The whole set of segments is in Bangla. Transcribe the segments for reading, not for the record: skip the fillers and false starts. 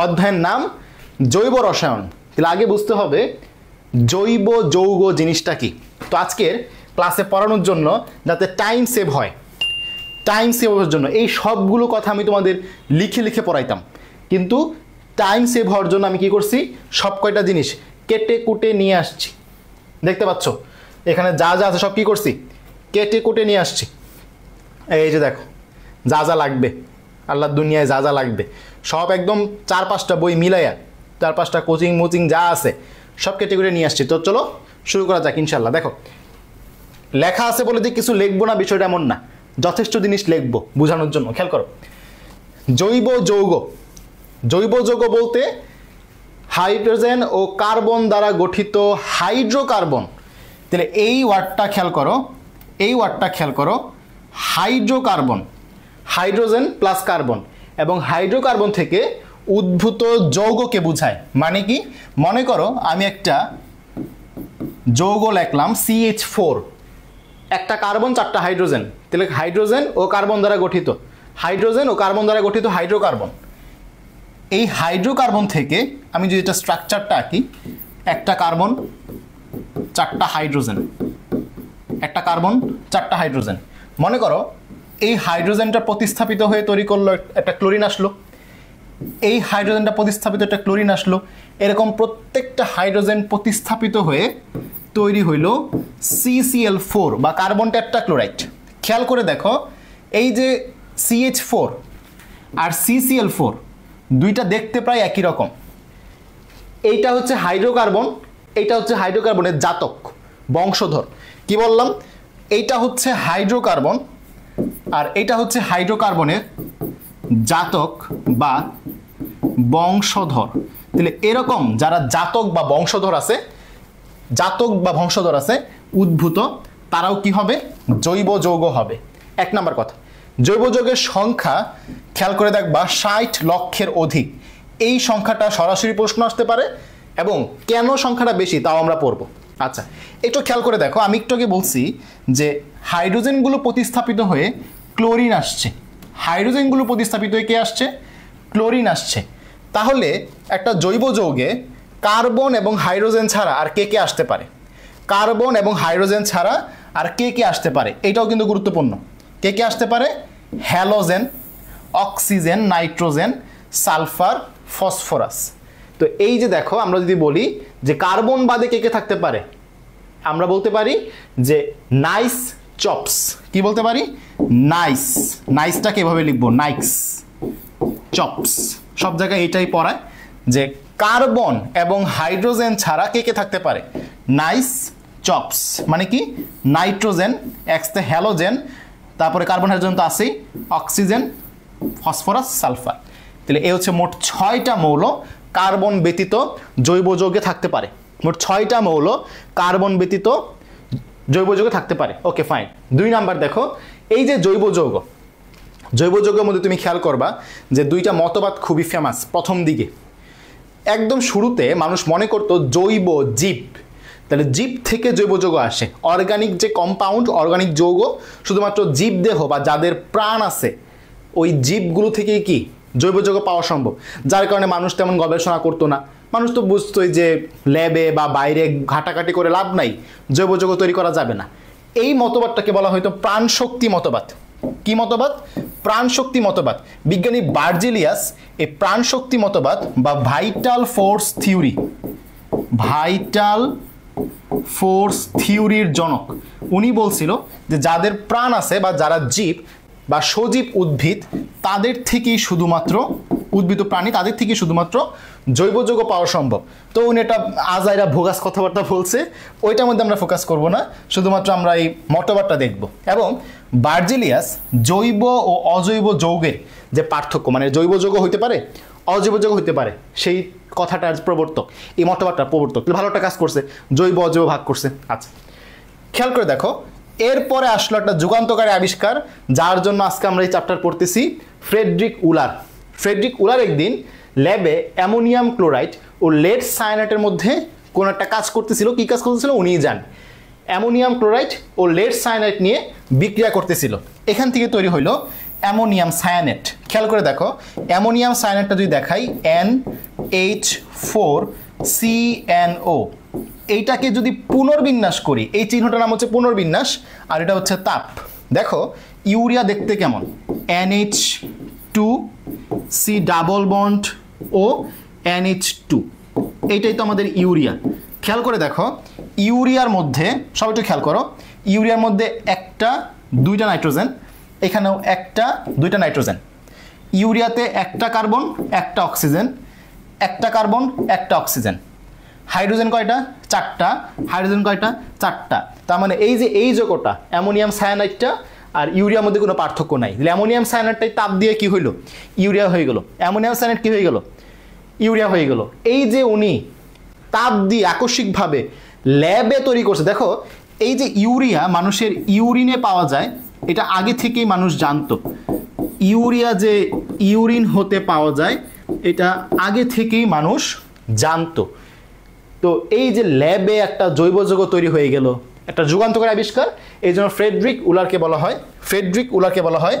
অধ্যায়ের নাম জৈব রসায়ন। তাহলে আগে বুঝতে হবে জৈব যৌগ জিনিসটা কি। তো আজকের ক্লাসে পড়ানোর জন্য যাতে টাইম সেভ হয়, টাইম সেভ হওয়ার জন্য এই সবগুলো কথা আমি তোমাদের লিখে লিখে পড়াইতাম, কিন্তু টাইম সেভ হওয়ার জন্য আমি কি করছি, সব কয়টা জিনিস কেটে কুটে নিয়ে আসছি। দেখতে পাচ্ছ এখানে যা যা আছে সব কি করছি, কেটে কুটে নিয়ে আসছি। এই যে দেখো যা যা লাগবে, আল্লাহর দুনিয়ায় যা যা লাগবে সব একদম 4-5টা বই মিলাইয়া 4-5টা কোচিং মোচিং যা আছে সব কেটে কুটে নিয়ে আসছি। তো চলো শুরু করা যাক ইনশাল্লাহ। দেখো লেখা আছে বলে যে কিছু লিখবো না বিষয়টা এমন না, যথেষ্ট জিনিস লিখবো বোঝানোর জন্য। খেয়াল করো, জৈব যৌগ, জৈব যৌগ বলতে হাইড্রোজেন ও কার্বন দ্বারা গঠিত হাইড্রোকার্বন। তাহলে এই ওয়ার্ডটা খেয়াল করো, এই ওয়ার্ডটা খেয়াল করো, হাইড্রোকার্বন, হাইড্রোজেন প্লাস কার্বন, এবং হাইড্রোকার্বন থেকে উদ্ভূত যৌগকে বোঝায়। মানে কি, মনে করো আমি একটা যৌগ লিখলাম CH4, একটা কার্বন 4টা হাইড্রোজেন, তাহলে হাইড্রোজেন ও কার্বন দ্বারা গঠিত, হাইড্রোজেন ও কার্বন দ্বারা গঠিত হাইড্রোকার্বন। এই হাইড্রোকার্বন থেকে আমি যদি এটা স্ট্রাকচারটা আঁকি, একটা কার্বন 4টা হাইড্রোজেন, একটা কার্বন 4টা হাইড্রোজেন। মনে করো এই হাইড্রোজেনটা প্রতিস্থাপিত হয়ে তৈরি করলো একটা ক্লোরিন আসলো, এই হাইড্রোজেনটা প্রতিস্থাপিত একটা ক্লোরিন আসলো, এরকম প্রত্যেকটা হাইড্রোজেন প্রতিস্থাপিত হয়ে তৈরি হইল CCl4 বা কার্বন টেট্রাক্লোরাইড। খেয়াল করে দেখো এই যে CH4 আর CCl4 দুইটা দেখতে প্রায় একই রকম। এইটা হচ্ছে হাইড্রোকার্বন, এইটা হচ্ছে হাইড্রোকার্বনের জাতক বংশধর। কি বললাম, এইটা হচ্ছে হাইড্রোকার্বন আর এইটা হচ্ছে হাইড্রোকার্বনের জাতক বা বংশধর। তাহলে এরকম যারা জাতক বা বংশধর আছে, জাতক বা বংশধর আছে উদ্ভূত, তারাও কি হবে, জৈব যৌগ হবে। 1 নাম্বার কথা। জৈব যৌগের সংখ্যা খেয়াল করে দেখবা 60 লক্ষের অধিক। এই সংখ্যাটা সরাসরি প্রশ্ন আসতে পারে, এবং কেন সংখ্যাটা বেশি তাও আমরা পড়বো। আচ্ছা একটু খেয়াল করে দেখো, আমি একটু আগে বলছি যে হাইড্রোজেনগুলো প্রতিস্থাপিত হয়ে ক্লোরিন আসছে, হাইড্রোজেনগুলো প্রতিস্থাপিত হয়ে কে আসছে, ক্লোরিন আসছে। তাহলে একটা জৈব যৌগে কার্বন এবং হাইড্রোজেন ছাড়া আর কে কে আসতে পারে, কার্বন এবং হাইড্রোজেন ছাড়া আর কে কে আসতে পারে, এটাও কিন্তু গুরুত্বপূর্ণ। কে কে আসতে পারে, halogen, oxygen, nitrogen, sulphur, phosphorus. তো এই যে দেখো আমরা যদি বলি যে কার্বন বাদে কে কে থাকতে পারে, আমরা বলতে পারি যে নাইস চপস। কি বলতে পারি, নাইস, নাইসটাকে এভাবে লিখবো নাইক্স, চপস, সব জায়গায় এটাই পড়ায় যে কার্বন এবং হাইড্রোজেন ছাড়া কে কে থাকতে পারে, নাইস চপস। মানে কি, নাইট্রোজেন, এক্সতে হ্যালোজেন, তারপরে কার্বন হাইড্রোজেন তো আছেই, অক্সিজেন, ফসফরাস, সালফার। তাহলে এই হচ্ছে মোট 6টা মৌল কার্বন ব্যতীত জৈব যৌগে থাকতে পারে। মোট 6টা মৌল কার্বন ব্যতীত জৈব যৌগে থাকতে পারে। Okay fine. 2 নাম্বার দেখো, এই যে জৈব যৌগ, জৈব যৌগের মধ্যে তুমি খেয়াল করবা যে 2টা মতবাদ খুবই ফেমাস। প্রথম দিকে একদম শুরুতে মানুষ মনে করতো জৈব জীব, তাহলে জীব থেকে জৈব যৌগ আসে। অর্গানিক যে কম্পাউন্ড, অর্গানিক যৌগ শুধুমাত্র জীব দেহ বা যাদের প্রাণ আছে ওই জীবগুলো থেকেই কি জৈব যৌগ পাওয়া সম্ভব। যার কারণে মানুষ তেমন গবেষণা করতো না, মানুষ তো বুঝতোই যে ল্যাবে বা বাইরে ঘাটাঘাটি করে লাভ নাই, জৈব যৌগ তৈরি করা যাবে না। এই মতবাদটাকে বলা হয়তো প্রাণশক্তি মতবাদ। কি মতবাদ, প্রাণশক্তি মতবাদ। বিজ্ঞানী বার্জিলিয়াস এই প্রাণশক্তি মতবাদ বা vital force theory, vital force থিওরির জনক। উনি বলছিল যে যাদের প্রাণ আছে বা যারা জীব বা সজীব উদ্ভিদ, তাদের থেকেই শুধুমাত্র উদ্ভিদ প্রাণী, তাদের থেকেই শুধুমাত্র জৈব যৌগ পাওয়া সম্ভব। তো উনি এটা আজাইরা ভোগাস কথাবার্তা বলছে, ওইটার মধ্যে আমরা ফোকাস করব না, শুধুমাত্র আমরা এই মতবাদটা দেখব। এবং বার্জিলিয়াস জৈব ও অজৈব যৌগের যে পার্থক্য, মানে জৈব যৌগ হইতে পারে, অজৈব যৌগ হইতে পারে, সেই কথাটার প্রবর্তক, এই মতবাদটার প্রবর্তক। ভালো একটা কাজ করছে, জৈব অজৈব ভাগ করছে। আচ্ছা খেয়াল করে দেখো, এরপরে আসলো একটা যুগান্তকারী আবিষ্কার, যার জন্য আজকে আমরা এই চ্যাপ্টার পড়তেছি, ফ্রেডরিক উলার। ফ্রেডরিক উলার একদিন ল্যাবে অ্যামোনিয়াম ক্লোরাইড ও লেড সায়ানাইটের মধ্যে কোন একটা কাজ করতেছিল। কি কাজ করতেছিল উনিই জান। অ্যামোনিয়াম ক্লোরাইড ও লেড সায়ানাইট নিয়ে বিক্রিয়া করতেছিল। এখান থেকে তৈরি হইল অ্যামোনিয়াম সায়ানেট। খেয়াল করে দেখো অ্যামোনিয়াম সায়ানেটটা যদি দেখাই NH4CNO, এইটাকে যদি পুনর্বিন্যাস করি, এই চিহ্নটার নাম হচ্ছে পুনর্বিন্যাস আর এটা হচ্ছে তাপ। দেখো ইউরিয়া দেখতে কেমন, NH2C ডাবল বন্ড ও NH2, এইটাই তো আমাদের ইউরিয়া। খেয়াল করে দেখো ইউরিয়ার মধ্যে, সব একটু খেয়াল করো, ইউরিয়ার মধ্যে একটা দুইটা নাইট্রোজেন, এখানেও একটা দুইটা নাইট্রোজেন। ইউরিয়াতে একটা কার্বন একটা অক্সিজেন, একটা কার্বন একটা অক্সিজেন। হাইড্রোজেন কয়টা? চারটা। হাইড্রোজেন কয়টা? চারটা। তার মানে এই যে এই যৌগটা অ্যামোনিয়াম সায়ানাইডটা আর ইউরিয়ার মধ্যে কোনো পার্থক্য নাই। অ্যামোনিয়াম সায়ানাইডটাই তাপ দিয়ে কি হইলো? ইউরিয়া হয়ে গেল। অ্যামোনিয়াম সায়ানাইড কি হয়ে গেল? ইউরিয়া হয়ে গেল। এই যে উনি তাপ দিয়ে আকস্মিকভাবে ল্যাবে তৈরি করছে। দেখো এই যে ইউরিয়া মানুষের ইউরিনে পাওয়া যায়, এটা আগে থেকেই মানুষ জানতো। ইউরিয়া যে ইউরিন হতে পাওয়া যায় এটা আগে থেকেই মানুষ জানতো। তো এই যে ল্যাবে একটা জৈব যৌগ তৈরি হয়ে গেল, একটা যুগান্তকারী আবিষ্কার। এই জন্য ফ্রেডরিক উলারকে বলা হয়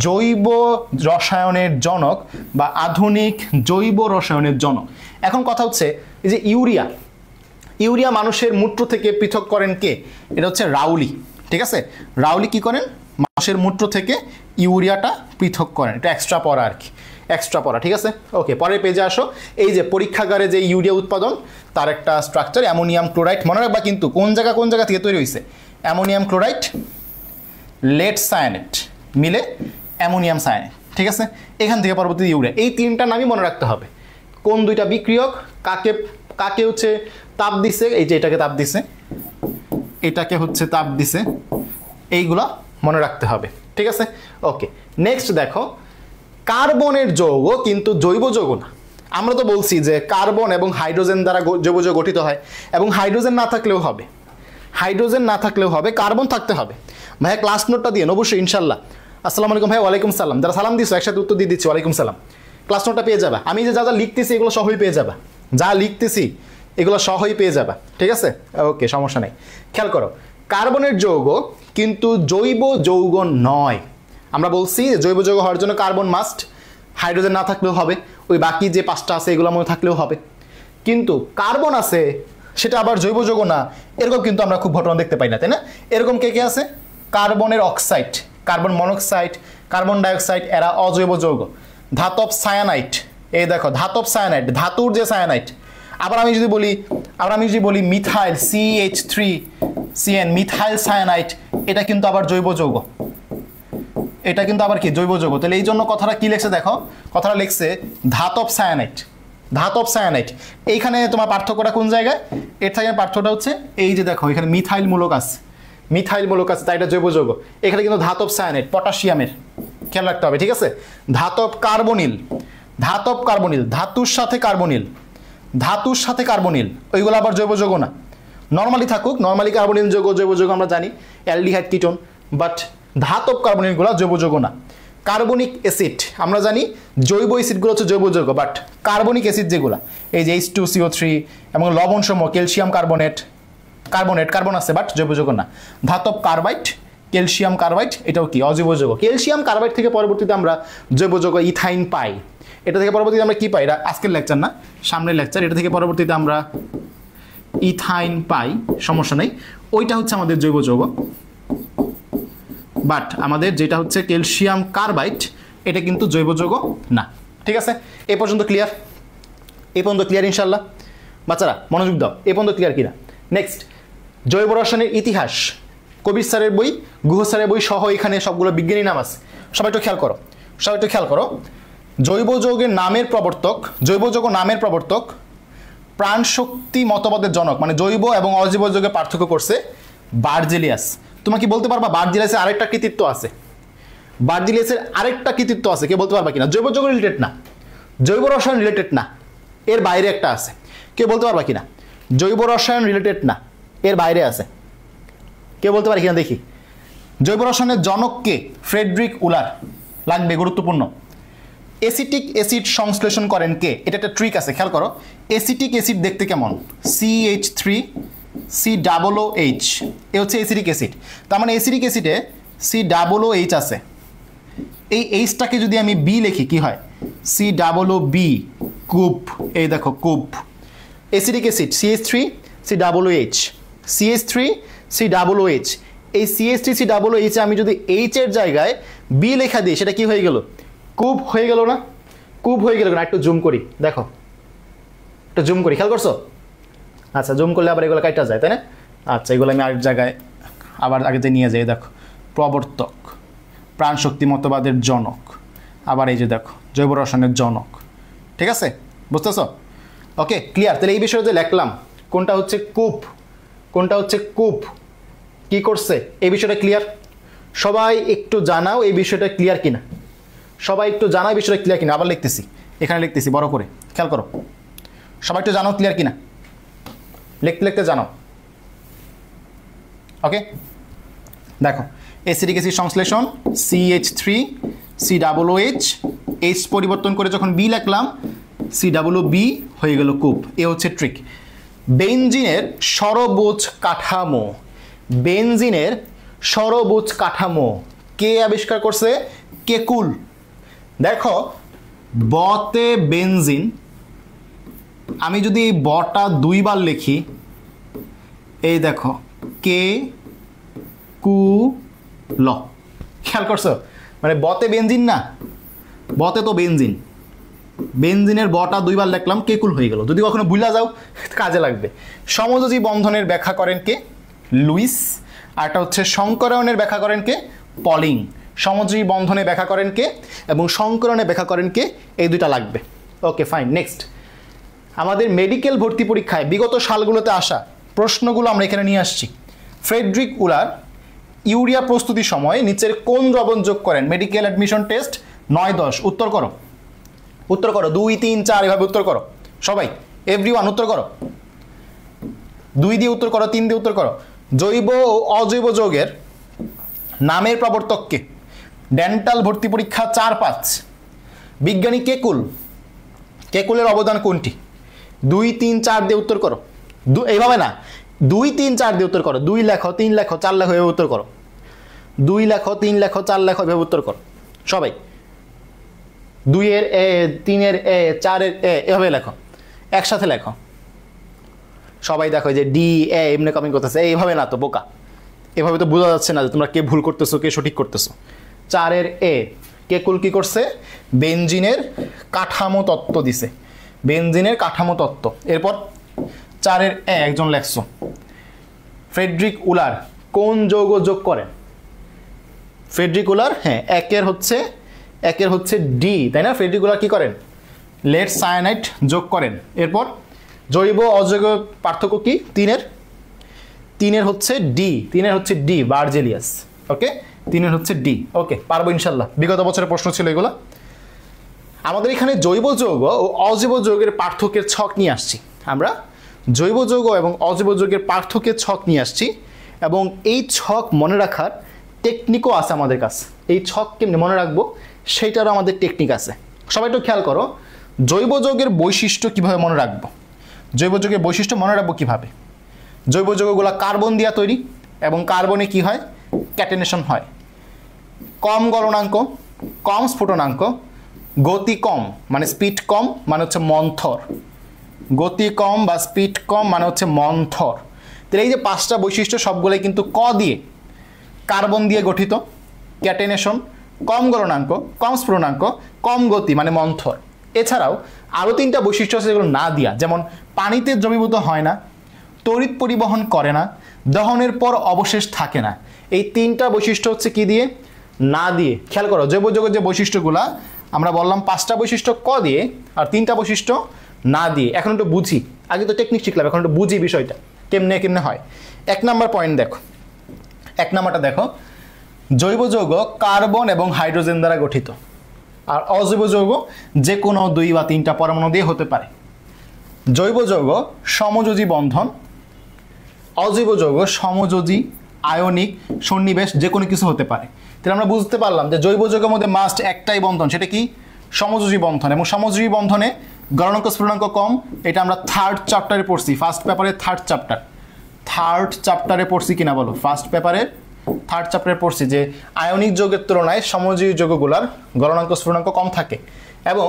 জৈব রসায়নের জনক বা আধুনিক জৈব রসায়নের জনক। এখন কথা হচ্ছে এই যে ইউরিয়া মানুষের মূত্র থেকে পৃথক করেন কে? এটা হচ্ছে রাউলি। ঠিক আছে, রাউলি কি করেন? মানুষের মূত্র থেকে ইউরিয়াটা পৃথক করেন। এটা এক্সট্রা পড়া আর কি, এক্সট্রা পড়া। ঠিক আছে, ওকে, পরের পেজে আসো। এই যে পরীক্ষাগারে যে ইউরিয়া উৎপাদন তার একটা স্ট্রাকচার অ্যামোনিয়াম ক্লোরাইড। মনে রাখবা কিন্তু কোন জায়গা থেকে তৈরি হয়েছে? অ্যামোনিয়াম ক্লোরাইড লেড সায়ানেট মিলে অ্যামোনিয়াম সায়ানেট। ঠিক আছে, এখান থেকে পরবর্তী ইউরিয়া। এই তিনটা নামই মনে রাখতে হবে। কোন দুইটা বিক্রিয়ক কাকে হচ্ছে তাপ দিছে? এই যে এটাকে তাপ দিছে, এটাকে হচ্ছে তাপ দিছে, এইগুলা মনে রাখতে হবে। ঠিক আছে, ওকে। নেক্সট দেখো কার্বনের যৌগ কিন্তু জৈব যৌগ না। আমরা তো বলছি যে কার্বন এবং হাইড্রোজেন দ্বারা জৈব যৌগ গঠিত হয়, এবং হাইড্রোজেন না থাকলেও হবে, কার্বন থাকতে হবে। ভাইয়া ক্লাস নোটটা দিয়ে অবশ্যই ইনশাল্লাহ। আসসালামু আলাইকুম ভাই। ওয়ালাইকুম সালাম। যারা সালাম দিচ্ছ একসাথে উত্তর দিয়ে দিচ্ছি ওয়ালাইকুম সালাম। ক্লাস নোটটা পেয়ে যাবা। আমি যে যা যা লিখতেছি এগুলো সহই পেয়ে যাবা, যা লিখতেছি এগুলো সহই পেয়ে যাবা। ঠিক আছে, ওকে, সমস্যা নেই। খেয়াল করো কার্বনের যৌগ কিন্তু জৈব যৌগ নয়। আমরা বলছি যে জৈব যৌগ হওয়ার জন্য কার্বন মাস্ট, হাইড্রোজেন না থাকলেও হবে, ওই বাকি যে পাঁচটা আছে এগুলোর মধ্যে থাকলেও হবে। কিন্তু কার্বন আছে সেটা আবার জৈব যৌগ না, এরকম কিন্তু আমরা খুব ঘটনা দেখতে পাই না, তাই না? এরকম কে কে আছে? কার্বনের oxide, carbon monoxide, carbon dioxide, এরা অজৈব যৌগ। ধাতব সায়ানাইট, এই দেখো ধাতব সায়ানাইট, ধাতুর যে সায়ানাইট। আবার আমি যদি বলি মিথাইল CH3CN, মিথাইল সায়ানাইট, এটা কিন্তু আবার জৈব যৌগ। এটা কিন্তু আবার কি? জৈব যৌগ। তাহলে এই জন্য কথাটা কি লিখছে দেখো, কথাটা লিখছে ধাতব সায়ানাইট। এইখানে তোমার পার্থক্যটা কোন জায়গায়? এর থেকে পার্থক্যটা হচ্ছে এই যে দেখো এখানে মিথাইল মূলক আছে, তাই এটা জৈব যৌগ। এখানে কিন্তু ধাতব সায়ানাইট পটাশিয়ামের, খেয়াল রাখতে হবে। ঠিক আছে, ধাতব কার্বনিল, ধাতুর সাথে কার্বনিল, ওইগুলো আবার জৈব যৌগ না। নর্মালি থাকুক, নর্মালি কার্বনিল যৌগ জৈব যৌগ আমরা জানি, অ্যালডিহাইড কিটোন, বাট ধাতব কার্বনিলগুলো জৈব যৌগ না। কার্বনিক অ্যাসিড আমরা জানি জৈব অ্যাসিডগুলো হচ্ছে জৈব যৌগ, বাট কার্বনিক অ্যাসিড যেগুলো এই যে H2CO3 এবং লবণ সমূহ ক্যালসিয়াম কার্বন আছে বাট জৈব যৌগ না। ধাতব কার্বাইড, ক্যালসিয়াম কার্বাইড, এটাও কি? অজৈব যৌগ। ক্যালসিয়াম কার্বাইড থেকে পরবর্তীতে আমরা জৈব যৌগ ইথাইন পাই। এটা থেকে পরবর্তীতে আমরা কি পাই? এটা আজকের লেকচার না, সামনের লেকচার। এটা থেকে পরবর্তীতে আমরা ইথাইন পাই, সমস্যা নেই। ওইটা হচ্ছে আমাদের জৈব যৌগ, বাট আমাদের যেটা হচ্ছে ক্যালসিয়াম কার্বাইড এটা কিন্তু জৈব যৌগ না। ঠিক আছে, এ পর্যন্ত ক্লিয়ার? ইনশাল্লাহ? বাচ্চারা মনোযোগ দাও, এ পর্যন্ত ক্লিয়ার কিনা? নেক্সট, জৈব রসায়নের ইতিহাস, কবির স্যারের বই, গুহ স্যারের বই সহ এখানে সবগুলো বিজ্ঞানী নাম আছে। সবাই একটু খেয়াল করো। জৈব যৌগ নামের প্রবর্তক প্রাণশক্তি মতবাদের জনক, মানে জৈব এবং অজৈব যৌগের পার্থক্য করছে বার্জেলিয়াস। তোমরা কি বলতে পারবা বার্জেলিয়াসের আরেকটা কৃতিত্ব আছে? কে বলতে পারবা কিনা? জৈব যৌগ রিলেটেড না, জৈব রসায়ন রিলেটেড না, এর বাইরে একটা আছে। কে বলতে পারবা কিনা? জৈব রসায়ন রিলেটেড না, এর বাইরে আছে। কে বলতে পারে কিনা দেখি? জৈব রসায়নের জনক কে? ফ্রেডরিক উলার। লাগবে, গুরুত্বপূর্ণ। অ্যাসিটিক অ্যাসিড সংশ্লেষণ করেন কে? এটা একটা ট্রিক আছে, খেয়াল করো। অ্যাসিটিক অ্যাসিড দেখতে কেমন? CH3COOH, এ হচ্ছে অ্যাসিটিক অ্যাসিড। তার মানে অ্যাসিটিক অ্যাসিডে COOH আছে। এই এইচটাকে যদি আমি বি লিখি কি হয়, সি ডাবল ও বি কুপ, এই দেখো কুপ। Acidic acid CH3 COOH, CH3 COOH, এই CH3 COOH আমি যদি এইচ এর জায়গায় বি লেখা দিই সেটা কি হয়ে গেল, কুপ হয়ে গেল না, কুপ হয়ে গেল না। একটু জুম করি, দেখো একটু জুম করি, খেয়াল করছো? আচ্ছা জুম করলে আবার এগুলো কাটা যায় তাই না? আচ্ছা এগুলো আমি আরেক জায়গায় আবার আগেতে নিয়ে যাই। দেখো প্রবর্তক, প্রাণশক্তি মতবাদের জনক, আবার এই যে দেখো জৈব রসায়নের জনক। ঠিক আছে, বুঝতেছো? Okay clear. তাহলে এই বিষয়ে যে লিখলাম কোনটা হচ্ছে কূপ, কোনটা হচ্ছে কূপ, কি করছে এই বিষয়টা ক্লিয়ার? সবাই একটু জানাও এই বিষয়টা ক্লিয়ার কিনা, সবাই একটু জানাও এই বিষয়টা ক্লিয়ার কিনা। আবার লিখতেছি, এখানে লিখতেছি বড় করে, খেয়াল করো। সবাই একটু জানাও ক্লিয়ার কিনা, লিখতে লিখতে জানাও। ওকে দেখো অ্যাসিডিক অ্যাসিড সংশ্লেষণ CH3 COOH, এইচ পরিবর্তন করে যখন বি লিখলাম COOB হয়ে গেল কূপ। এ হচ্ছে ট্রিক। বেনজিনের সরবুজ কাঠামো, বেনজিনের সরবুজ কাঠামো কে আবিষ্কার করছে? কেকুল। দেখো বতে বেনজিন, আমি যদি বটা দুইবার লিখি, এই দেখো কে কু ল, খেয়াল করছো? মানে বতে বেনজিন না, বতে তো বেনজিন, বেনজিনের বটা দুইবার লিখলাম কেকুল হয়ে গেল। যদি কখনো ভুলা যাও কাজে লাগবে। সমযোজী বন্ধনের ব্যাখ্যা করেন কে? লুইস। আর একটা হচ্ছে সংকরায়নের ব্যাখ্যা করেন কে? পলিং। সমযোজী বন্ধনে ব্যাখ্যা করেন কে এবং সংকরণে ব্যাখ্যা করেন কে? এই দুইটা লাগবে। Okay fine. নেক্সট আমাদের মেডিকেল ভর্তি পরীক্ষায় বিগত সালগুলোতে আসা প্রশ্নগুলো আমরা এখানে নিয়ে আসছি। ফ্রেডরিক উলার ইউরিয়া প্রস্তুতির সময় নিচের কোন দ্রবণ যোগ করেন? Medical admission test 9-10। উত্তর করো, উত্তর করো, 2, 3, 4 এভাবে উত্তর করো সবাই, এভরিওয়ান উত্তর করো। 2 দিয়ে উত্তর করো, 3 দিয়ে উত্তর করো। জৈব ও অজৈব যৌগের নামের প্রবর্তককে? ডেন্টাল ভর্তি পরীক্ষা 4-5। বিজ্ঞানী কেকুল, কেকুলের অবদান কোনটি? 2, 3, 4 দিয়ে উত্তর করো। এইভাবে না, 2, 3, 4 দিয়ে উত্তর করো। 2 লেখো, 3 লেখো, 4 লেখো, এভাবে উত্তর করো। 2 লেখো, 3 লেখো, 4 লেখো, এভাবে উত্তর করো সবাই। 2 এর এ, 3 এর এ, 4 এর এ, এভাবে লেখো, একসাথে লেখো সবাই। দেখো যে ডি এ এমনি কমিং করতেছে, এইভাবে না তো বোকা, এভাবে তো বোঝা যাচ্ছে না যে তোমরা কে ভুল করতেছো কে সঠিক করতেছো। 4 এর এ, কেকুল কি করছে? বেনজিনের কাঠামো তত্ত্ব দিছে, বেনজিনের কাঠামো তত্ত্ব। এরপর 4 এর এ একজন লেখছো। ফ্রেডরিক উলার কোন যৌগ যোগ করেন? ফ্রেডরিক উলার, হ্যাঁ একের হচ্ছে ডি তাই না? ফ্রেডরিক উলার কি করেন? লেড সায়ানাইড যোগ করেন। এরপর জৈব অজৈব পার্থক্য কি? 3 এর হচ্ছে ডি, 3 এর হচ্ছে ডি বার্জেলিয়াস। ওকে 3 এর হচ্ছে ডি। ওকে পারবো ইনশাল্লাহ, বিগত বছরের প্রশ্ন ছিল এগুলো। আমাদের এখানে জৈব যৌগ ও অজৈব যৌগের পার্থক্যের ছক নিয়ে আসছি আমরা, জৈব যৌগ এবং অজৈব যৌগের পার্থক্যের ছক নিয়ে আসছি এবং এই ছক মনে রাখার টেকনিকও আছে আমাদের কাছে। এই ছক কেমনি মনে রাখবো সেইটারও আমাদের টেকনিক আছে। সবাই একটু খেয়াল করো, জৈব যৌগের বৈশিষ্ট্য কিভাবে মনে রাখবো? জৈব যৌগের বৈশিষ্ট্য মনে রাখবো কিভাবে? জৈব যৌগগুলো কার্বন দিয়ে তৈরি এবং কার্বনে কি হয়? ক্যাটেনেশন হয়। কম গলনাঙ্ক, কম স্ফুটনাঙ্ক, গতি কম মানে স্পিড কম মানে হচ্ছে মন্থর, গতি কম বা স্পিড কম মানে হচ্ছে মন্থর। তাহলে এই যে 5টা বৈশিষ্ট্য সবগুলোই কিন্তু ক দিয়ে, কার্বন দিয়ে গঠিত, ক্যাটেনেশন, কম গলনাঙ্ক, কম স্ফুটনাঙ্ক, কম গতি মানে মন্থর। এছাড়াও আরও 3টা বৈশিষ্ট্য আছে যেগুলো না দিয়া, যেমন পানিতে দ্রবীভূত হয় না, তড়িৎ পরিবহন করে না, দহনের পর অবশেষ থাকে না। এই 3টা বৈশিষ্ট্য হচ্ছে কি দিয়ে? না দিয়ে। খেয়াল করো জৈব যৌগের যে বৈশিষ্ট্যগুলা আমরা বললাম 5টা বৈশিষ্ট্য ক দিয়ে আর 3টা বৈশিষ্ট্য না দিয়ে। এখন একটু বুঝি, আগে তো টেকনিক শিখলাম, এখন একটু বুঝি বিষয়টা কেমনে কেমনে হয়। 1 নাম্বার পয়েন্ট দেখো, 1 নাম্বারটা দেখো, জৈব যৌগ কার্বন এবং হাইড্রোজেন দ্বারা গঠিত আর অজৈব যৌগ যে কোনো 2 বা 3টা পরমাণু দিয়ে হতে পারে। জৈব যৌগ সমযোজী বন্ধন, অজৈব যৌগ সমযোজী আয়নিক সন্নিবেশ যে কোনো কিছু হতে পারে। তাহলে আমরা বুঝতে পারলাম যে জৈব যৌগের মধ্যে মাস্ট একটাই বন্ধন, সেটা কি? সমযোজী বন্ধন। এবং সমযোজী বন্ধনে গলনাঙ্ক স্ফুটনাঙ্ক কম, এটা আমরা 3rd চ্যাপ্টারে পড়ছি, ফার্স্ট পেপারের 3rd চ্যাপ্টারে পড়ছি কিনা বলো? ফার্স্ট পেপারের থার্ড চ্যাপ্টারে পড়ছি যে আয়নিক যৌগের তুলনায় সমযোজী যৌগগুলোর গলনাঙ্ক স্ফুটনাঙ্ক কম থাকে এবং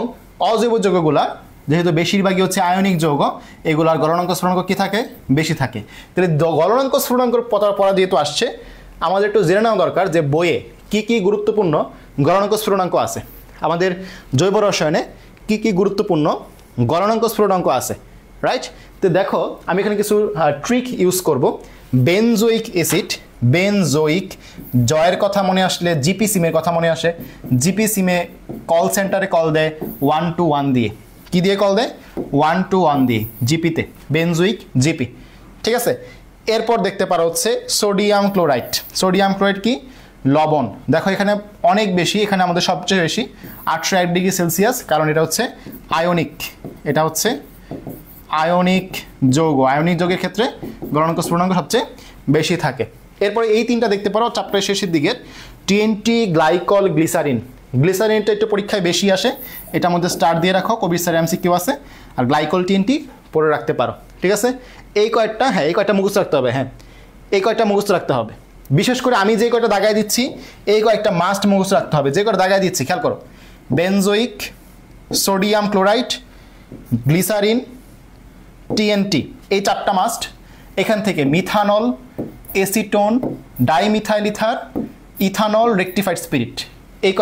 অজৈব যৌগগুলা যেহেতু বেশিরভাগই হচ্ছে আয়নিক যৌগ এগুলার গলনাঙ্ক স্ফুটনাঙ্ক কি থাকে বেশি থাকে। তাহলে গলনাঙ্ক স্ফুটনাঙ্ক পড়া যেহেতু আসছে আমাদের একটু জেনে নেওয়া দরকার যে বইয়ে কি কি গুরুত্বপূর্ণ গলনাঙ্ক স্ফুটনাঙ্ক আছে, আমাদের জৈব রসায়নে কি কি গুরুত্বপূর্ণ গলনাঙ্ক স্ফুটনাঙ্ক আছে, রাইট? তো দেখো আমি এখানে কিছু ট্রিক ইউজ করব। বেনজোইক অ্যাসিড, বেনজোইক, জয়ের কথা মনে আসলে জিপি সিমের কথা মনে আসে। জিপি সিমে কল সেন্টারে কল দেয় 121 দিয়ে, কি দিয়ে কল দেয় 121 দিয়ে, জিপিতে বেনজোইক জিপি, ঠিক আছে। এরপর দেখতে পারো হচ্ছে সোডিয়াম ক্লোরাইড। সোডিয়াম ক্লোরাইড কি লবণ, দেখো এখানে অনেক বেশি, এখানে আমাদের সবচেয়ে বেশি 801 ডিগ্রি সেলসিয়াস, কারণ এটা হচ্ছে আয়নিক, এটা হচ্ছে আয়নিক যৌগ। আয়নিক যৌগের ক্ষেত্রে গলনাঙ্ক স্ফুটনাঙ্ক সবচেয়ে বেশি থাকে। এরপরে এই তিনটা দেখতে পারো চ্যাপ্টারের শেষের দিকের টিএনটি, গ্লাইকল, গ্লিসারিন। গ্লিসারিনটা একটু পরীক্ষায় বেশি আসে, এটার মধ্যে স্টার দিয়ে রাখো, কবির স্যার এমসিকিউ আছে। আর গ্লাইকল টিএনটি পড়ে রাখতে পারো, ঠিক আছে। এই কয়েকটা, হ্যাঁ এই কয়েকটা মুখস্থ রাখতে হবে, হ্যাঁ এই কয়েকটা মুখস্থ রাখতে হবে। বিশেষ করে আমি যে কয়েকটা দাগায় দিচ্ছি এই কয়েকটা মাস্ট মুখস্থ রাখতে হবে, যে কয়েকটা দাগায় দিচ্ছি খেয়াল করো। Benzoic, sodium chloride, glycerine, TNT, এই চারটা মাস্ট। এখান থেকে methanol, acetone, dimethyl ether, ethanol, rectified spirit, এই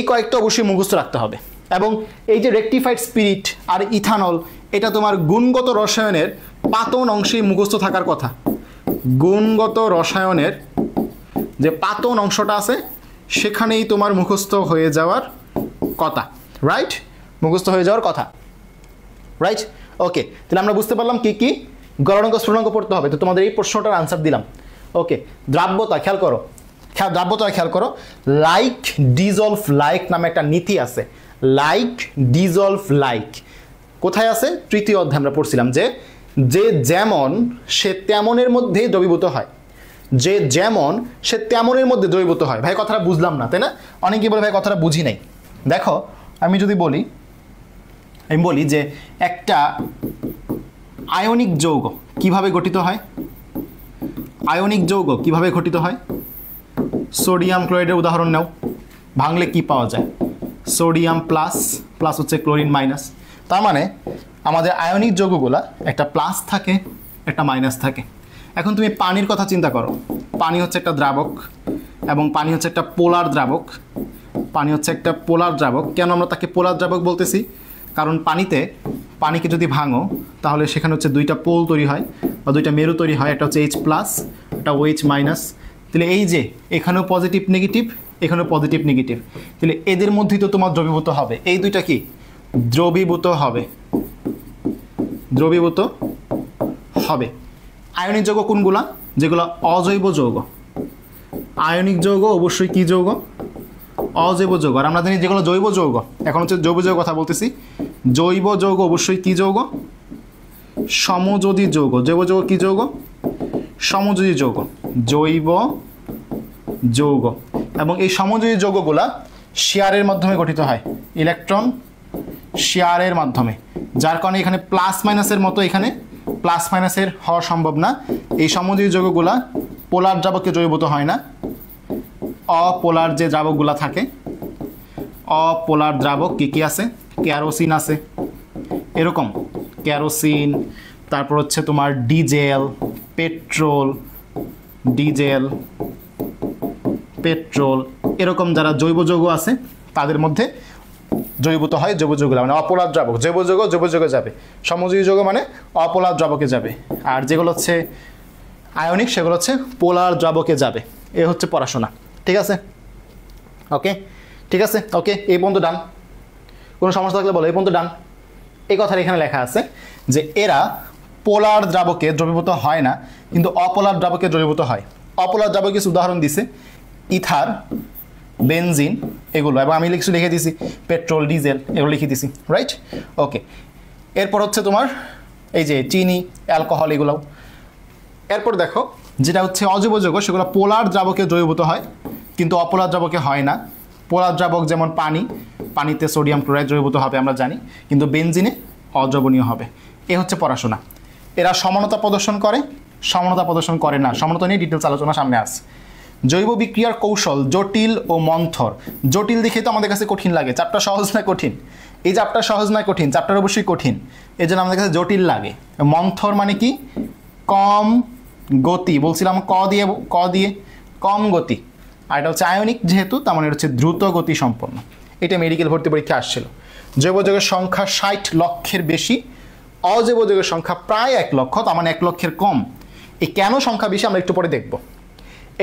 কয়েকটা অবশ্যই মুখস্থ রাখতে হবে। এবং এই যে রেকটিফাইড স্পিরিট আর ইথানল, এটা তোমার গুণগত রসায়নের পাতন অংশেই মুখস্থ থাকার কথা। গুণগত রসায়নের যে পাতন অংশটা আছে সেখানেই তোমার মুখস্থ হয়ে যাওয়ার কথা, রাইট? মুখস্থ হয়ে যাওয়ার কথা, রাইট? ওকে, তাহলে আমরা বুঝতে পারলাম কি কি গলনাঙ্ক স্ফুটনাঙ্ক পড়তে হবে। তো তোমাদের এই প্রশ্নটার আনসার দিলাম। ওকে, দ্রাব্যতা খেয়াল করো, দ্রাব্যতা খেয়াল করো। লাইক ডিজলভ লাইক নামে একটা নীতি আছে। লাইক ডিজলভ লাইক কোথায় আছে? তৃতীয় অধ্যায়ে আমরা পড়ছিলাম যে যে যেমন সে তেমনের মধ্যেই দ্রবীভূত হয়, যে যেমন সে তেমনের মধ্যে দ্রবীভূত হয়। ভাই কথাটা বুঝলাম না, তাই না? অনেকেই বলে ভাই কথাটা বুঝি নাই। দেখো আমি যদি বলি, আমি বলি যে একটা আয়নিক যৌগ কিভাবে গঠিত হয়, আয়নিক যৌগ কিভাবে গঠিত হয়। সোডিয়াম ক্লোরাইডের উদাহরণ নাও, ভাঙলে কি পাওয়া যায়? সোডিয়াম প্লাস, প্লাস হচ্ছে ক্লোরিন মাইনাস। তার মানে আমাদের আয়নিক যৌগগুলা একটা প্লাস থাকে, একটা মাইনাস থাকে। এখন তুমি পানির কথা চিন্তা করো, পানি হচ্ছে একটা দ্রাবক এবং পানি হচ্ছে একটা পোলার দ্রাবক। পানি হচ্ছে একটা পোলার দ্রাবক। কেন আমরা তাকে পোলার দ্রাবক বলতেছি? কারণ পানিকে যদি ভাঙো তাহলে সেখানে হচ্ছে দুইটা পোল তৈরি হয় বা দুইটা মেরু তৈরি হয়, একটা হচ্ছে H প্লাস, একটা OH মাইনাস। তাহলে এই যে এখানেও পজিটিভ নেগেটিভ, এখানেও পজিটিভ নেগেটিভ, তাহলে এদের মধ্যেই তো তোমার দ্রবীভূত হবে। এই দুইটা কি দ্রবীভূত হবে, দ্রবীভূত হবে। আয়নিক যৌগ কোনগুলা? যেগুলো অজৈব যৌগ। আয়নিক যৌগ অবশ্যই কি যৌগ? অজৈব যৌগ। আর আমরা জানি যেগুলো জৈব যৌগ, এখন হচ্ছে জৈব যৌগ কথা বলতেছি। জৈব যৌগ অবশ্যই কি যৌগ? সমযোজী যৌগ। জৈব যৌগ কি যৌগ? সমযোজী যৌগ, জৈব যৌগ। এবং এই সমযোজী যৌগগুলা শেয়ারের মাধ্যমে গঠিত হয়, ইলেকট্রন শেয়ারের মাধ্যমে, যার কারণে এখানে প্লাস মাইনাসের মতো এখানে প্লাস মাইনাসের হওয়া সম্ভব না। এই সমযোজী যৌগগুলা পোলার দ্রাবকে দ্রবীভূত হয় না। অপোলার যে দ্রাবকগুলা থাকে, অপোলার দ্রাবক কি কি আছে? ক্যারোসিন আছে, এরকম ক্যারোসিন, তারপর হচ্ছে তোমার ডিজেল, পেট্রোল, ডিজেল, পেট্রোল, এরকম যারা জৈব যৌগ আছে তাদের মধ্যে দ্রবীভূত হয় জৈব যৌগগুলো, মানে অপোলার দ্রাবক। জৈব যৌগে যাবে, সমযোজী যৌগ মানে অপোলার দ্রাবকে যাবে। আর যেগুলো হচ্ছে আয়নিক সেগুলো হচ্ছে পোলার দ্রাবকে যাবে। এ হচ্ছে পড়াশোনা, ঠিক আছে? ওকে, ঠিক আছে, ওকে, এই পর্যন্ত ডান। কোনো সমস্যা থাকলে বলো, এই পর্যন্ত ডান। এই কথাটা এখানে লেখা আছে যে এরা পোলার দ্রাবকে দ্রবীভূত হয় না, কিন্তু অপোলার দ্রাবকে দ্রবীভূত হয়। অপোলার দ্রাবক কিছু উদাহরণ দিছে, ইথার, বেনজিন, এগুলো। এবং আমি লিখে দিছি পেট্রোল, ডিজেল, এগুলো লিখে দিছি, রাইট? ওকে, এরপর হচ্ছে তোমার এই যে চিনি, অ্যালকোহল, এগুলোও। এরপর দেখো যেটা হচ্ছে অজৈব যৌগ, সেগুলো পোলার দ্রাবকে দ্রবীভূত হয় কিন্তু অপোলার দ্রাবকে হয় না। পোলার দ্রাবক যেমন পানিতে সোডিয়াম ক্লোরাইড দ্রবীভূত হবে আমরা জানি, কিন্তু বেনজিনে অদ্রবণীয় হবে। এ হচ্ছে পড়াশোনা। এরা সমানতা প্রদর্শন করে সমানতা প্রদর্শন করে না। সমানতা নিয়ে ডিটেলস আলোচনা সামনে আসে। জৈব বিক্রিয়ার কৌশল জটিল ও মন্থর। জটিল দেখে তো আমাদের কাছে কঠিন লাগে, চাপটা সহজ না কঠিন? এই চাপটা সহজ না কঠিন? চাপটার অবশ্যই কঠিন, এই জন্য আমাদের কাছে জটিল লাগে। মন্থর মানে কি? কম গতি, বলছিলাম ক দিয়ে কম গতি, আর এটা হচ্ছে আয়নিক যেহেতু, তার মানে হচ্ছে দ্রুত গতি সম্পন্ন। এটা মেডিকেল ভর্তি পরীক্ষা আসছিল। জৈব যৌগের সংখ্যা 60 লক্ষের বেশি, অজৈব যৌগের সংখ্যা প্রায় 1 লক্ষ, তার মানে 1 লক্ষের কম। এই কেন সংখ্যা বেশি আমরা একটু পরে দেখব।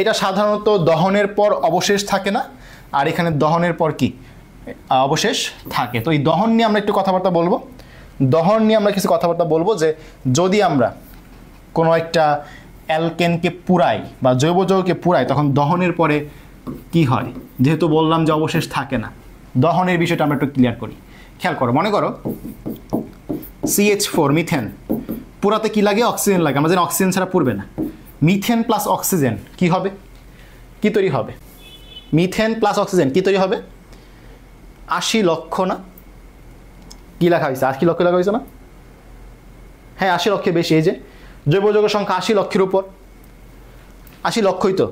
এটা সাধারণত দহনের পর অবশেষ থাকে না, আর এখানে দহনের পর কি অবশেষ থাকে। তো এই দহন নিয়ে আমরা একটু কথাবার্তা বলবো। দহন নিয়ে আমরা কিছু কথাবার্তা বলবো যে যদি আমরা কোনো একটা অ্যালকেনকে পুরাই বা জৈব যৌগকে পুরাই, তখন দহনের পরে কি হয়, যেহেতু বললাম যে অবশেষ থাকে না, দহনের বিষয়টা আমরা একটু ক্লিয়ার করি। খেয়াল করো, মনে করো CH4 মিথেন পুরাতে কি লাগে? অক্সিজেন লাগে। আমরা জানি অক্সিজেন ছাড়া পুরবে না। মিথেন প্লাস অক্সিজেন কি হবে? কি তৈরি হবে? মিথেন প্লাস অক্সিজেন কি তৈরি হবে? 80 লক্ষ না? কি লেখা হয়েছে? 80 লক্ষ লেখা হয়েছে না? হ্যাঁ, 80 লক্ষের বেশি। এই যে জৈব যৌগের সংখ্যা 80 লক্ষের উপর, 80 লক্ষই তো,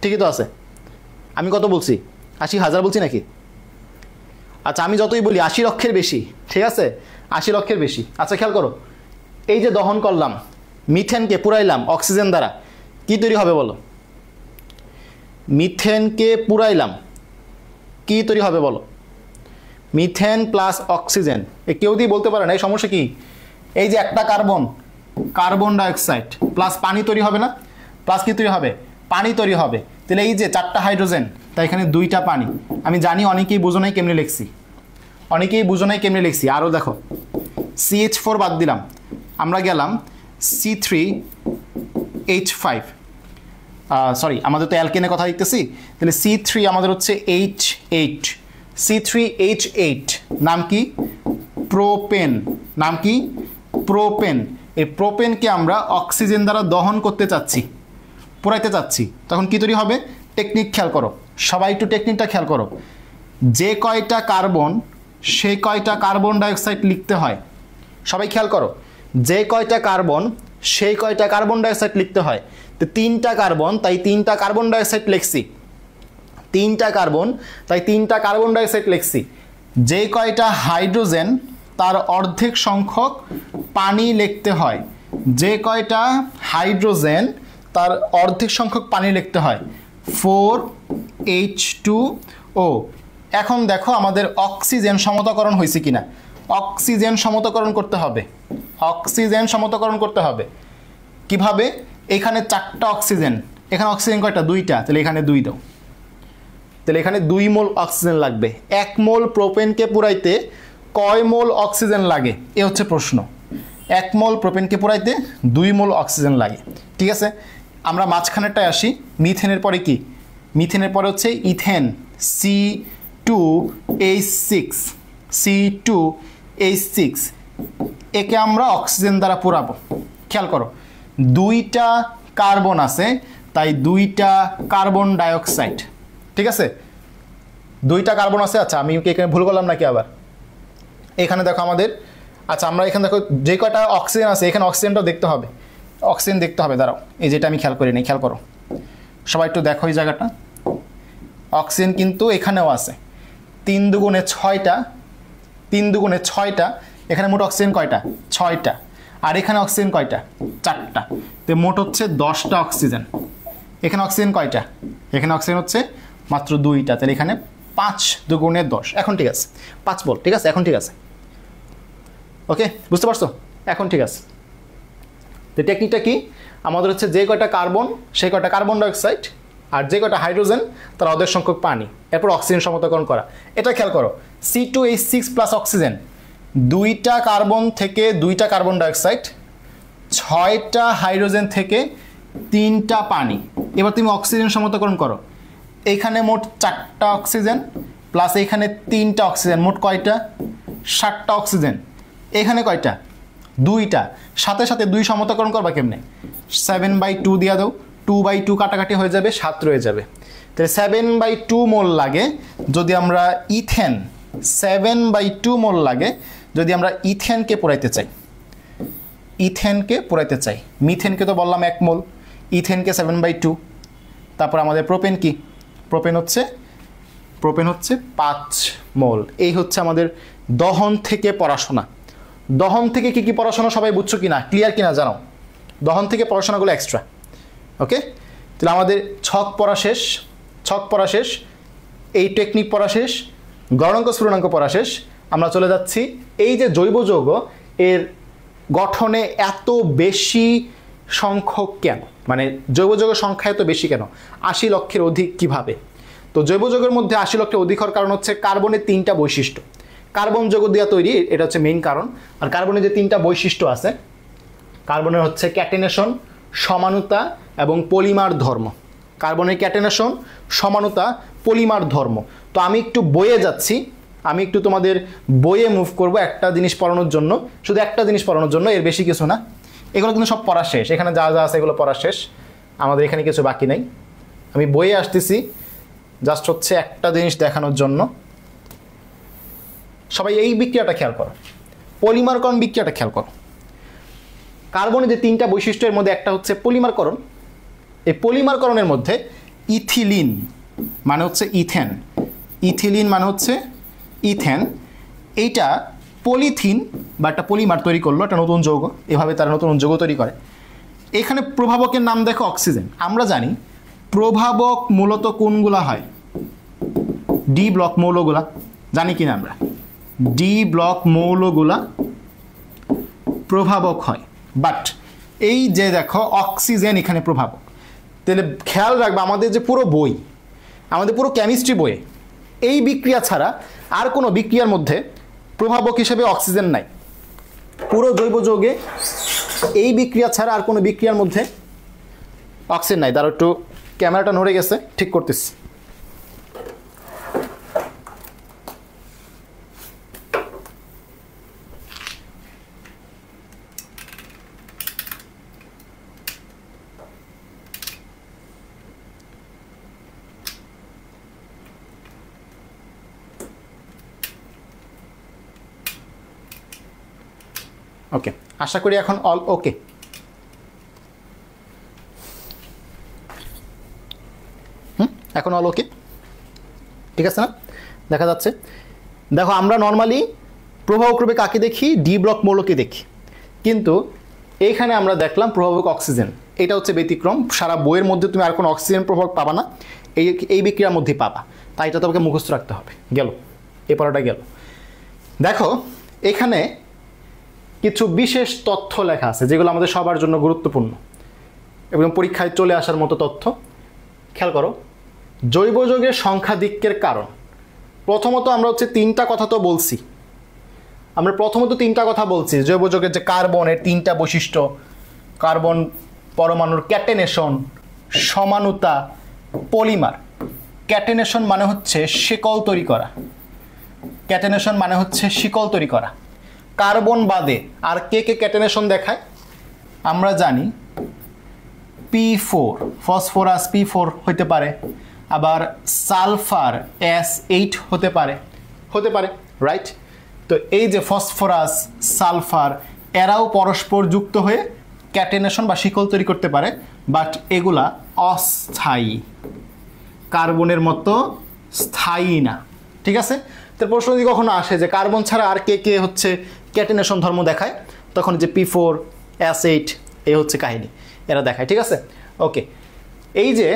ঠিকই তো আছে। আমি কত বলছি? 80,000 বলছি নাকি? আচ্ছা, আমি যতই বলি 80 লক্ষের বেশি, ঠিক আছে, 80 লক্ষের বেশি। আচ্ছা খেয়াল করো, এই যে দহন করলাম, মিথেনকে পুরাইলাম অক্সিজেন দ্বারা, কি তৈরি হবে বলো? মিথেনকে পুরাইলাম, কি তৈরি হবে বলো? Methane plus oxygen. কেউ দিয়ে বলতে পারে না, এই সমস্যা কি? এই যে একটা কার্বন, কার্বন ডাইঅক্সাইড প্লাস পানি তৈরি হবে না? প্লাস কি তৈরি হবে? পানি তৈরি হবে। তাহলে এই যে 4টা হাইড্রোজেন, তাই এখানে 2টা পানি। আমি জানি অনেকেই বুঝো নাই কেমনে লিখছি, আরও দেখো, CH4 বাদ দিলাম, আমরা গেলাম C3H5, সরি আমাদের তো অ্যালকেনের কথা লিখতেছি, তাহলে C3 আমাদের হচ্ছে H8, C3H8 নাম কি? প্রোপেন। নাম কি? প্রোপেন। এই প্রোপেনকে আমরা অক্সিজেন দ্বারা দহন করতে চাচ্ছি, পুরাইতে চাচ্ছি, তখন কি তৈরি হবে? টেকনিক খেয়াল করো, সবাই একটু টেকনিকটা খেয়াল করো। যে কয়টা কার্বন, সেই কয়টা কার্বন ডাইঅক্সাইড লিখতে হয়। সবাই খেয়াল করো, যে কয়টা কার্বন, সেই কয়টা কার্বন ডাইঅক্সাইড লিখতে হয়। তো 3টা কার্বন, তাই 3টা কার্বন ডাইঅক্সাইড লিখছি। 3টা কার্বন, তাই 3টা কার্বন ডাইঅক্সাইড লিখছি। যে কয়টা হাইড্রোজেন, তার অর্ধেক সংখ্যক পানি লিখতে হয়। যে কয়টা হাইড্রোজেন, তার অর্ধেক সংখ্যক পানি লিখতে হয়, 4H2O। এখন দেখো আমাদের অক্সিজেন সমতাকরণ হয়েছে কিনা। অক্সিজেন সমতাকরণ করতে হবে, অক্সিজেন সমতাকরণ করতে হবে। কিভাবে? এখানে 4টা অক্সিজেন, এখানে অক্সিজেন কয়টা? 2টা, তাহলে এখানে 2 দাও। তাহলে এখানে 2 মোল অক্সিজেন লাগবে। 1 মোল প্রোপেনকে পুরাইতে কয় মোল অক্সিজেন লাগে, এ হচ্ছে প্রশ্ন। 1 মোল প্রোপেনকে পুরাইতে 2 মোল অক্সিজেন লাগে। ঠিক আছে, আমরা মাঝখানেরটায় আসি। মিথেনের পরে কি? মিথেনের পরে হচ্ছে ইথেন, C2H6, C2H6। একে আমরা অক্সিজেন দ্বারা পুরাবো। খেয়াল করো, 2টা কার্বন আছে, তাই 2টা কার্বন ডাইঅক্সাইড। ঠিক আছে, 2টা কার্বন আছে। আচ্ছা আমি এখানে ভুল করলাম নাকি আবার? এখানে দেখো আমাদের, আচ্ছা আমরা এখানে দেখো যে কয়টা অক্সিজেন আছে, এখানে অক্সিজেনটাও দেখতে হবে, অক্সিজেন দেখতে হবে। দাঁড়াও, এই যেটা আমি খেয়াল করি নি, খেয়াল করো সবাই একটু দেখো এই জায়গাটা। অক্সিজেন কিন্তু এখানেও আছে, 3 দুগুণে 6টা, 3 দুগুণে 6টা। এখানে মোট অক্সিজেন কয়টা? 6টা। আর এখানে অক্সিজেন কয়টা? 4টা। তো মোট হচ্ছে 10টা অক্সিজেন। এখানে অক্সিজেন কয়টা? এখানে অক্সিজেন হচ্ছে মাত্র 2টা, তাহলে এখানে 5 দুগুণে 10। এখন ঠিক আছে, 5 বল, ঠিক আছে, এখন ঠিক আছে। ওকে, বুঝতে পারছো? এখন ঠিক আছে। তো টেকনিকটা কি? আমাদের হচ্ছে যে কয়টা কার্বন, সেই কয়টা কার্বন ডাইঅক্সাইড, আর যে কয়টা হাইড্রোজেন, তার অর্ধেক সংখ্যক পানি, এরপর অক্সিজেন সমতাকরণ করা। এটা খেয়াল করো, C2H6 প্লাস অক্সিজেন, 2টা কার্বন থেকে 2টা কার্বন ডাইঅক্সাইড, 6টা হাইড্রোজেন থেকে 3টা পানি। এবার তুমি অক্সিজেন সমতাকরণ করো। এইখানে মোট 4টা অক্সিজেন প্লাস এইখানে 3টা অক্সিজেন, মোট কয়টা? 7টা অক্সিজেন। এখানে কয়টা? 2টা। সাথে সাথে 2 সমতাকরণ করবা কেমনে? 7/2 দিয়া দাও, 2/2 কাটাকাটি হয়ে যাবে, 7 রয়ে যাবে। তাহলে 7/2 মোল লাগে যদি আমরা ইথেন, 7/2 মোল লাগে যদি আমরা ইথেনকে পোড়াইতে চাই। ইথেনকে পোড়াইতে চাই, মিথেনকে তো বললাম 1 মোল, ইথেনকে 7/2, তারপর আমাদের প্রোপেন কি, প্রোপেন হচ্ছে 5 মোল। এই হচ্ছে আমাদের দহন থেকে পড়াশোনা। দহন থেকে কি কি পড়াশোনা সবাই বুঝছো কিনা, ক্লিয়ার কিনা জানাও। দহন থেকে পড়াশোনাগুলো এক্সট্রা। ওকে, তাহলে আমাদের ছক পড়া শেষ, এই টেকনিক পড়া শেষ, গণনাঙ্ক স্ফুটনাঙ্ক পড়া শেষ। আমরা চলে যাচ্ছি এই যে জৈব যৌগ এর গঠনে এত বেশি সংখ্যক কেন, মানে জৈব যৌগের সংখ্যা এত বেশি কেন, 80 লক্ষের অধিক কিভাবে। তো জৈব যৌগের মধ্যে 80 লক্ষের অধিক হওয়ার কারণ হচ্ছে কার্বনের 3টা বৈশিষ্ট্য। কার্বন যৌগ দিয়ে তৈরি, এটা হচ্ছে মেইন কারণ। আর কার্বনের যে 3টা বৈশিষ্ট্য আছে, কার্বনের হচ্ছে ক্যাটেনেশন, সমানুতা এবং পলিমার ধর্ম। কার্বনের ক্যাটেনেশন, সমানুতা, পলিমার ধর্ম। তো আমি একটু বইয়ে যাচ্ছি, আমি একটু তোমাদের বইয়ে মুভ করব একটা জিনিস পড়ানোর জন্য, শুধু একটা জিনিস পড়ানোর জন্য, এর বেশি কিছু না। এগুলো কিন্তু সব পড়া শেষ, এখানে যা যা আছে এগুলো পড়া শেষ, আমাদের এখানে কিছু বাকি নাই। আমি বইয়ে আসতেছি জাস্ট হচ্ছে একটা জিনিস দেখানোর জন্য। সবাই এই বিক্রিয়াটা খেয়াল করো, পলিমারকরণ বিক্রিয়াটা খেয়াল করো। কার্বনের যে 3টা বৈশিষ্ট্যের মধ্যে একটা হচ্ছে পলিমারকরণ। এই পলিমারকরণের মধ্যে ইথিলিন মানে হচ্ছে ইথেন, ইথিলিন মানে হচ্ছে ইথেন, এইটা পলিথিন বা একটা পলিমার তৈরি করলো, একটা নতুন যৌগ, এভাবে তারা নতুন যৌগ তৈরি করে। এখানে প্রভাবকের নাম দেখো অক্সিজেন। আমরা জানি প্রভাবক মূলত কোনগুলা হয়, ডি ব্লক মৌলগুলা, জানি কিনা আমরা, ডি ব্লক মৌলগুলা প্রভাবক হয়। বাট এই যে দেখো অক্সিজেন এখানে প্রভাবক। তাহলে খেয়াল রাখবে আমাদের যে পুরো বই, আমাদের পুরো কেমিস্ট্রি বইয়ে এই বিক্রিয়া ছাড়া আর কোনো বিক্রিয়ার মধ্যে প্রভাবক হিসেবে অক্সিজেন নাই। পুরো জৈব যৌগে এই বিক্রিয়া ছাড়া আর কোনো বিক্রিয়ার মধ্যে অক্সিজেন নাই। তার একটু ক্যামেরাটা নড়ে গেছে, ঠিক করতেছি। ওকে, আশা করি এখন অল ওকে। এখন অল ওকে, ঠিক আছে না, দেখা যাচ্ছে। দেখো আমরা নর্মালি প্রভাবক রূপে কাকে দেখি, ডি ব্লক মৌলকে দেখি, কিন্তু এইখানে আমরা দেখলাম প্রভাবক অক্সিজেন। এটা হচ্ছে ব্যতিক্রম, সারা বইয়ের মধ্যে তুমি আর কোনো অক্সিজেন প্রভাবক পাবা না, এই বিক্রিয়ার মধ্যেই পাবা। তাই এটা তোমাকে মুখস্থ রাখতে হবে। গেল, এ পড়াটা গেল। দেখো এখানে কিছু বিশেষ তথ্য লেখা আছে যেগুলো আমাদের সবার জন্য গুরুত্বপূর্ণ এবং পরীক্ষায় চলে আসার মতো তথ্য। খেয়াল করো, জৈব যৌগের সংখ্যাধিক্যের কারণ। প্রথমত আমরা হচ্ছে 3টা কথা তো বলছি, আমরা প্রথমত 3টা কথা বলছি। জৈব যৌগের যে কার্বনের 3টা বৈশিষ্ট্য, কার্বন পরমাণুর ক্যাটেনেশন, সমানুতা, পলিমার। ক্যাটেনেশন মানে হচ্ছে শিকল তৈরি করা, ক্যাটেনেশন মানে হচ্ছে শিকল তৈরি করা। কার্বন বাদে আর কে কে ক্যাটেনেশন দেখায় আমরা জানি, P4 ফসফরাস P4 হতে পারে, আবার সালফার S8 হতে পারে রাইট। তো এই যে ফসফরাস, সালফার, এরাও পরস্পর যুক্ত হয়ে ক্যাটেনেশন বা শিকল তৈরি করতে পারে, বাট এগুলা অস্থায়ী, কার্বনের মতো স্থায়ী না। ঠিক আছে, তো প্রশ্ন যদি কখনো আসে যে কার্বন ছাড়া আর কে কে হচ্ছে ক্যাটেনেশন ধর্ম দেখায়, তখন যে P4 S8 এই হচ্ছে কাহিনী, এরা দেখায়। ঠিক আছে, ওকে। এই যে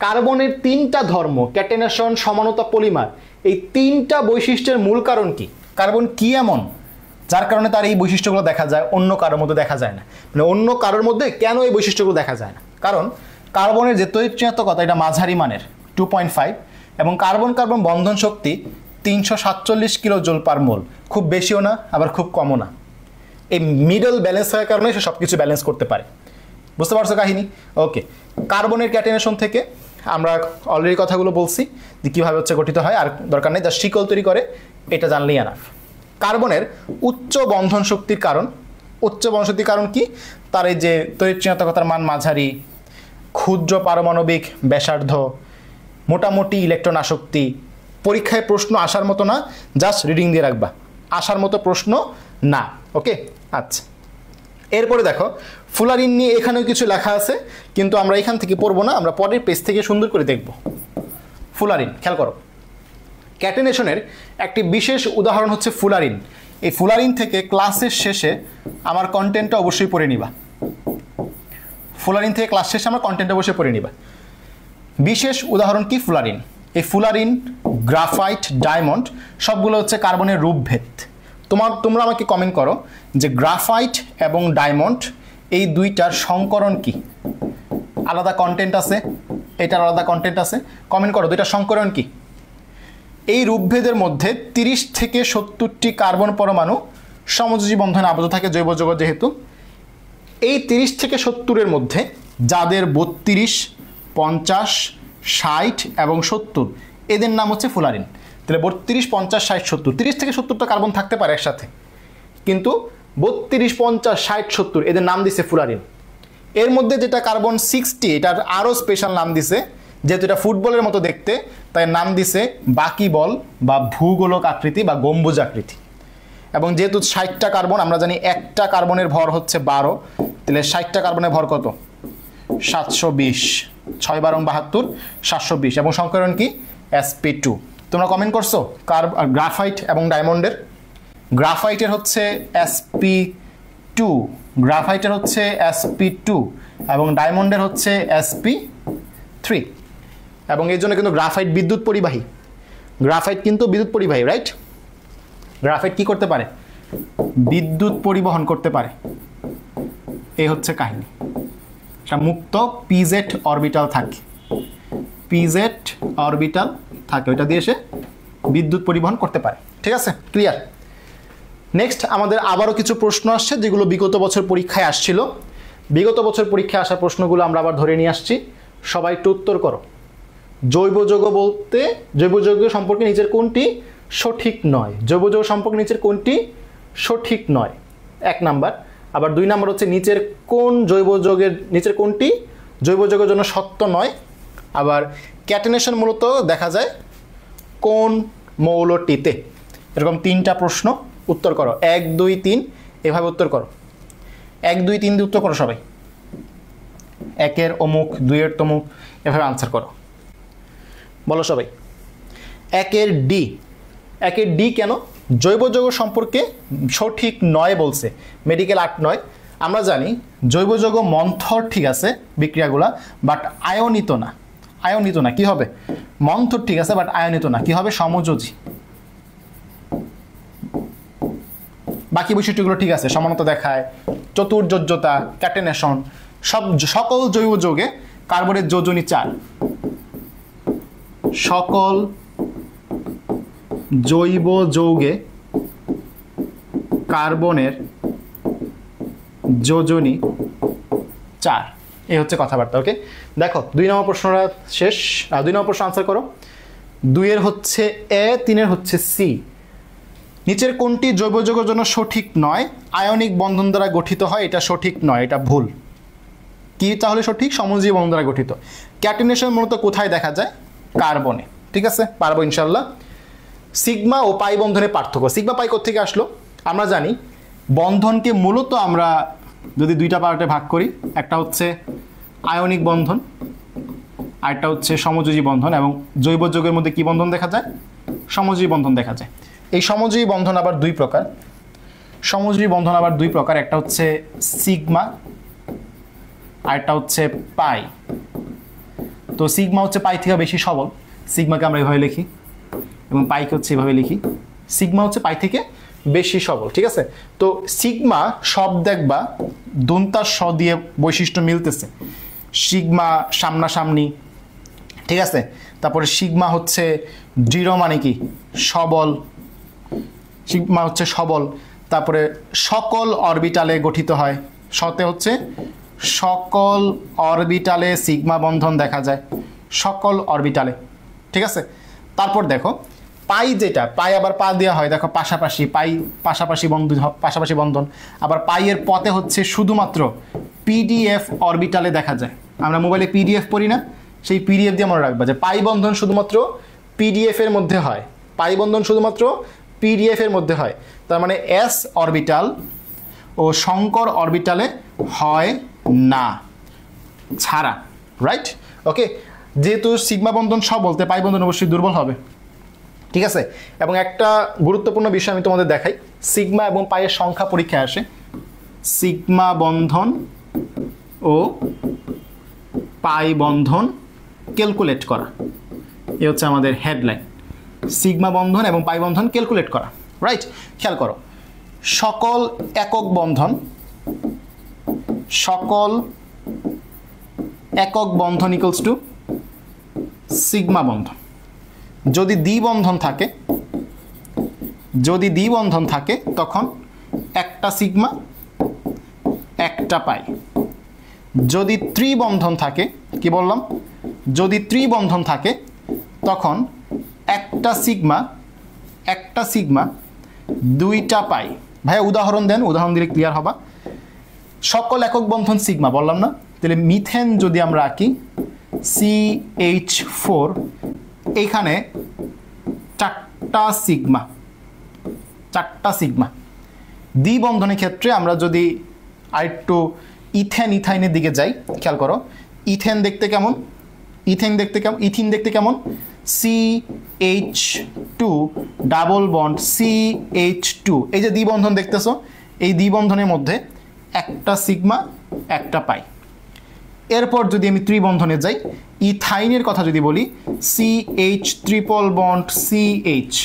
কার্বনের 3টা ধর্ম, ক্যাটেনেশন, সমানুতা, পলিমার, এই 3টা বৈশিষ্ট্যের মূল কারণ কি, কার্বন কি এমন যার কারণে তার এই বৈশিষ্ট্যগুলো দেখা যায়, অন্য কারোর মধ্যে দেখা যায় না। মানে অন্য কারোর মধ্যে কেন এই বৈশিষ্ট্যগুলো দেখা যায় না, কারণ কার্বনের যে তড়িৎচুম্বকতা এটা মাঝারি মানের 2.5, এবং কার্বন কার্বন বন্ধন শক্তি 347 কিলো জুল পার মোল, খুব বেশিও না আবার খুব কমও না। এই মিডল ব্যালেন্স হওয়ার কারণে সে সব কিছু ব্যালেন্স করতে পারে। বুঝতে পারছো কাহিনী? ওকে, কার্বনের ক্যাটেনেশন থেকে আমরা অলরেডি কথাগুলো বলছি যে কীভাবে হচ্ছে গঠিত হয়, আর দরকার নেই, যা শিকল তৈরি করে এটা জানলেই এনাফ। কার্বনের উচ্চ বন্ধন শক্তির কারণ, উচ্চ বন্ধন শক্তির কারণ কি, তার এই যে তড়িৎচুম্বকতার মান মাঝারি, ক্ষুদ্র পারমাণবিক ব্যাসার্ধ, মোটামুটি ইলেকট্রন আসক্তি। পরীক্ষায় প্রশ্ন আসার মতো না, জাস্ট রিডিং দিয়ে রাখবা, আসার মতো প্রশ্ন না। ওকে, আচ্ছা এরপরে দেখো ফুলারিন নিয়ে এখানেও কিছু লেখা আছে, কিন্তু আমরা এখান থেকে পড়বো না, আমরা পরের পেজ থেকে সুন্দর করে দেখব। ফুলারিন খেয়াল করো, ক্যাটেনেশনের একটি বিশেষ উদাহরণ হচ্ছে ফুলারিন। এই ফুলারিন থেকে ক্লাসের শেষে আমার কন্টেন্টটা অবশ্যই পড়ে নিবা। ফুলারিন থেকে ক্লাস শেষে আমার কন্টেন্টটা অবশ্যই পড়ে নিবা। বিশেষ উদাহরণ কি? ফুলারিন। এই ফুলারিন, গ্রাফাইট, ডায়মন্ড সবগুলো হচ্ছে কার্বনের রূপভেদ। তোমরা আমাকে কমেন্ট করো যে গ্রাফাইট এবং ডায়মন্ড এই দুইটার সংকরণ কি? আলাদা কন্টেন্ট আছে, এটার আলাদা কন্টেন্ট আছে, কমেন্ট করো দুইটার সংকরণ কি? এই রূপভেদের মধ্যে 30 থেকে 70টি কার্বন পরমাণু সমযোজী বন্ধনে আবদ্ধ থাকে জৈব যৌগ যেহেতু। এই 30 থেকে 70-এর মধ্যে যাদের 32, 50, 60 এবং 70 এদের নাম হচ্ছে ফুলারিন। তাহলে 32, 50, 60, 70, 30 থেকে 70টা কার্বন থাকতে পারে একসাথে, কিন্তু 32, 50, 60, 70 এদের নাম দিছে ফুলারিন। এর মধ্যে যেটা কার্বন 60 এটার আরও স্পেশাল নাম দিছে, যেহেতু এটা ফুটবলের মতো দেখতে তাই নাম দিছে বাকিবল বা ভূগোলক আকৃতি বা গম্বুজ আকৃতি। এবং যেহেতু 60টা কার্বন, আমরা জানি একটা কার্বনের ভর হচ্ছে 12, তাহলে 60টা কার্বনের ভর কত? 720, 6 12 72, 720 এবং সংকরণ কি? sp2। তোমরা কমেন্ট করছো গ্রাফাইট এবং ডায়মন্ডের। গ্রাফাইটের হচ্ছে sp2, গ্রাফাইটের হচ্ছে sp2 এবং ডায়মন্ডের হচ্ছে sp3। এবং এর জন্য কিন্তু গ্রাফাইট বিদ্যুৎ পরিবাহী, গ্রাফাইট কিন্তু বিদ্যুৎ পরিবাহী, রাইট? গ্রাফাইট কি করতে পারে? বিদ্যুৎ পরিবহন করতে পারে। এই হচ্ছে কাহিনী। এটা মুক্ত পিজেড অরবিটাল থাকে, পিজেড অরবিটাল থাকে, ওইটা দিয়ে সে বিদ্যুৎ পরিবহন করতে পারে। ঠিক আছে, ক্লিয়ার? নেক্সট আমাদের আবারও কিছু প্রশ্ন আসছে যেগুলো বিগত বছর পরীক্ষায় আসছিল। বিগত বছর পরীক্ষায় আসা প্রশ্নগুলো আমরা আবার ধরে নিয়ে আসছি, সবাই একটু উত্তর করো। জৈব যৌগ বলতে জৈব যৌগ সম্পর্কে নিচের কোনটি সঠিক নয়? জৈব যৌগ সম্পর্কে নিচের কোনটি সঠিক নয়? 1 নাম্বার। আবার 2 নাম্বার হচ্ছে নিচের কোন জৈব যৌগের নিচের কোনটি জৈব যৌগের জন্য সত্য নয়? আবার ক্যাটেনেশন মূলত দেখা যায় কোন মৌলটিতে? এরকম 3টা প্রশ্ন উত্তর করো। 1 2 3 এভাবে উত্তর করো। 1 2 3 দিয়ে উত্তর করো সবাই। 1-এর অমুক, 2-এর তমুক, এভাবে আনসার করো। বলো সবাই। 1-এর ডি। 1-এর ডি কেন? জৈব যৌগ সম্পর্কে সঠিক নয় বলছে, মেডিকেল আর্ট নয়। আমরা জানি জৈব যৌগ মন্থর, ঠিক আছে বিক্রিয়াগুলা, বাট আয়নিত না। আয়নিত না কি হবে? মন্থর ঠিক আছে, বাট আয়নিত না কি হবে? সমযোজী। বাকি বৈশিষ্ট্যগুলো ঠিক আছে, সমানতা দেখায়, চতুর্যোজ্যতা, ক্যাটেনেশন, সকল জৈব যৌগে কার্বনের যোজনী 4। সকল জৈব যৌগে কার্বনের যোজনী 4। এই হচ্ছে কথাবার্তা। ওকে, দেখো 2 নম্বর প্রশ্নটা শেষ। 2 নম্বর প্রশ্ন আনসার করো। 2-এর হচ্ছে এ, 3-এর হচ্ছে সি। নিচের কোনটি জৈব যৌগের জন্য সঠিক নয়? আয়নিক বন্ধন দ্বারা গঠিত হয়, এটা সঠিক নয়, এটা ভুল। কি তাহলে সঠিক? সমযোজী বন্ধন দ্বারা গঠিত। ক্যাটেনেশন মূলত কোথায় দেখা যায়? কার্বনে। ঠিক আছে, পারবো ইনশাল্লাহ। সিগমা ও পাই বন্ধনের পার্থক্য। সিগমা পাই কোত্থেকে আসলো? আমরা জানি বন্ধনকে মূলত আমরা যদি 2টা পার্টে ভাগ করি, একটা হচ্ছে আয়নিক বন্ধন, আরেকটা হচ্ছে সমযোজী বন্ধন। এবং জৈব যৌগের মধ্যে কি বন্ধন দেখা যায়? সমযোজী বন্ধন দেখা যায়। এই সমযোজী বন্ধন আবার 2 প্রকার। সমযোজী বন্ধন আবার 2 প্রকার, একটা হচ্ছে সিগমা, আরেকটা হচ্ছে পাই। তো সিগমা হচ্ছে পাই থেকে বেশি সবল, সিগমাকে আমরা এভাবে লিখি, এবং পাইকে হচ্ছে এভাবে লিখি। সিগমা হচ্ছে পাই থেকে বেশি সবল। ঠিক আছে, তো সিগমা সব দেখবা দন্তার স দিয়ে বৈশিষ্ট্য মিলতেছে। সিগমা সামনাসামনি, ঠিক আছে। তারপরে সিগমা হচ্ছে দৃঢ়, মানে কি? সবল। সিগমা হচ্ছে সবল। তারপরে সকল অরবিটালে গঠিত হয়। সতে হচ্ছে সকল অরবিটালে সিগমা বন্ধন দেখা যায়, সকল অরবিটালে। ঠিক আছে, তারপর দেখো পাই, যেটা পাই আবার পা দেওয়া হয়, দেখো পাশাপাশি, পাই পাশাপাশি বন্ধন, পাশাপাশি বন্ধন। আবার পাইয়ের পথে হচ্ছে শুধুমাত্র পিডিএফ অরবিটালে দেখা যায়। আমরা মোবাইলে পিডিএফ পড়ি না, সেই পিডিএফ দিয়ে মনে রাখবা যে পাই বন্ধন শুধুমাত্র পিডিএফ এর মধ্যে হয়, পাই বন্ধন শুধুমাত্র পিডিএফ এর মধ্যে হয়। তার মানে এস অরবিটাল ও শঙ্কর অরবিটালে হয় না ছাড়া, রাইট? ওকে, যেহেতু সিগমা বন্ধন সব বলতে পাই বন্ধন অবশ্যই দুর্বল হবে, ঠিক আছে? এবং একটা গুরুত্বপূর্ণ বিষয় আমি তোমাদের দেখাই, সিগমা এবং পাইয়ের সংখ্যা পরীক্ষায় আসে। সিগমা বন্ধন ও পাই বন্ধন ক্যালকুলেট করা, এ হচ্ছে আমাদের হেডলাইন। সিগমা বন্ধন এবং পাই বন্ধন ক্যালকুলেট করা, রাইট? খেয়াল করো, সকল একক বন্ধন ইকুয়ালস টু সিগমা বন্ধন। যদি দ্বিবন্ধন থাকে তখন একটা সিগমা একটা পাই। যদি ত্রিবন্ধন থাকে, কি বললাম, যদি ত্রিবন্ধন থাকে তখন একটা সিগমা দুইটা পাই। ভাইয়া উদাহরণ দেন, উদাহরণ দিলে ক্লিয়ার হবা। সকল একক বন্ধন সিগমা বললাম না, তাহলে মিথেন যদি আমরা আঁকি CH4, এইখানে চারটা সিগমা। দ্বিবন্ধনের ক্ষেত্রে আমরা যদি আরেকটু ইথাইনের দিকে যাই, খেয়াল করো, ইথিন দেখতে কেমন CH2 ডাবল বন্ড CH2, এই যে দ্বিবন্ধন দেখতেছো, এই দ্বিবন্ধনের মধ্যে একটা সিগমা একটা পাই। এরপর যদি আমি ত্রিবন্ধনে যাই, ইথাইনের কথা যদি বলি, CH triple bond CH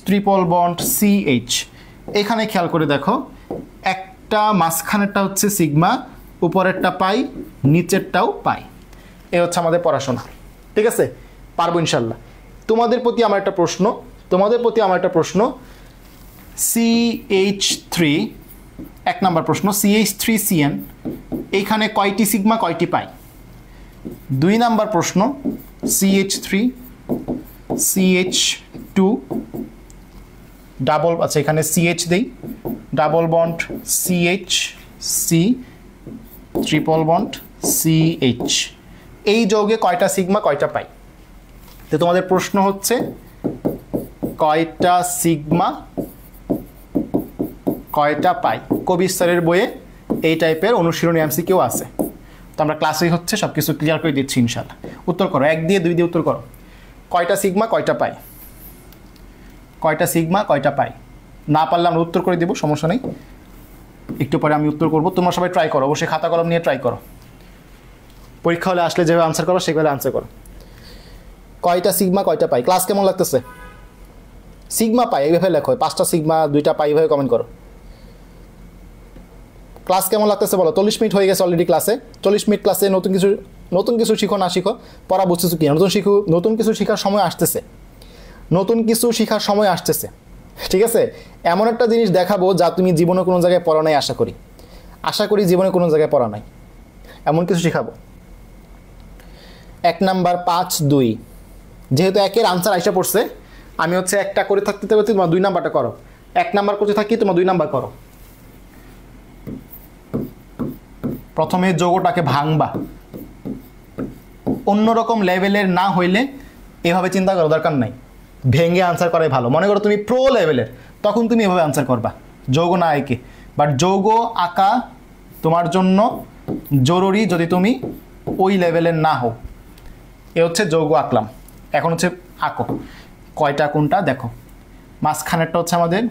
triple bond CH, এখানে খেয়াল করে দেখো, একটা মাঝখানেরটা হচ্ছে সিগমা, উপরেরটা পাই, নিচেরটাও পাই। এ হচ্ছে আমাদের পড়াশোনা, ঠিক আছে? পারবো ইনশাল্লাহ। তোমাদের প্রতি আমার একটা প্রশ্ন, CH3, এক নাম্বার প্রশ্ন, CH3CN এইখানে কয়টি সিগমা কয়টি পাই? 2 নাম্বার প্রশ্ন, CH3 CH2 ডাবল, আচ্ছা এখানে CH দেই, double bond CHC triple bond CH, এই যৌগে কয়টা সিগমা কয়টা পাই? তো তোমাদের প্রশ্ন হচ্ছে কয়টা সিগমা কয়টা পাই। কবির স্যারের বইয়ে এই টাইপের অনুশীলনী এমসিকিউ আছে, তো আমরা ক্লাসেই হচ্ছে সব কিছু ক্লিয়ার করে দিচ্ছি ইনশাল্লাহ। উত্তর করো, 1 দিয়ে 2 দিয়ে উত্তর করো। কয়টা সিগমা কয়টা পাই? না পারলে আমরা উত্তর করে দেব, সমস্যা নেই, একটু পরে আমি উত্তর করব। তোমরা সবাই ট্রাই করো, অবশ্যই খাতা কলম নিয়ে ট্রাই করো। পরীক্ষা হলে আসলে যেভাবে আনসার করো সেভাবে আনসার করো। কয়টা সিগমা কয়টা পাই? ক্লাস কেমন লাগতেছে? সিগমা পাই এইভাবে লেখো, 5টা সিগমা 2টা পাই, এইভাবে কমেন্ট করো। ক্লাস কেমন লাগতেছে বলো? 40 মিনিট হয়ে গেছে অলরেডি ক্লাসে। 40 মিনিট ক্লাসে নতুন কিছু শিখো না শিখো, পড়া বুঝতেছো কি? নতুন কিছু শেখার সময় আসতেছে, ঠিক আছে? এমন একটা জিনিস দেখাবো যা তুমি জীবনে কোনো জায়গায় পড়া নাই, আশা করি জীবনে কোনো জায়গায় পড়া নাই, এমন কিছু শেখাবো। 1 নাম্বার 5-2, যেহেতু 1-এর আনসার আইসা পড়ছে, আমি হচ্ছে একটা করে থাকতে তোমার 2 নাম্বারটা করো। 1 নাম্বার করতে থাকি, তোমার 2 নাম্বার করো। প্রথমে যৌগটাকে ভাঙবা, অন্যরকম লেভেলের না হইলে এভাবে চিন্তা করার দরকার নাই, ভেঙে আনসার করাই ভালো। মনে করো তুমি প্রো লেভেলের, তখন তুমি এভাবে আনসার করবা, যৌগ না এঁকে। বাট যৌগ আঁকা তোমার জন্য জরুরি যদি তুমি ওই লেভেলের না হও। এ হচ্ছে যৌগ আঁকলাম, এখন হচ্ছে আঁকো। কয়টা কোনটা দেখো, মাঝখানেরটা হচ্ছে আমাদের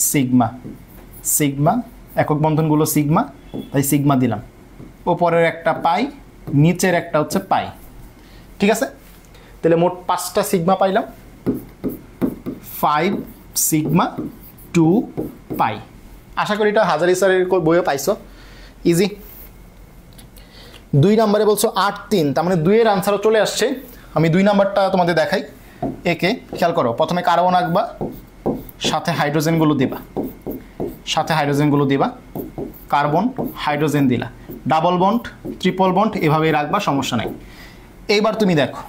সিগমা, একক বন্ধনগুলো সিগমা, তাই সিগমা দিলাম। ওপরের একটা পাই, নিচের একটা হচ্ছে পাই, ঠিক আছে? তাহলে মোট 5টা সিগমা পাইলাম, 5 সিগমা 2 পাই। আশা করি এটা হাজারি স্যারের বইও পাইছো, ইজি। 2 নাম্বারে বলছো 8-3, তার মানে 2-এর আনসারও চলে আসছে। আমি 2 নাম্বারটা তোমাদের দেখাই। একে খেয়াল করো, প্রথমে কার্বন আঁকবা, সাথে হাইড্রোজেনগুলো দিবা, কার্বন হাইড্রোজেন দিলা, ডাবল বন্ড ট্রিপল বন্ড এভাবেই রাখবা, সমস্যা নাই। এইবার তুমি দেখো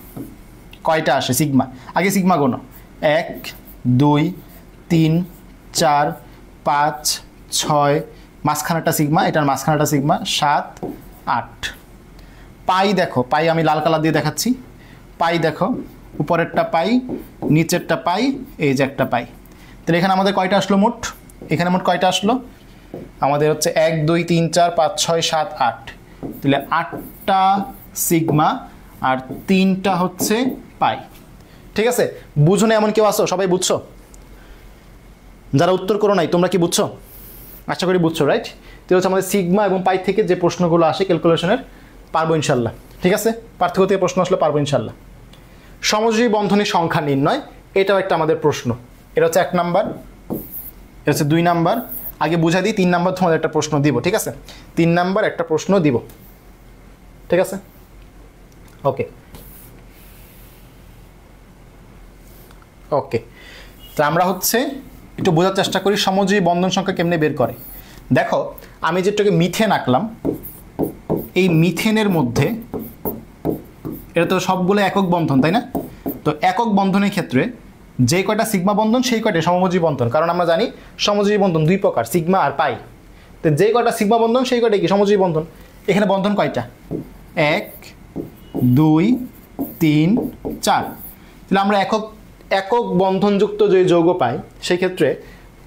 কয়টা আসে সিগমা। আগে সিগমা গোনো, 1 2 3 4 5 6, মাঝখানেরটা সিগমা, এটার মাঝখানেরটা সিগমা, 7 8। পাই দেখো, পাই আমি লাল কালার দিয়ে দেখাচ্ছি। পাই দেখো, উপরেরটা পাই, নিচেরটা পাই, এই যে একটা পাই। তাহলে এখানে আমাদের কয়টা আসলো মোট? এখানে মোট কয়টা আসলো? আমাদের হচ্ছে 1 2 3 4 5 6 7 8, তাহলে 8টা সিগমা আর 3টা হচ্ছে পাই। ঠিক আছে, বুঝো না এমন কেউ আসো? সবাই বুঝছো? যারা উত্তর করো নাই তোমরা কি বুঝছো? আশা করি বুঝছো, রাইট? তো হচ্ছে আমাদের সিগমা এবং পাই থেকে যে প্রশ্নগুলো আসে ক্যালকুলেশনের পারবো ইনশাল্লাহ। ঠিক আছে, পার্থক্য থেকে প্রশ্ন আসলে পারবো ইনশাল্লাহ। সমযোজী বন্ধনের সংখ্যা নির্ণয়, এটাও একটা আমাদের প্রশ্ন। এটা হচ্ছে 1 নাম্বার, এটা হচ্ছে 2 নাম্বার। আগে বুঝা দিই, 3 নাম্বার তোমাদের একটা প্রশ্ন দিব। ঠিক আছে, 3 নাম্বার একটা প্রশ্ন দিব। ঠিক আছে, ওকে ওকে। তো আমরা হচ্ছে একটু বোঝার চেষ্টা করি সমযোজী বন্ধন সংখ্যা কেমনে বের করে। দেখো, আমি যেটাকে মিথেন আঁকলাম, এই মিথেনের মধ্যে এটা তো সবগুলো একক বন্ধন, তাই না? তো একক বন্ধনের ক্ষেত্রে যে কয়টা সিগমা বন্ধন সেই কয়টা সমযোজী বন্ধন, কারণ আমরা জানি সমযোজী বন্ধন 2 প্রকার, সিগমা আর পাই। তো যে কয়টা সিগমা বন্ধন সেই কয়টা কি সমযোজী বন্ধন। এখানে বন্ধন কয়টা? 1 2 3 4। তাহলে আমরা একক বন্ধনযুক্ত যে যৌগ পাই সেই ক্ষেত্রে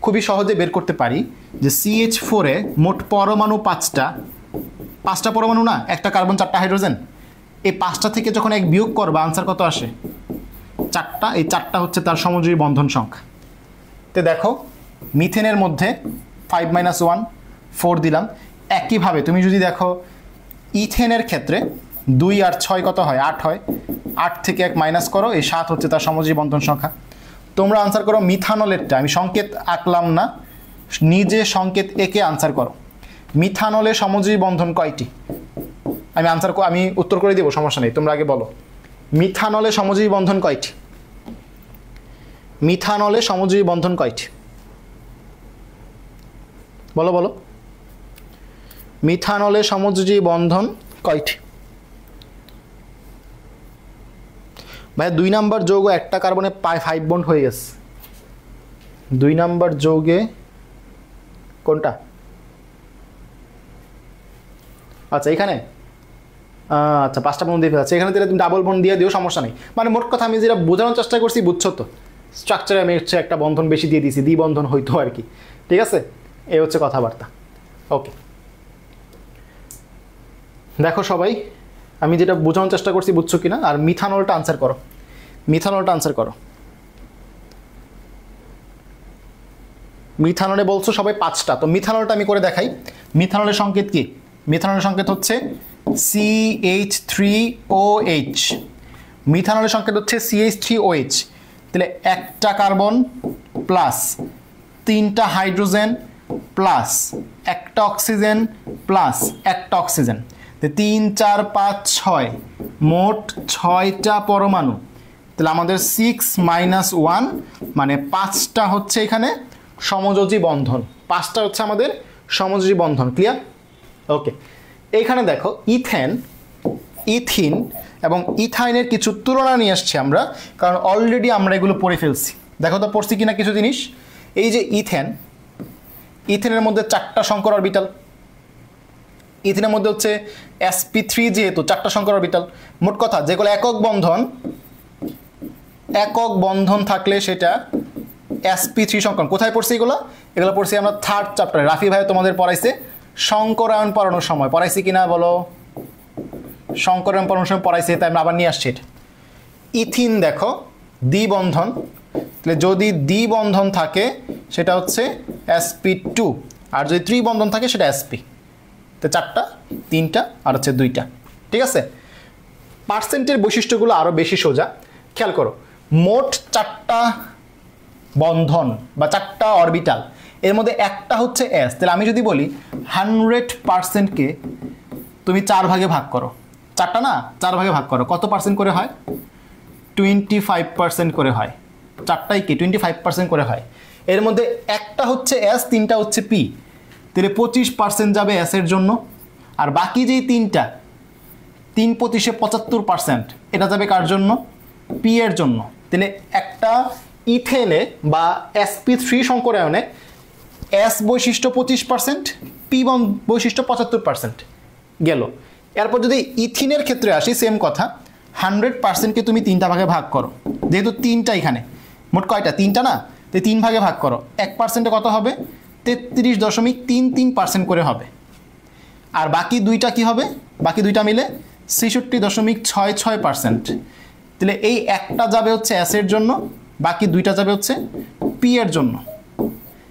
খুবই সহজে বের করতে পারি যে CH4 এ মোট পরমাণু 5টা পরমাণু না, 1টা কার্বন 4টা হাইড্রোজেন। এই 5টা থেকে যখন 1 বিয়োগ করবা আনসার কত আসে? 4টা। এই 4টা হচ্ছে তার সমযোজী বন্ধন সংখ্যা। তো দেখো, মিথেনের মধ্যে 5 - 1 4 দিলাম। একইভাবে তুমি যদি দেখো ইথেনের ক্ষেত্রে 2 আর 6 কত হয়? 8 হয়। 8 থেকে 1 মাইনাস করো, এই 7 হচ্ছে তার সমযোজী বন্ধন সংখ্যা। তোমরা আনসার করো মিথানলেরটা, আমি সংকেত আঁকলাম না, নিজে সংকেত এঁকে আনসার করো। মিথানলে সমযোজী বন্ধন কয়টি? আমি উত্তর করে দেবো, সমস্যা নেই, তোমরা আগে বলো মিথানলে সমযোজী বন্ধন কয়টি? মিথানলে সমযোজী বন্ধন কয়টি? বলো বলো, মিথানলে সমযোজী বন্ধন কয়টি? ভাইয়া 2 নাম্বার যৌগ একটা কার্বনে 5 বন্ড হয়ে গেছে। 2 নাম্বার যৌগে কোনটা? আচ্ছা এখানে, আচ্ছা 5টা বন্ড দিয়ে ফেলেছে এখানে, তুমি ডাবল বন্ড দিয়ে দিও, সমস্যা নেই। মানে মোট কথা আমি যেটা বোঝানোর চেষ্টা করছি বুঝছো তো, স্ট্রাকচারে আমি হচ্ছে একটা বন্ধন বেশি দিয়ে দিয়েছি, দ্বিবন্ধন হইতো আর কি। ঠিক আছে, এই হচ্ছে কথাবার্তা। ওকে, দেখো সবাই আমি যেটা বোঝানোর চেষ্টা করছি বুঝছো কিনা। আর মিথানলটা আনসার করো, মিথানলটা আনসার করো। মিথানলে বলছো সবাই 5টা, তো মিথানলটা আমি করে দেখাই। মিথানলের সংকেত কি? মিথানলের সংকেত হচ্ছে CH3OH। মিথানলের সংকেত হচ্ছে CH3OH। তাহলে 1টা কার্বন প্লাস 3টা হাইড্রোজেন প্লাস 1টা অক্সিজেন প্লাস 1টা অক্সিজেন, 3 4 5 6, মোট 6টা পরমাণু। তাহলে আমাদের 6 - 1 মানে 5টা হচ্ছে এখানে সমযোজী বন্ধন, 5টা হচ্ছে আমাদের সমযোজী বন্ধন। ক্লিয়ার? ওকে, এইখানে দেখো ইথেন, ইথিন এবং ইথাইনের কিছু তুলনা নিয়ে আসছি আমরা, কারণ অলরেডি আমরা এগুলো পড়ে ফেলছি। দেখো তো পড়ছি কিনা কিছু জিনিস। এই যে ইথেনের মধ্যে 4টা সংকর অরবিটাল, ইথিনের মধ্যে হচ্ছে sp3 যেহেতু 4টা সংকর অরবিটাল। মোট কথা যেগুলো একক বন্ধন থাকলে সেটা sp3 সংকরণ। কোথায় পড়ছি এগুলো? এগুলো পড়ছি আমরা 3rd চ্যাপ্টারে। রাফি ভাই তোমাদের পড়াইছে সংকরায়ন পড়ানোর সময়, পড়াইছি কিনা বলো? সংকরায়ন পড়ানোর সময় পড়াইছে, তাই আমরা আবার নিয়ে আসছি। ইথিন দেখো দ্বিবন্ধন, তাহলে যদি দ্বিবন্ধন থাকে সেটা হচ্ছে sp2, আর যদি ত্রিবন্ধন থাকে সেটা sp। তো 4টা, 3টা আর হচ্ছে 2টা। ঠিক আছে, পার্সেন্টের বৈশিষ্ট্যগুলো আরও বেশি সোজা। খেয়াল করো, মোট 4টা বন্ধন বা 4টা অরবিটাল, এর মধ্যে একটা হচ্ছে s। তাহলে আমি যদি বলি 100%কে তুমি 4 ভাগে ভাগ করো, 4টা না 4 ভাগে ভাগ করো, কত পার্সেন্ট করে হয়? 25% করে হয়। 4টাই কি 25% করে হয়। এর মধ্যে একটা হচ্ছে s, 3টা হচ্ছে p, তাহলে 25% যাবে s এর জন্য। আর বাকি যেই 3টা, 3 × 25 = 75%, এটা যাবে কার জন্য? p এর জন্য। তাহলে একটা ইথেনে বা sp3 সংকরায়নে s বৈশিষ্ট্য 25%, p বৈশিষ্ট্য 75% গেল। এরপর যদি ইথিনের ক্ষেত্রে আসি, সেম কথা, 100%কে তুমি 3টা ভাগে ভাগ করো, যেহেতু 3টা এখানে, মোট কয়টা? 3টা না, তো 3 ভাগে ভাগ করো, 1%-এ কত হবে? 33.33% করে হবে। আর বাকি দুইটা কি হবে? বাকি দুইটা মিলে 66.66%। তাহলে এই একটা যাবে হচ্ছে S এর জন্য, বাকি দুইটা যাবে হচ্ছে P এর জন্য।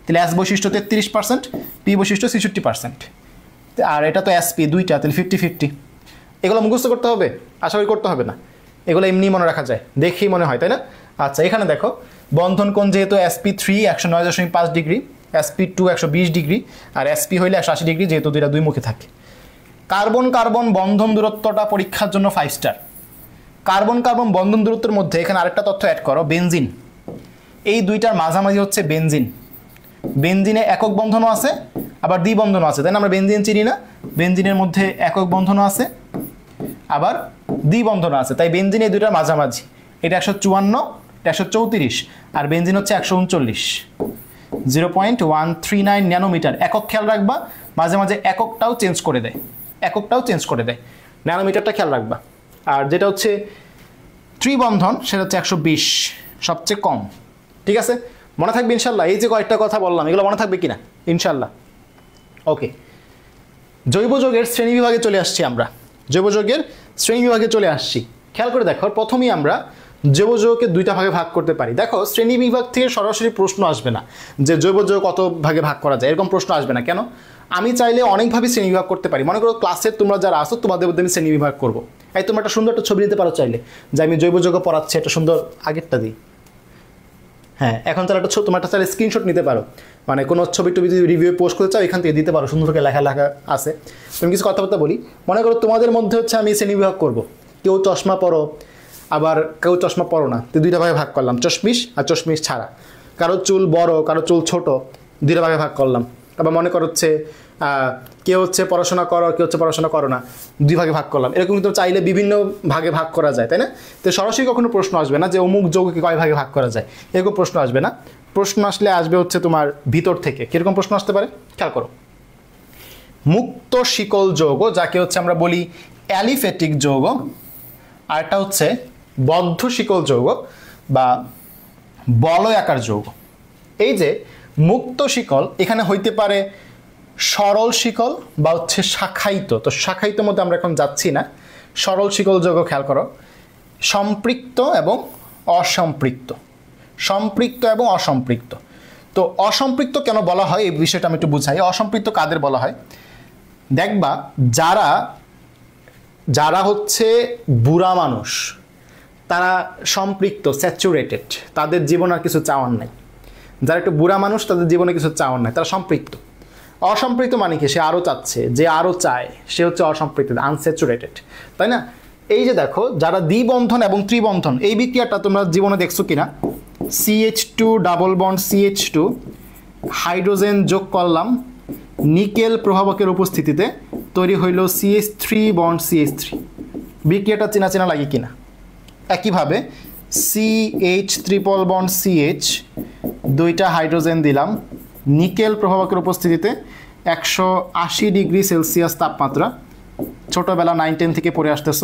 তাহলে S বৈশিষ্ট্য 33%, P বৈশিষ্ট্য 66%। আর এটা তো SP দুইটা, তাহলে 50-50। এগুলো মুখস্থ করতে হবে? আশা করি করতে হবে না, এগুলো এমনি মনে রাখা যায়, দেখেই মনে হয়, তাই না? আচ্ছা, এখানে দেখো বন্ধন কোণ যেহেতু SP3 109.5 ডিগ্রি, SP2 120 ডিগ্রি, আর SP হইলে 180 ডিগ্রি, যেহেতু দুইটা দুই মুখে থাকে। কার্বন কার্বন বন্ধন দূরত্বটা পরীক্ষার জন্য 5 স্টার। কার্বন কার্বন বন্ধন দূরত্বের মধ্যে এখানে আরেকটা তথ্য অ্যাড করো, বেনজিন। এই দুইটার মাঝামাঝি হচ্ছে বেনজিন। বেনজিনে একক বন্ধনও আছে, আবার দ্বিবন্ধনও আছে, তাই না? আমরা বেনজিন চিনি না, বেনজিনের মধ্যে একক বন্ধনও আছে, আবার দ্বিবন্ধনও আছে, তাই বেনজিন এই দুইটার মাঝামাঝি। এটা 154, এটা 134, আর বেনজিন হচ্ছে 139, 0.139 ন্যানোমিটার। একক খেয়াল রাখবা, মাঝে মাঝে এককটাও চেঞ্জ করে দেয়, এককটাও চেঞ্জ করে দেয়, ন্যানোমিটারটা খেয়াল রাখবা। আর যেটা হচ্ছে ত্রিবন্ধন সেটা হচ্ছে 120, সবচেয়ে কম। ঠিক আছে, মনে থাকবে ইনশাল্লাহ? এই যে কয়েকটা কথা বললাম এগুলো মনে থাকবে কিনা ইনশাল্লাহ? ওকে, জৈব যৌগের শ্রেণী বিভাগে চলে আসছি আমরা। জৈব যৌগের শ্রেণী বিভাগে চলে আসছি। খেয়াল করে দেখো, প্রথমেই আমরা জৈব যৌগকে দুইটা ভাগে ভাগ করতে পারি। দেখো, শ্রেণী বিভাগ থেকে সরাসরি প্রশ্ন আসবে না যে জৈব যৌগ কত ভাগে ভাগ করা যায়, এরকম প্রশ্ন আসবে না। কেন? আমি চাইলে অনেকভাবে শ্রেণী বিভাগ করতে পারি। মনে করো ক্লাসে তোমরা যারা আসো তোমাদের মধ্যে আমি শ্রেণী বিভাগ করবো। এই তোমরা একটা সুন্দর একটা ছবি দিতে পারো চাইলে, যে আমি জৈব যৌগ পড়াচ্ছি, একটা সুন্দর আগেরটা দিই। হ্যাঁ, এখন তাহলে একটা তোমার একটা চাইলে স্ক্রিনশট নিতে পারো, মানে কোনো ছবি টবি যদি রিভিউ পোস্ট করতে চাও এখান থেকে দিতে পারো, সুন্দর করে লেখা লেখা আছে। তুমি কিছু কথাবার্তা বলি, মনে করো তোমাদের মধ্যে হচ্ছে আমি শ্রেণী বিভাগ করবো। কেউ চশমা পরো, আবার কেউ চশমা পরো না, তো দুইটা ভাগে ভাগ করলাম, চশমিশ আর চশমিশ ছাড়া। কারো চুল বড়, কারো চুল ছোট, দুইটা ভাগে ভাগ করলাম। আবার মনে করো হচ্ছে কেউ হচ্ছে পড়াশোনা করো, কেউ হচ্ছে পড়াশোনা করো না, দুই ভাগে ভাগ করলাম। এরকম কিন্তু চাইলে বিভিন্ন ভাগে ভাগ করা যায়, তাই না? তো সরাসরি কখনো প্রশ্ন আসবে না যে অমুক যৌগকে কয় ভাগে ভাগ করা যায়, এরকম প্রশ্ন আসবে না। প্রশ্ন আসলে আসবে হচ্ছে তোমার ভিতর থেকে। কীরকম প্রশ্ন আসতে পারে খেয়াল করো। মুক্ত শিকল যৌগ, যাকে হচ্ছে আমরা বলি অ্যালিফ্যাটিক যৌগ, আর একটা হচ্ছে বদ্ধ শিকল যৌগ বা বলয়াকার যৌগ। এই যে মুক্ত শিকল, এখানে হইতে পারে সরল শিকল বা হচ্ছে শাখায়িত। তো শাখায়িতর মধ্যে আমরা এখন যাচ্ছি না। সরল শিকল যৌগ খেয়াল করো, সম্পৃক্ত এবং অসম্পৃক্ত, সম্পৃক্ত এবং অসম্পৃক্ত। তো অসম্পৃক্ত কেন বলা হয় এই বিষয়টা আমি একটু বুঝাই। অসম্পৃক্ত কাদের বলা হয়? দেখবা যারা যারা হচ্ছে বুড়া মানুষ, তারা সম্পৃক্ত, স্যাচুরেটেড, তাদের জীবন আর কিছু চাওয়ার নাই। যারা একটু বুড়া মানুষ তাদের জীবনে কিছু চাওয়ার নাই, তারা সম্পৃক্ত। অসম্পৃক্ত মানে কি? সে আরও চাচ্ছে, যে আরও চায় সে হচ্ছে অসম্পৃক্ত, আনস্যাচুরেটেড, তাই না? এই যে দেখো, যারা দ্বিবন্ধন এবং ত্রিবন্ধন, এই বিক্রিয়াটা তোমরা জীবনে দেখছো কিনা? CH2 double bond CH2, hydrogen যোগ করলাম নিকেল প্রভাবকের উপস্থিতিতে, তৈরি হইল CH3 বন্ড CH3। বিক্রিয়াটা চেনা চেনা লাগে কিনা? একইভাবে CH ট্রিপল বন্ড CH, দুইটা হাইড্রোজেন দিলাম, নিকেল প্রভাবকের উপস্থিতিতে 180 ডিগ্রি সেলসিয়াস তাপমাত্রা, ছোটোবেলা 9-10 থেকে পড়ে আসতেছ,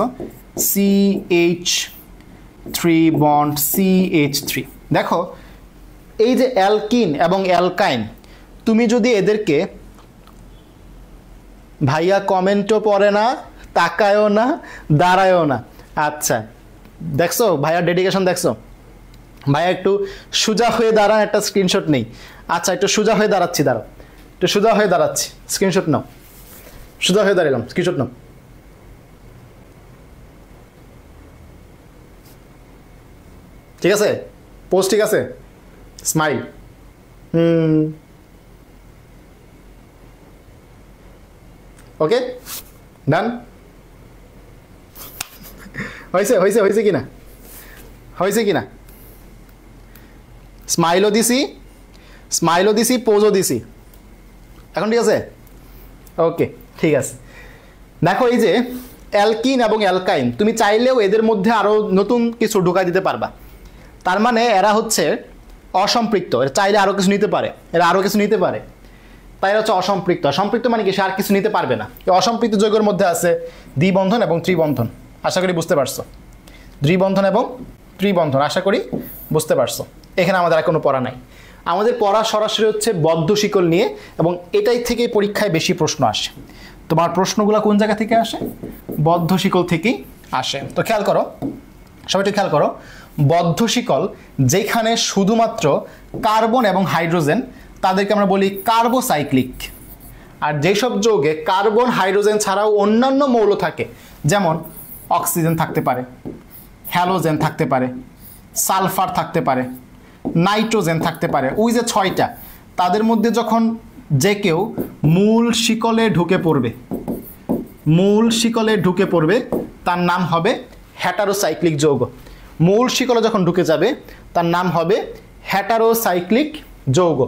CH3 বন্ড CH3। দেখো, এই যে অ্যালকিন এবং অ্যালকাইন, তুমি যদি এদেরকে, ভাইয়া কমেন্টও পড়ে না, তাকায়ও না, দাঁড়ায়ও না, আচ্ছা দেখছো ভাইয়া ডেডিকেশন দেখছো? ভাইয়া একটু সোজা হয়ে দাঁড়ান, একটা স্ক্রিনশট নেই। আচ্ছা, একটু সোজা হয়ে দাঁড়াচ্ছি, দাঁড়াও, একটু সোজা হয়ে দাঁড়াচ্ছি, স্ক্রিনশট নাও। সোজা হয়ে দাঁড়ালাম, স্ক্রিনশট নাও। ঠিক আছে, পোস্ট ঠিক আছে, স্মাইল। ওকে, ডান। হয়েছে হয়েছে হয়েছে কিনা? হয়েছে কিনা? স্মাইলও দিছি, স্মাইলও দিছি, পোজও দিছি, এখন ঠিক আছে? ওকে, ঠিক আছে। দেখো, এই যে অ্যালকিন এবং অ্যালকাইন, তুমি চাইলেও এদের মধ্যে আরও নতুন কিছু ঢোকাই দিতে পারবা। তার মানে এরা হচ্ছে অসম্পৃক্ত, এরা চাইলে আরও কিছু নিতে পারে, এরা আরও কিছু নিতে পারে, তাই হচ্ছে অসম্পৃক্ত। অসম্পৃক্ত মানে কি? সে আর কিছু নিতে পারবে না। এই অসম্পৃক্ত যৌগের মধ্যে আছে দ্বিবন্ধন এবং ত্রিবন্ধন, আশা করি বুঝতে পারছো। দ্বিবন্ধন এবং ত্রিবন্ধন, আশা করি বুঝতে পারছো। এখানে আমাদের আর কোনো পড়া নাই। আমাদের পড়া সরাসরি হচ্ছে বদ্ধ শিকল নিয়ে, এবং এটাই থেকে পরীক্ষায় বেশি প্রশ্ন আসে। তোমার প্রশ্নগুলো কোন জায়গা থেকে আসে? বদ্ধ শিকল থেকেই আসে। তো খেয়াল করো, সবাই একটু খেয়াল করো, বদ্ধ শিকল যেখানে শুধুমাত্র কার্বন এবং হাইড্রোজেন, তাদেরকে আমরা বলি কার্বোসাইক্লিক। আর যেসব যৌগে কার্বন হাইড্রোজেন ছাড়াও অন্যান্য মৌল থাকে, যেমন অক্সিজেন থাকতে পারে, হ্যালোজেন থাকতে পারে, সালফার থাকতে পারে, নাইট্রোজেন থাকতে পারে, ওই যে 6টা, তাদের মধ্যে যখন যে কেউ মূল শিকলে ঢুকে পড়বে, মূল শিকলে ঢুকে পড়বে, তার নাম হবে হেটারোসাইক্লিক যৌগ। মূল শিকলে যখন ঢুকে যাবে তার নাম হবে হেটারোসাইক্লিক যৌগ।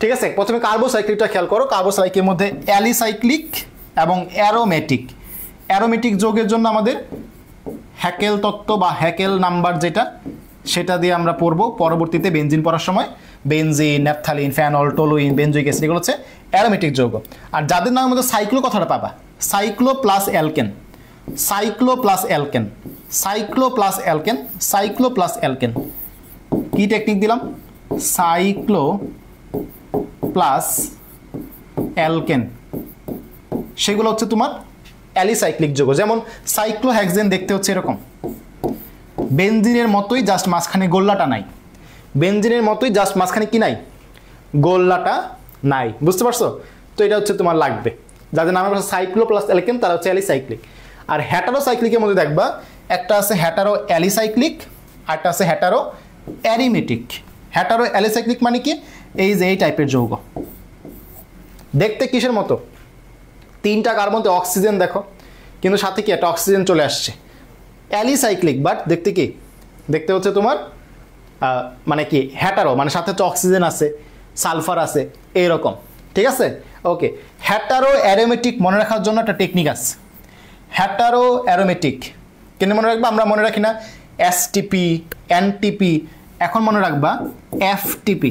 ঠিক আছে, প্রথমে কার্বোসাইক্লিকটা খেয়াল করো। কার্বোসাইক্লিকের মধ্যে অ্যালিসাইক্লিক এবং অ্যারোমেটিক। অ্যারোমেটিক যৌগের জন্য আমাদের হ্যাকেল তত্ত্ব বা হ্যাকেল নাম্বার যেটা, সেটা দিয়ে আমরা পড়বো পরবর্তীতে বেনজিন পড়ার সময়। Benzene, naphthalene, phenol, toluene, benzoic acid, এগুলো হচ্ছে অ্যারোমেটিক যৌগ। আর যাদের নামের মধ্যে সাইক্লো কথাটা পাবা, cyclo plus alkane, cyclo plus alkane, cyclo plus alkane, cyclo plus alkane. কি টেকনিক দিলাম? সাইক্লো প্লাস অ্যালকেন, সেগুলো হচ্ছে তোমার অ্যালিসাইক্লিক যৌগ। যেমন সাইক্লোহেক্সেন দেখতে হচ্ছে এরকম, বেনজিনের মতোই, জাস্ট মাঝখানে গোল্লাটা নাই। বেনজিনের মতোই জাস্ট মাঝখানে কি নাই? গোল্লাটা নাই। বুঝতে পারছো? তো এটা হচ্ছে তোমার লাগবে। যাদের নাম হচ্ছে সাইক্লো প্লাস অ্যালকেন তারা হচ্ছে অ্যালিসাইক্লিক। আর হেটারোসাইক্লিকের মধ্যে দেখবা একটা আছে হেটারো অ্যালিসাইক্লিক, আরটা আছে হেটারো অ্যারিমেটিক। হেটারো অ্যালিসাইক্লিক মানে কি? এই যে এই টাইপের যৌগ, দেখতে কিসের মতো? 3টা কার্বনতে অক্সিজেন দেখো, কিন্তু সাথে কি একটা অক্সিজেন চলে আসছে। অ্যালিসাইক্লিক বাট দেখতে কি? দেখতে হচ্ছে তোমার মানে কি হেটারো, মানে সাথে হচ্ছে অক্সিজেন আছে, সালফার আছে, এইরকম। ঠিক আছে, ওকে। হেটারো অ্যারোমেটিক মনে রাখার জন্য একটা টেকনিক আছে। হেটারো অ্যারোমেটিক কেন মনে রাখবা? আমরা মনে রাখি না এসটিপি, এনটিপি, এখন মনে রাখবা এফটিপি।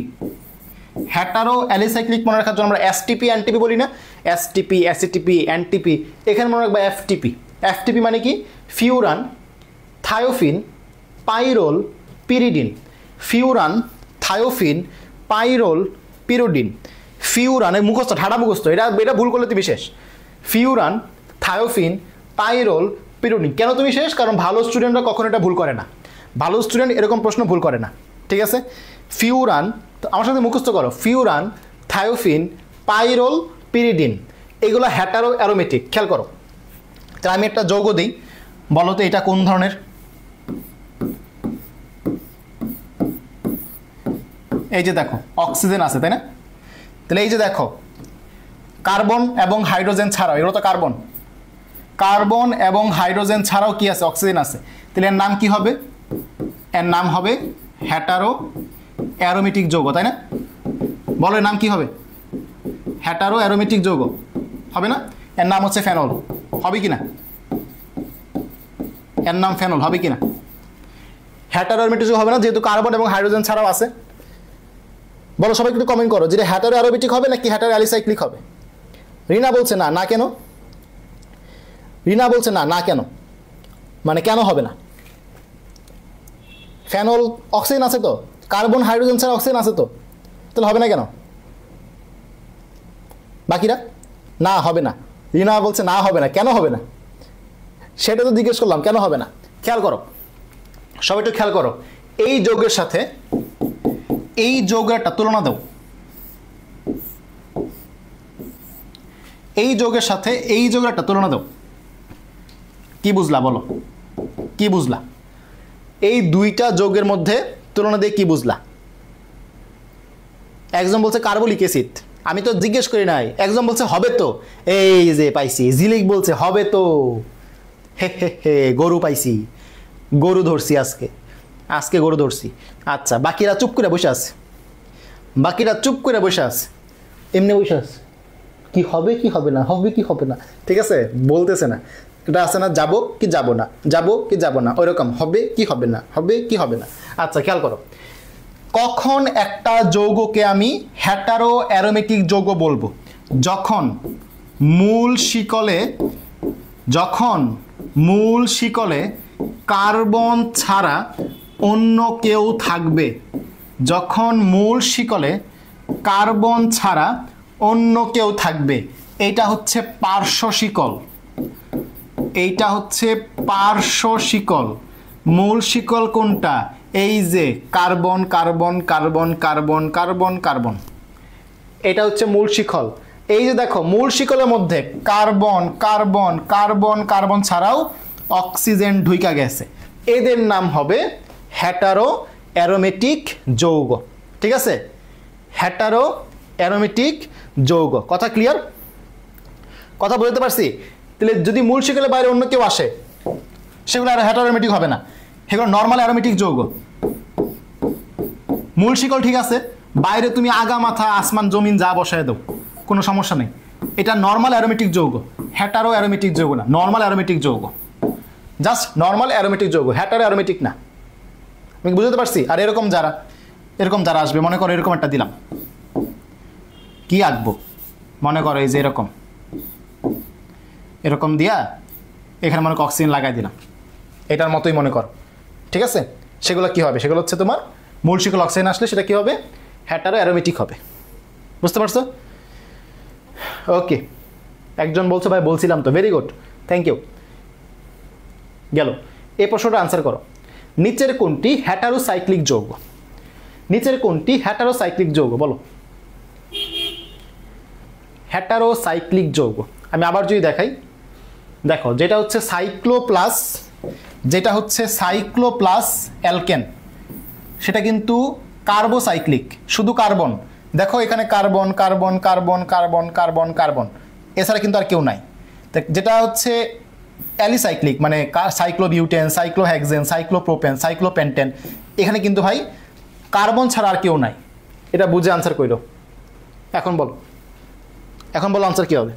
হেটারো অ্যালিসাইক্লিক মনে রাখার জন্য আমরা এসটিপি এনটিপি বলি না, এসটিপি, এসিটিপি, এনটিপি, এখানে মনে রাখবা এফটিপি। এফটিপি মানে কি? Furan, thiophene, pyrrole, pyridine. Furan, thiophene, pyrrole, pyridine. ফিউরানের মুখস্থ, ঠাডা মুখস্থ, এটা ভুল করলে তুমি শেষ। Furan, thiophene, pyrrole, pyridine. কেন তুমি শেষ? কারণ ভালো স্টুডেন্টরা কখনো এটা ভুল করে না। ভালো স্টুডেন্ট এরকম প্রশ্ন ভুল করে না। ঠিক আছে, ফিউরান, আমার সাথে মুখস্থ করো, ফিউরান, থায়োফিন, পাইরোল, পিরিডিন, এগুলো হেটারো অ্যারোমেটিক। খেয়াল করো, তাহলে আমি একটা যৌগ দিই, বলো তো এটা কোন ধরনের? এই যে দেখো অক্সিজেন আছে, তাই না? তাহলে এই যে দেখো কার্বন এবং হাইড্রোজেন ছাড়াও, এগুলো তো কার্বন, কার্বন এবং হাইড্রোজেন ছাড়াও কি আছে? অক্সিজেন আছে। তাহলে এর নাম কি হবে? এর নাম হবে হেটারো অ্যারোমেটিক যৌগ, তাই না? বলো এর নাম কি হবে? হেটারো অ্যারোমেটিক যৌগ হবে না? এর নাম হচ্ছে ফেনল, হবে কি না? এর নাম ফেনল, হবে কি না? হেটারো অ্যারোমেটিক যৌগ হবে না, যেহেতু কার্বন এবং হাইড্রোজেন ছাড়াও আছে। বলো সবাই একটু কমেন্ট করো, যেটা হেটারো অ্যারোমেটিক হবে নাকি হেটারো অ্যালিসাইক্লিক হবে? রিনা বলছে না, না কেন? রিনা বলছে না, না কেন? মানে কেন হবে না? ফেনল অক্সিজেন আছে তো, কার্বন হাইড্রোজেন ছাড়া অক্সিজেন আছে তো, তাহলে হবে না কেন? বাকিরা না হবে না। রিনা বলছে না হবে না, কেন হবে না? সেটা তো জিজ্ঞেস করলাম, কেন হবে না? খেয়াল করো, সবাই একটু খেয়াল করো, এই যৌগের সাথে এই যৌগের একটা তুলনা দাও। এই যৌগের সাথে এই যৌগের একটা তুলনা দাও। কি বুঝলা বলো? কি বুঝলা? এই দুইটা যৌগের মধ্যে তুলনা দিয়ে কি বুঝলা? একজন বলছে কার্বলিক অ্যাসিড, আমি তো জিজ্ঞেস করি নাই। একজন বলছে হবে তো, এই যে পাইছি। জিলিক বলছে হবে তো, হে হে হে, গরু পাইছি, গরু ধরছি আজকে, আজকে গরু ধরছি। আচ্ছা, বাকিরা চুপ করে বসে আছে, বাকিরা চুপ করে বসে আছে, এমনি বসে আছে, কি হবে কি হবে না, হবে কি হবে না, ঠিক আছে, বলতেছে না। এটা আছে না, যাবো কি যাব না, যাবো কি যাব না, ওইরকম হবে কি হবে না, হবে কি হবে না। আচ্ছা খেয়াল করো, কখন একটা যৌগকে আমি হেটারো অ্যারোমেটিক যৌগ বলবো? যখন মূল শিকলে কার্বন ছাড়া অন্য কেউ থাকবে, যখন মূল শিকলে কার্বন ছাড়া অন্য কেউ থাকবে, এইটা হচ্ছে পার্শ্ব শিকল, এইটা হচ্ছে পার্শ্ব শিকল। মূল শিকল কোনটা? এই যে carbon carbon carbon carbon carbon carbon, এটা হচ্ছে মূল শিকল। এই যে দেখো মূল শিকলের মধ্যে কার্বন কার্বন কার্বন কার্বন ছাড়াও অক্সিজেন ঢুইকা গেছে, এদের নাম হবে হেটারো অ্যারোমেটিক যৌগ। ঠিক আছে, হেটারো অ্যারোমেটিক যৌগ। কথা ক্লিয়ার? কথা বলতে পারছি? তাহলে যদি মূল শিকলের বাইরে অন্য কেউ আসে সেগুলো আর হেটারো অ্যারোমেটিক হবে না, সেগুলো নর্মাল অ্যারোমেটিক যৌগ। মূল শিকল ঠিক আছে, বাইরে তুমি আগা মাথা আসমান জমিন যা বসায় দাও, কোনো সমস্যা নেই, এটা নর্মাল অ্যারোমেটিক যৌগ, হেটারো অ্যারোমেটিক যৌগ না, নর্মাল অ্যারোমেটিক যৌগ, জাস্ট নর্মাল অ্যারোমেটিক যৌগ, হেটারো অ্যারোমেটিক না। আমি বুঝতে পারছি? আর এরকম যারা আসবে, মনে করো এরকম একটা দিলাম, কি আঁকবো? মনে করো এই যে এরকম দিয়া এখানে মনে করো অক্সিজেন লাগাই দিলাম, এটার মতোই মনে করো। ঠিক আছে, সেগুলো কি হবে? সেগুলো হচ্ছে তোমার মূল শিকল অক্সিজেন আসলে সেটা কি হবে? হেটারো অ্যারোমেটিক হবে। বুঝতে পারছো? ওকে, একজন বলছো ভাই বলছিলাম তো, ভেরি গুড, থ্যাংক ইউ। গেল, এই প্রশ্নটা আনসার করো। নিচের কোনটি হেটারোসাইক্লিক যৌগ? নিচের কোনটি হেটারোসাইক্লিক যৌগ বলো? হেটারোসাইক্লিক যৌগ আমি আবার যদি দেখাই, দেখো যেটা হচ্ছে সাইক্লো প্লাস অ্যালকেন, সেটা কিন্তু কার্বোসাইক্লিক, শুধু কার্বন। দেখো এখানে carbon carbon carbon carbon carbon carbon, এছাড়া কিন্তু আর কেউ নাই। যেটা হচ্ছে অ্যালিসাইক্লিক, মানে সাইক্লোবিউটেন, সাইক্লোহেক্সেন, সাইক্লোপ্রোপেন, সাইক্লোপেন্টেন, এখানে কিন্তু ভাই কার্বন ছাড়া আর কেউ নাই। এটা বুঝে আনসার কইরো। এখন বলো আনসার কি হবে?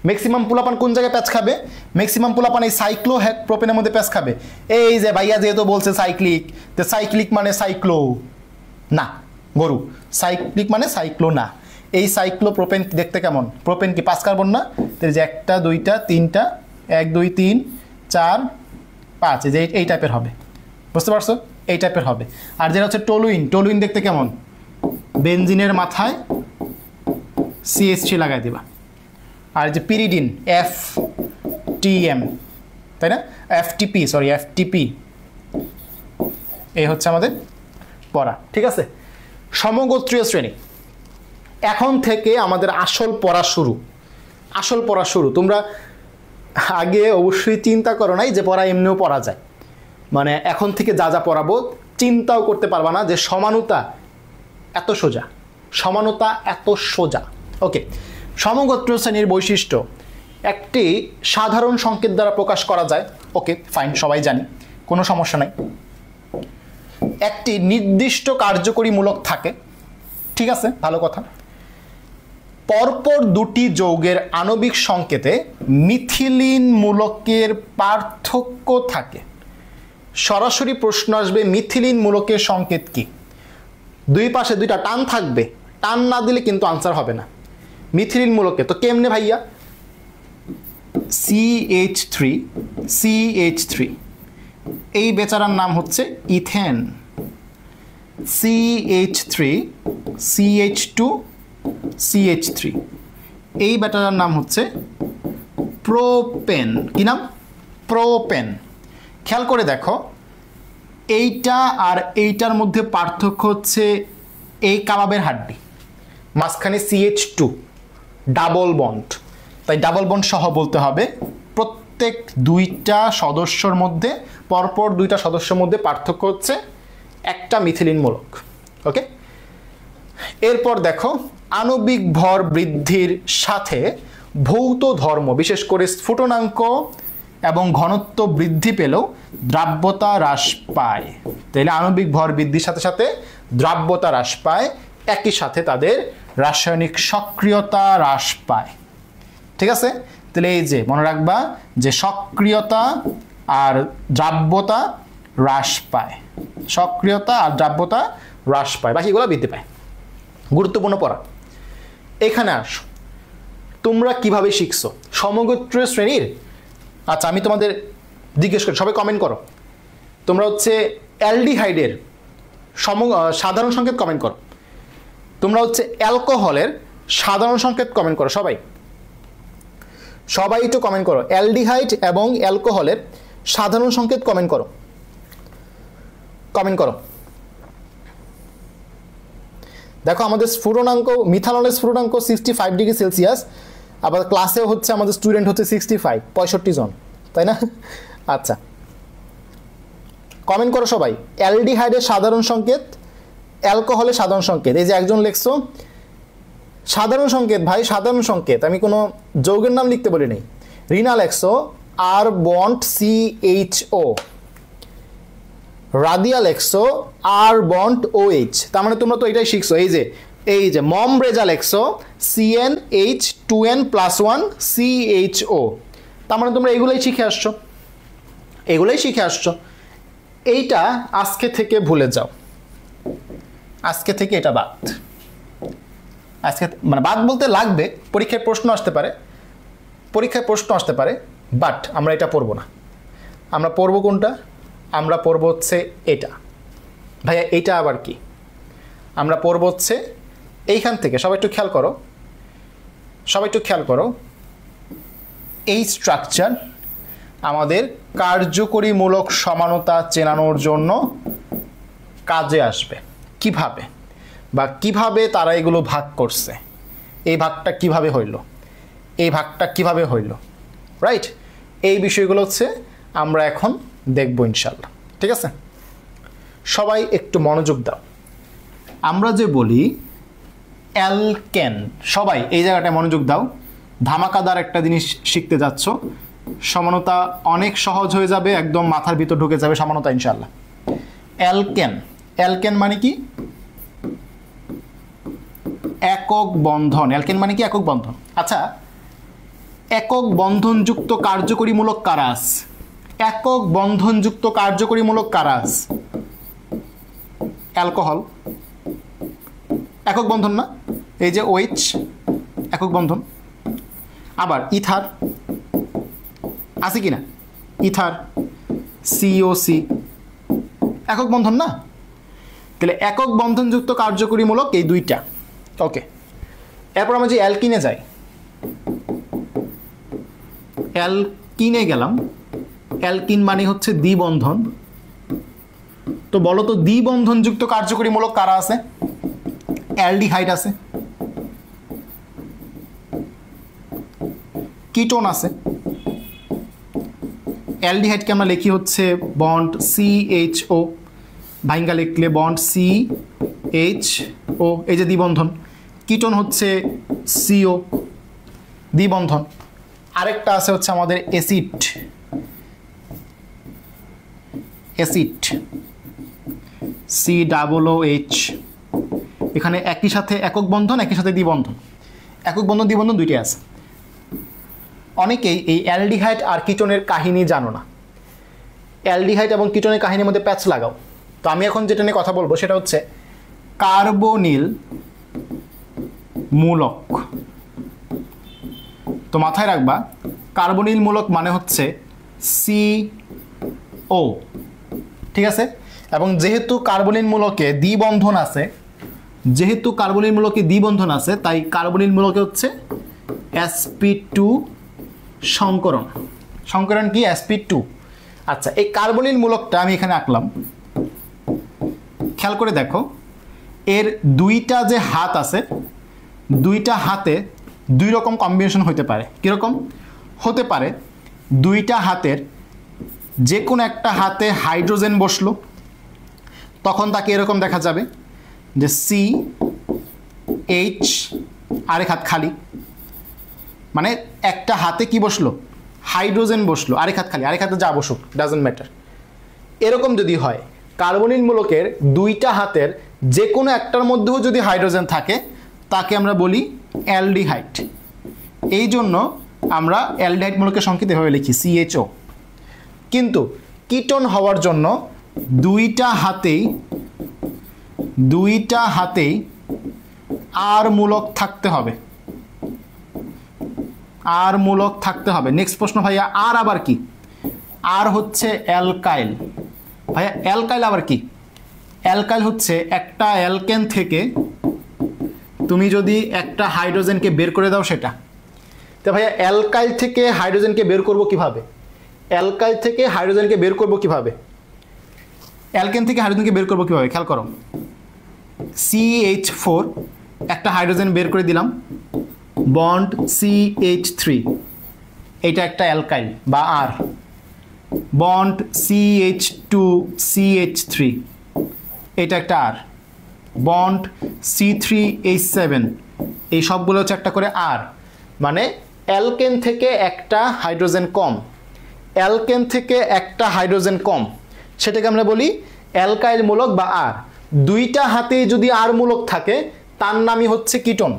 ম্যাক্সিমাম পোলাপান কোন জায়গায় প্যাচ খাবে? ম্যাক্সিমাম পোলাপান এই সাইক্লোপ্রোপেনের মধ্যে প্যাচ খাবে। এই যে ভাইয়া যেহেতু বলছে সাইক্লিক, তো সাইক্লিক মানে সাইক্লো না, গরু, সাইক্লিক মানে সাইক্লো না। এই সাইক্লোপ্রোপেন দেখতে কেমন? প্রোপেন কি 5 কার্বন না? তাহলে যে 1টা 2টা 3টা 1 2 3 4 5, এই যে এই টাইপের হবে। বুঝতে পারছো? এই টাইপের হবে। আর যেটা হচ্ছে টলুইন দেখতে কেমন? বেনজিনের মাথায় CH3 লাগাই দিবা। আর যে পিরিডিন FTM, তাই না? FTP, এই হচ্ছে আমাদের পড়া। ঠিক আছে, সমগোত্রীয় শ্রেণী। এখন থেকে আমাদের আসল পড়া শুরু। তোমরা আগে অবশ্যই চিন্তা করো নাই যে পড়া এমনিও পড়া যায়, মানে এখন থেকে যা পড়াবো চিন্তাও করতে পারবা না যে সমানতা এত সোজা। ওকে, সমগোত্রীয় শ্রেণীর বৈশিষ্ট্য একটি সাধারণ সংকেত দ্বারা প্রকাশ করা যায়। ওকে ফাইন, সবাই জানি, কোনো সমস্যা নাই। একটি নির্দিষ্ট কার্যকরী মূলক থাকে, ঠিক আছে, ভালো কথা। পরপর দুটি যৌগের আণবিক সংকেতে মিথিলিন মূলকের পার্থক্য থাকে। সরাসরি প্রশ্ন আসবে মিথিলিন মূলকের সংকেত কি? দুই পাশে দুইটা টান থাকবে, টান না দিলে কিন্তু আনসার হবে না। মিথিলিন মূলকে তো কেমনে ভাইয়া? CH3 এই বেচারার নাম হচ্ছে ইথেন। CH3 CH2 CH3 এই বেটারার নাম হচ্ছে প্রোপেন। কি নাম? প্রোপেন। খেয়াল করে দেখো, এইটা আর এইটার মধ্যে পার্থক্য হচ্ছে এই কাবাবের হাড্ডি, মাঝখানে CH2 ডাবল বন্ড, তাই ডাবল বন্ড সহ বলতে হবে। প্রত্যেক দুইটা সদস্যর মধ্যে, পরপর দুইটা সদস্যের মধ্যে পার্থক্য হচ্ছে একটা মিথিলিন মূলক। ওকে, এরপর দেখো আণবিক ভর বৃদ্ধির সাথে ভৌত ধর্ম, বিশেষ করে স্ফুটনাঙ্ক এবং ঘনত্ব বৃদ্ধি পেলেও দ্রাব্যতা হ্রাস পায়। তাহলে আণবিক ভর বৃদ্ধির সাথে সাথে দ্রাব্যতা হ্রাস পায়, একই সাথে তাদের রাসায়নিক সক্রিয়তা হ্রাস পায়। ঠিক আছে, তাহলে এই যে মনে রাখবা যে সক্রিয়তা আর দ্রাব্যতা হ্রাস পায়, সক্রিয়তা আর দ্রাব্যতা হ্রাস পায়, বাকিগুলো বৃদ্ধি পায়। গুরুত্বপূর্ণ পড়া। এখানে আসো, তোমরা কিভাবে শিখছো সমগোত্রীয় শ্রেণীর? আচ্ছা, আমি তোমাদের জিজ্ঞেস করি, সবাই কমেন্ট করো। তোমরা হচ্ছে অ্যালডিহাইডের সাধারণ সংকেত কমেন্ট করো। তোমরা হচ্ছে অ্যালকোহলের সাধারণ সংকেত কমেন্ট করো সবাই, সবাই একটু কমেন্ট করো। অ্যালডিহাইড এবং অ্যালকোহলের সাধারণ সংকেত কমেন্ট করো, কমেন্ট করো। দেখো আমাদের স্ফুটনাঙ্ক, মিথানলের স্ফুটনাঙ্ক 65 ডিগ্রি সেলসিয়াস, আবার ক্লাসেও হচ্ছে আমাদের স্টুডেন্ট হচ্ছে 65 জন, তাই না? আচ্ছা, কমেন্ট করো সবাই। অ্যালডিহাইডের সাধারণ সংকেত, অ্যালকোহলের সাধারণ সংকেত। এই যে একজন লিখছো সাধারণ সংকেত, ভাই সাধারণ সংকেত, আমি কোনো যৌগের নাম লিখতে বলি নাই। রিনা লেখছো আর বন্ড CHO, রাদিয়া লেখছো আর বন্ড OH। তার মানে তোমরা তো এটাই শিখছো। এই যে মমব্রেজা লেখছো CnH2n+1 CHO। তার মানে তোমরা এগুলোই শিখে আসছো, এইটা আজকে থেকে ভুলে যাও, আজকে থেকে এটা বাদ। আজকে মানে বাদ বলতে লাগবে, পরীক্ষায় প্রশ্ন আসতে পারে, বাট আমরা এটা পড়বো না। আমরা পড়বো কোনটা? আমরা পড়বো হচ্ছে এটা। ভাইয়া এইটা আবার কি? আমরা পড়বো হচ্ছে এইখান থেকে। সবাই একটু খেয়াল করো, এই স্ট্রাকচার আমাদের কার্যকরীমূলক সমানতা চেনানোর জন্য কাজে আসবে। কিভাবে তারা এগুলো ভাগ করছে, এই ভাগটা কিভাবে হইল, রাইট? এই বিষয়গুলো হচ্ছে আমরা এখন দেখব ইনশাল্লাহ, ঠিক আছে? সবাই একটু মনোযোগ দাও। আমরা যে বলি অ্যালকেন, সবাই এই জায়গাটায় মনোযোগ দাও। ধামাকাদার একটা জিনিস শিখতে যাচ্ছ, সমানতা অনেক সহজ হয়ে যাবে, একদম মাথার ভিতর ঢুকে যাবে সমানতা ইনশাল্লাহ। অ্যালকেন মানে কি? একক বন্ধন। অ্যালকেন মানে কি? একক বন্ধন। আচ্ছা, একক বন্ধনযুক্ত কার্যকরীমূলক কারা আছে? একক বন্ধনযুক্ত কার্যকরীমূলক কারা আছে? অ্যালকোহল একক বন্ধন না? এই যে OH একক বন্ধন। আবার ইথার আছে কি না? ইথার COC একক বন্ধন না? তাহলে একক বন্ধনযুক্ত কার্যকরীমূলক এই দুইটা। ওকে, এরপর আমরা যে অ্যালকিনে যাই, অ্যালকিনে গেলাম। অ্যালকিন মানে হচ্ছে দ্বিবন্ধন। তো বলো তো দ্বিবন্ধনযুক্ত কার্যকরীমূলক কারা আছে? অ্যালডিহাইড আছে, কিটোন আছে। অ্যালডিহাইডকে আমরা লিখি হচ্ছে বন্ড CHO, ভাইঙ্গা লিখলে বন্ড CHO, এই যে দ্বিবন্ধন। কিটোন হচ্ছে CO, দ্বিবন্ধন। আরেকটা আছে হচ্ছে আমাদের অ্যাসিড COOH। এখানে একই সাথে একক বন্ধন, একই সাথে দ্বিবন্ধন। একক বন্ধন দ্বিবন্ধন দুইটাই আছে। অনেকেই এই অ্যালডিহাইড আর কিটোনের কাহিনী জানো না। অ্যালডিহাইড এবং কিটোনের কাহিনীর মধ্যে প্যাচ লাগাও। তো আমি এখন যেটা নিয়ে কথা বলবো সেটা হচ্ছে কার্বনিল মূলক। তো মাথায় রাখবা, কার্বনিল মূলক মানে হচ্ছে CO, ঠিক আছে? এবং যেহেতু কার্বনিল মূলকে দ্বিবন্ধন আছে, তাই কার্বনিল মূলকে হচ্ছে sp2 সংকরণ কি? sp2। আচ্ছা, এই কার্বনিল মূলকটা আমি এখানে আঁকলাম, খেয়াল করে দেখো। এর দুইটা যে হাত আছে, দুইটা হাতে দুই রকম কম্বিনেশন হতে পারে। কীরকম হতে পারে? দুইটা হাতের যে কোনো একটা হাতে হাইড্রোজেন বসলো, তখন তাকে এরকম দেখা যাবে যে CH, আরেক হাত খালি। মানে একটা হাতে কি বসলো? হাইড্রোজেন বসলো, আরেক হাত খালি, আরেক হাতে যা বসুক, ডাজন্ট ম্যাটার। এরকম যদি হয়, কার্বনিল মূলকের দুইটা হাতের যে কোনো একটার মধ্যেও যদি হাইড্রোজেন থাকে, তাকে আমরা বলি অ্যালডিহাইড। এই জন্য আমরা অ্যালডিহাইড মূলকের সংকেত এভাবে লিখি CHO। কিন্তু কিটোন হওয়ার জন্য দুইটা হাতেই আর মূলক থাকতে হবে। নেক্সট প্রশ্ন ভাইয়া, আর আবার কি? আর হচ্ছে অ্যালকাইল। ভাইয়া অ্যালকাইল আবার কি? অ্যালকাইল হচ্ছে একটা অ্যালকেন থেকে তুমি যদি একটা হাইড্রোজেনকে বের করে দাও সেটা। তো ভাইয়া অ্যালকাইল থেকে হাইড্রোজেনকে বের করব কিভাবে? অ্যালকাইল থেকে হাইড্রোজেনকে বের করব কিভাবে? অ্যালকেন থেকে হাইড্রোজেনকে বের করব কিভাবে খেয়াল করো। CH4 একটা হাইড্রোজেন বের করে দিলাম, বন্ড CH3, এটা একটা অ্যালকাইল বা আর। বন্ড CH2CH3, এটা একটা আর। বন্ড C3H7, এই সবগুলো হচ্ছে একটা করে আর। মানে অ্যালকেন থেকে একটা হাইড্রোজেন কম, অ্যালকেন থেকে একটা হাইড্রোজেন কম, সেটাকে আমরা বলি অ্যালকাইল মূলক বা আর। দুইটা হাতেই যদি আর মূলক থাকে তার নামই হচ্ছে কিটোন।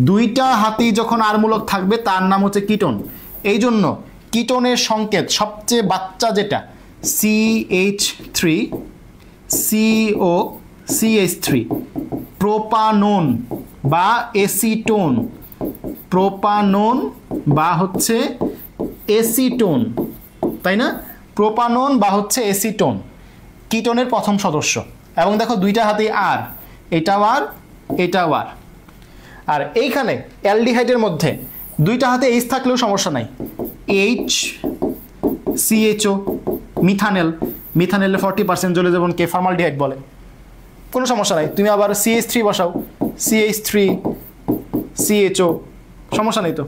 দুইটা হাতেই যখন আর মূলক থাকবে তার নাম হচ্ছে কিটোন। এই জন্য কিটোনের সংকেত সবচেয়ে বাচ্চা যেটা CH3 CO CH3, প্রোপানোন বা এসিটোন, প্রোপানোন বা হচ্ছে এসিটোন, তাই না? প্রোপানোন বা হচ্ছে এসিটোন কিটোনের প্রথম সদস্য। এবং দেখো দুইটা হাতেই আর, এটাও আর এটাও আর। আর এইখানে অ্যালডিহাইডের মধ্যে দুইটা হাতে এইচ থাকলেও সমস্যা নাই, H CHO, মিথানেল, মিথানেলে 40% জ্বলে যেমন কে ফর্মালডিহাইড বলে, কোনো সমস্যা নাই। তুমি আবার CH3 বসাও, CH3 CHO, সমস্যা নেই তো।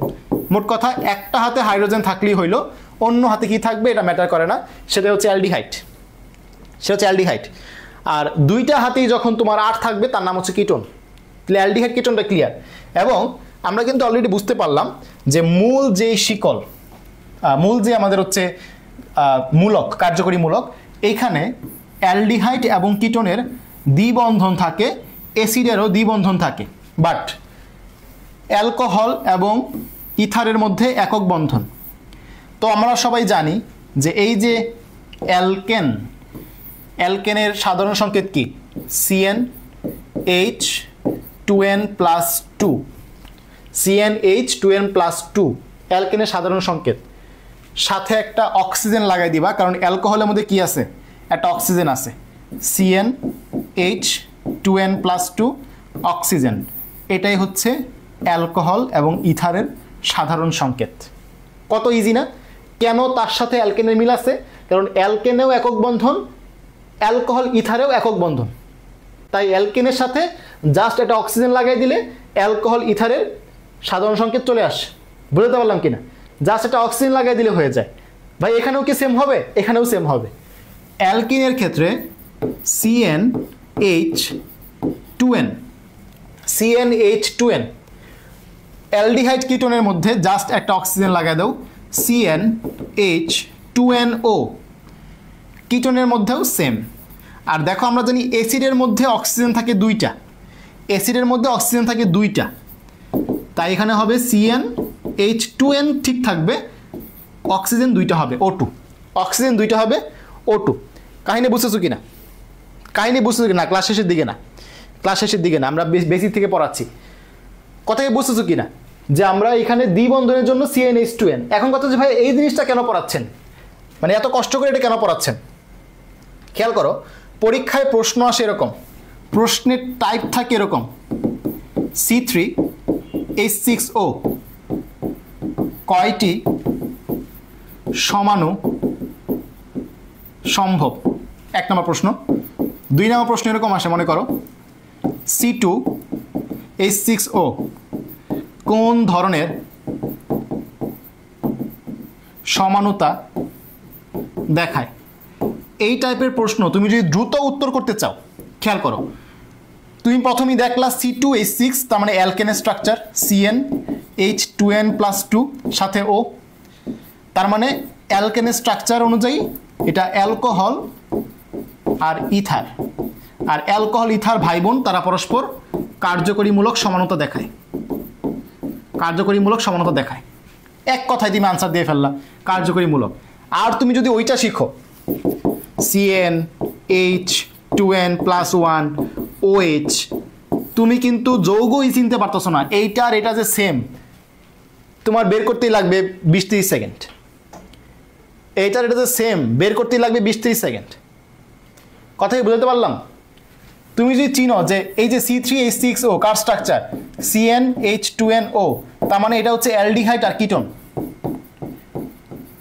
মোট কথা একটা হাতে হাইড্রোজেন থাকলেই হইলো, অন্য হাতে কি থাকবে এটা ম্যাটার করে না, সেটা হচ্ছে অ্যালডিহাইড, সেটা হচ্ছে অ্যালডিহাইড। আর দুইটা হাতেই যখন তোমার আর থাকবে তার নাম হচ্ছে কিটোন। তাহলে অ্যালডিহাইড কিটোনটা ক্লিয়ার। এবং আমরা কিন্তু অলরেডি বুঝতে পারলাম যে মূল যে শিকল, মূল যে আমাদের হচ্ছে মূলক, কার্যকরী মূলক, এইখানে অ্যালডিহাইড এবং কিটোনের দ্বিবন্ধন থাকে, অ্যাসিডেরও দ্বিবন্ধন থাকে, বাট অ্যালকোহল এবং ইথারের মধ্যে একক বন্ধন। তো আমরা সবাই জানি যে এই যে অ্যালকেন, অ্যালকেনের সাধারণ সংকেত কি? CnH2n+2, CnH2n+2 অ্যালকেনের সাধারণ সংকেত। সাথে একটা অক্সিজেন লাগাই দিবা, কারণ অ্যালকোহলের মধ্যে কি আছে? একটা অক্সিজেন আছে, CnH2n+2 অক্সিজেন। এটাই হচ্ছে অ্যালকোহল এবং ইথারের সাধারণ সংকেত। কত ইজি না? কেন তার সাথে অ্যালকেনের মিল আছে? কারণ অ্যালকেনেও একক বন্ধন, অ্যালকোহল ইথারেও একক বন্ধন। তাই অ্যালকেনের সাথে জাস্ট একটা অক্সিজেন লাগাই দিলে অ্যালকোহল ইথারের সাধারণ সংকেত চলে আসে। বুঝতে পারলাম কিনা? জাস্ট একটা অক্সিজেন লাগাই দিলে হয়ে যায়। ভাই এখানেও কি সেম হবে? এখানেও সেম হবে। অ্যালকিনের ক্ষেত্রে CnH2n, CnH2n। অ্যালডিহাইড কিটোনের মধ্যে জাস্ট একটা অক্সিজেন লাগাই দাও, CnH2nO। কিটোনের মধ্যেও সেম। আর দেখো আমরা জানি অ্যাসিডের মধ্যে অক্সিজেন থাকে দুইটা, অ্যাসিডের মধ্যে অক্সিজেন থাকে দুইটা, তাই এখানে হবে CnH2n ঠিক থাকবে, অক্সিজেন দুইটা হবে O2, অক্সিজেন দুইটা হবে O2। কাহিনী বুঝতেছো কিনা? কাহিনী বুঝতেছো কিনা? ক্লাস শেষের দিকে না, ক্লাস শেষের দিকে না, আমরা বেসিক থেকে পড়াচ্ছি। কথাকে বুঝতেছো কিনা যে আমরা এখানে দ্বিবন্ধনের জন্য CnH2n। এখন কথা যে ভাই এই জিনিসটা কেন পড়াচ্ছেন, মানে এত কষ্ট করে এটা কেন পড়াচ্ছেন? খেয়াল করো, পরীক্ষায় প্রশ্ন আসে এরকম, প্রশ্নের টাইপ থাকে এরকম, C3H6O কয়টি সমাণু সম্ভব? এক নম্বর প্রশ্ন। দুই নম্বর প্রশ্ন এরকম আসে, মনে করো C2H6O কোন ধরনের সমানুতা দেখায়? এই টাইপের প্রশ্ন তুমি যদি দ্রুত উত্তর করতে চাও, খেয়াল করো, তুমি প্রথমেই দেখলা C2H6, তার মানে অ্যালকেনের স্ট্রাকচার, CnH2n+2 সাথে O, তার মানে অ্যালকেনের স্ট্রাকচার অনুযায়ী এটা অ্যালকোহল আর ইথার। আর অ্যালকোহল ইথার ভাই বোন, তারা পরস্পর কার্যকরীমূলক সমানতা দেখায়, কার্যকরীমূলক সমানতা দেখায়। এক কথায় তুমি আনসার দিয়ে ফেললা, কার্যকরীমূলক। আর তুমি যদি ওইটা শিখো, CnH2n+1 OH, তুমি কিন্তু যৌগই চিনতে পারতেছো না, এইটা আর এটা যে সেম, তোমার বের করতেই লাগবে 20-30 সেকেন্ড। এইটার এটা যে সেম, বের করতেই লাগবে 20-30 সেকেন্ড। কথাই বুঝতে পারলাম? তুমি যদি চিনো যে এই যে C3H6O কার স্ট্রাকচার CnH2nO, তার মানে এটা হচ্ছে অ্যালডিহাইড আর কিটোন,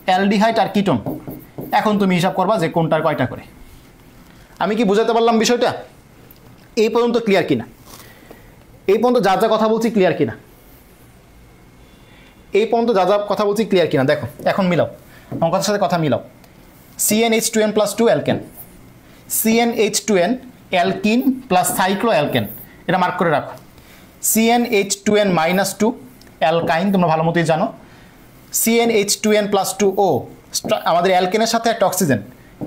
অ্যালডিহাইড আর কিটোন। এখন তুমি হিসাব করবা যে কোনটার কয়টা করে। আমি কি বুঝাতে পারলাম বিষয়টা? এই পর্যন্ত ক্লিয়ার কিনা? এই পর্যন্ত যা যা কথা বলছি ক্লিয়ার কিনা? এই পর্যন্ত যা যা কথা বলছি ক্লিয়ার কিনা? দেখো এখন মিলাও, আমার কথার সাথে কথা মিলাও। CnH2n+2 alkane, CnH2n alkyne plus cyclo alkane, এটা মার্ক করে রাখো। CnH2n-2 অ্যালকাইন, তোমরা ভালো মতোই জানো। CnH2n+2O আমাদের অ্যালকেনের সাথে একটা অক্সিজেন,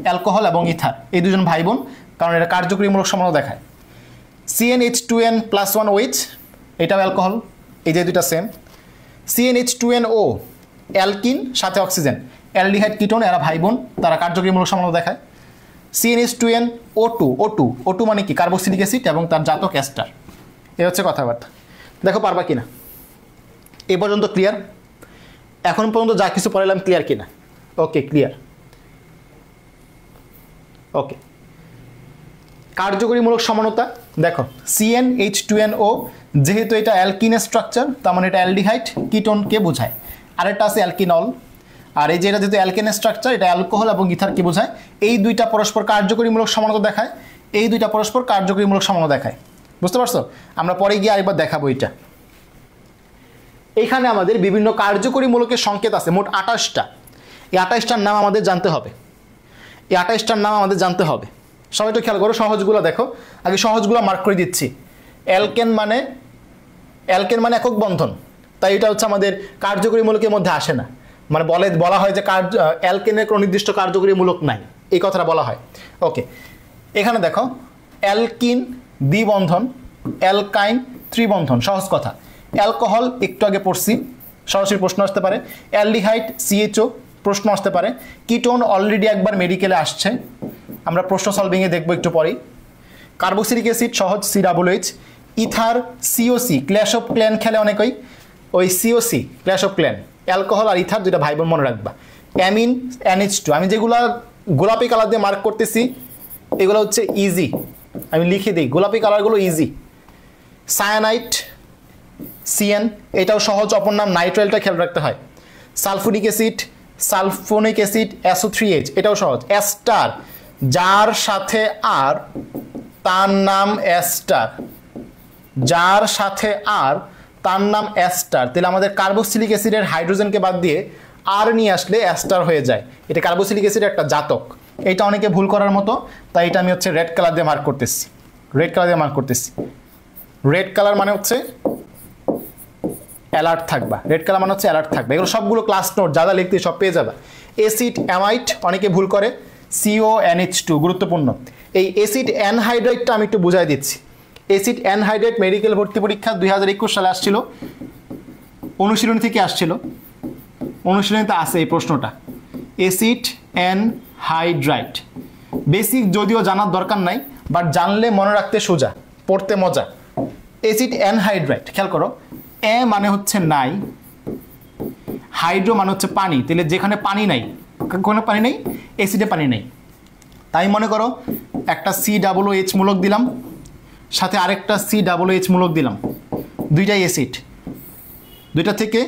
অ্যালকোহল এবং ইথার, এই দুজন ভাই বোন, কারণ এটা কার্যকরীমূলক সম্বন্ধ দেখায়। CnH2n+1OH এটাও অ্যালকোহল, এই যে দুইটা সেম। CnH2nO অ্যালকিন সাথে অক্সিজেন, অ্যালডিহাইড কিটোন, এরা ভাই বোন, তারা কার্যকরীমূলক সম্বন্ধ দেখায়। CnH2nO2 মানে কি? কার্বক্সিলিক অ্যাসিড এবং তার জাতক অ্যাস্টার। এই হচ্ছে কথাবার্তা। দেখো পারবা কিনা? এই পর্যন্ত ক্লিয়ার? এখন পর্যন্ত যা কিছু পড়ালাম ক্লিয়ার কিনা? ওকে, ক্লিয়ার। ওকে, কার্যকরীমূলক সমানতা দেখো, CnH2nO যেহেতু এটা অ্যালকিনের স্ট্রাকচার, তার মানে এটা অ্যালডিহাইড কিটোনকে বোঝায়। আরেকটা আছে অ্যালকিনল, আর এই যে এটা যেহেতু অ্যালকেনের স্ট্রাকচার, এটা অ্যালকোহল এবং ইথারকে বোঝায়। এই দুইটা পরস্পর কার্যকরীমূলক সমানতা দেখায়, এই দুইটা পরস্পর কার্যকরীমূলক সমানতা দেখায়। বুঝতে পারছো? আমরা পরে গিয়ে আরেকবার দেখাবো এটা। এখানে আমাদের বিভিন্ন কার্যকরীমূলকের সংকেত আছে, মোট 28টা। এই 28টার নাম আমাদের জানতে হবে, এই 28টার নাম আমাদের জানতে হবে। সবাই একটু খেয়াল করো, সহজগুলো দেখো। আগে সহজগুলো মার্ক করে দিচ্ছি। অ্যালকেন মানে একক বন্ধন, তাই এটা হচ্ছে আমাদের কার্যকরীমূলকের মধ্যে আসে না। মানে বলা হয় যে অ্যালকেনের কোনো নির্দিষ্ট কার্যকরীমূলক নাই, এই কথাটা বলা হয়। ওকে, এখানে দেখো, অ্যালকিন দ্বিবন্ধন, অ্যালকাইন ত্রিবন্ধন, সহজ কথা। অ্যালকোহল একটু আগে পড়ছি, সরাসরি প্রশ্ন আসতে পারে। অ্যালডিহাইড CHO প্রশ্ন আসতে পারে। কিটোন অলরেডি একবার মেডিকেলে আসছে, আমরা প্রশ্ন সলভিংয়ে দেখবো একটু পরেই। কার্বক্সিলিক অ্যাসিড সহজ, COOH। Ether COC, Clash of Clans খেলে অনেকেই, ওই COC Clash of Clans. Alcohol আর ইথার দুইটা ভাই বোন, মনে রাখবা। অ্যামিন NH2, আমি যেগুলো গোলাপি কালার দিয়ে মার্ক করতেছি এগুলো হচ্ছে ইজি, আমি লিখে দিই, গোলাপি কালারগুলো ইজি। সায়ানাইট CN, এটাও সহজ, অপর নাম নাইট্রাইলটা খেয়াল রাখতে হয়। সালফোনিক অ্যাসিড SO3H, এটাও সহজ। অ্যাস্টার, যার সাথে আর তার নাম অ্যাস্টার, যার সাথে আর তার নাম অ্যাস্টার, তাহলে আমাদের কার্বক্সিলিক অ্যাসিডের হাইড্রোজেনকে বাদ দিয়ে আর নিয়ে আসলে অ্যাস্টার হয়ে যায়। এটা কার্বক্সিলিক অ্যাসিডের একটা জাতক, এটা অনেকে ভুল করার মতো, তাই এটা আমি হচ্ছে রেড কালার দিয়ে মার্ক করতেছি, রেড কালার দিয়ে মার্ক করতেছি। রেড কালার মানে হচ্ছে অ্যালার্ট থাকবা, রেড কালার মানে হচ্ছে অ্যালার্ট থাকবে। এগুলো সবগুলো ক্লাস নোট, যা যা লিখতে সব পেয়ে যাবা। অ্যাসিড অ্যামাইড অনেকে ভুল করে, CONH2 গুরুত্বপূর্ণ। এই অ্যাসিড অ্যানহাইড্রাইডটা আমি একটু বুঝাই দিচ্ছি। অ্যাসিড অ্যানহাইড্রাইড মেডিকেল ভর্তি পরীক্ষা 2021 সালে আসছিল, অনুশীলনী থেকে আসছিল, অনুশীলনীতে আছে এই প্রশ্নটা। অ্যাসিড অ্যানহাইড্রাইড বেসিক যদিও জানার দরকার নাই, বাট জানলে মনে রাখতে সোজা, পড়তে মজা। অ্যাসিড অ্যানহাইড্রাইড খেয়াল করো, এ মানে হচ্ছে নাই, হাইড্রো মানে হচ্ছে পানি, তাহলে যেখানে পানি নাই, কোনো পানি নেই, অ্যাসিডে পানি নেই। তাই মনে করো একটা COOH মূলক দিলাম, সাথে আরেকটা COOH মূলক দিলাম, দুইটাই অ্যাসিড, দুইটা থেকে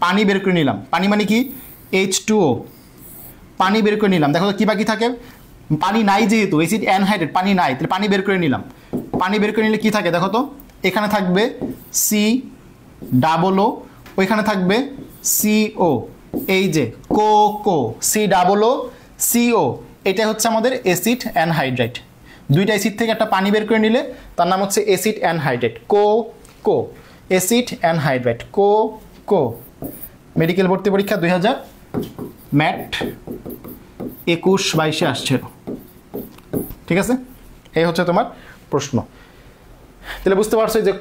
পানি বের করে নিলাম। পানি মানে কি? H2O, পানি বের করে নিলাম। দেখো তো কী বাকি থাকে? পানি নাই, যেহেতু অ্যাসিড অ্যানহাইড্রেট, পানি নাই, তাহলে পানি বের করে নিলাম। পানি বের করে নিলে কি থাকে দেখো তো, এখানে থাকবে COO, ওইখানে থাকবে CO, এই যে COO, এটা হচ্ছে আমাদের অ্যাসিড অ্যানহাইড্রাইট। দুইটা অ্যাসিড থেকে একটা পানি বের করে নিলে তার নাম হচ্ছে acid anhydride, acid anhydride, medical ভর্তি পরীক্ষা 2000 ম্যাট 21-22 আসছিল। ঠিক আছে, এই হচ্ছে তোমার প্রশ্ন। তাহলে বুঝতে পারছো যে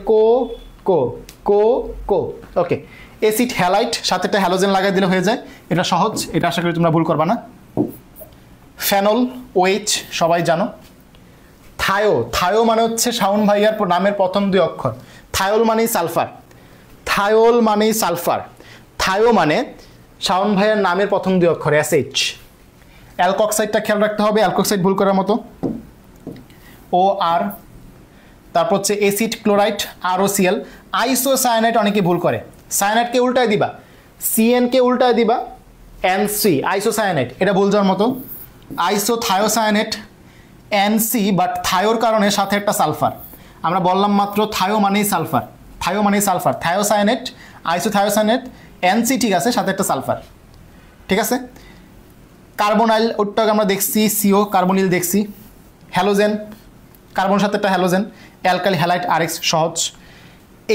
ওকে। অ্যাসিড হ্যালাইট, সাথে একটা হ্যালোজেন লাগাই দিলে হয়ে যায়, এটা সহজ, এটা আশা করি তোমরা ভুল করবা না। ফেনল OH সবাই জানো। থায়ো মানে হচ্ছে শাওন ভাইয়ার নামের প্রথম দুই অক্ষর। থায়োল মানেই সালফার, থায়ো মানে শাওন ভাইয়ার নামের প্রথম দুই অক্ষর SH। অ্যালকক্সাইডটা খেয়াল রাখতে হবে, অ্যালকক্সাইড ভুল করার মতো। ও আর, তারপর হচ্ছে অ্যাসিড ক্লোরাইড ROCl। আইসোসায়ানাইড অনেকে ভুল করে, সায়ানাইডকে উল্টায় দিবা, CN কে উল্টায় দিবা NC, আইসোসায়ানাইড, এটা ভুল যাওয়ার মতো। আইসোথায়োসায়ানেট NC, বাট থায়োর কারণে সাথে একটা সালফার, আমরা বললাম মাত্র থায়ো মানেই সালফার, থায়ো মানেই সালফার, থায়োসায়ানেট, আইসোথায়োসায়ানেট NC, ঠিক আছে, সাথে একটা সালফার, ঠিক আছে। কার্বনাইল ওটাকে আমরা দেখছি, CO, কার্বনিল দেখছি। হ্যালোজেন, কার্বনের সাথে একটা হ্যালোজেন, অ্যালকাইল হ্যালাইড RX, সহজ।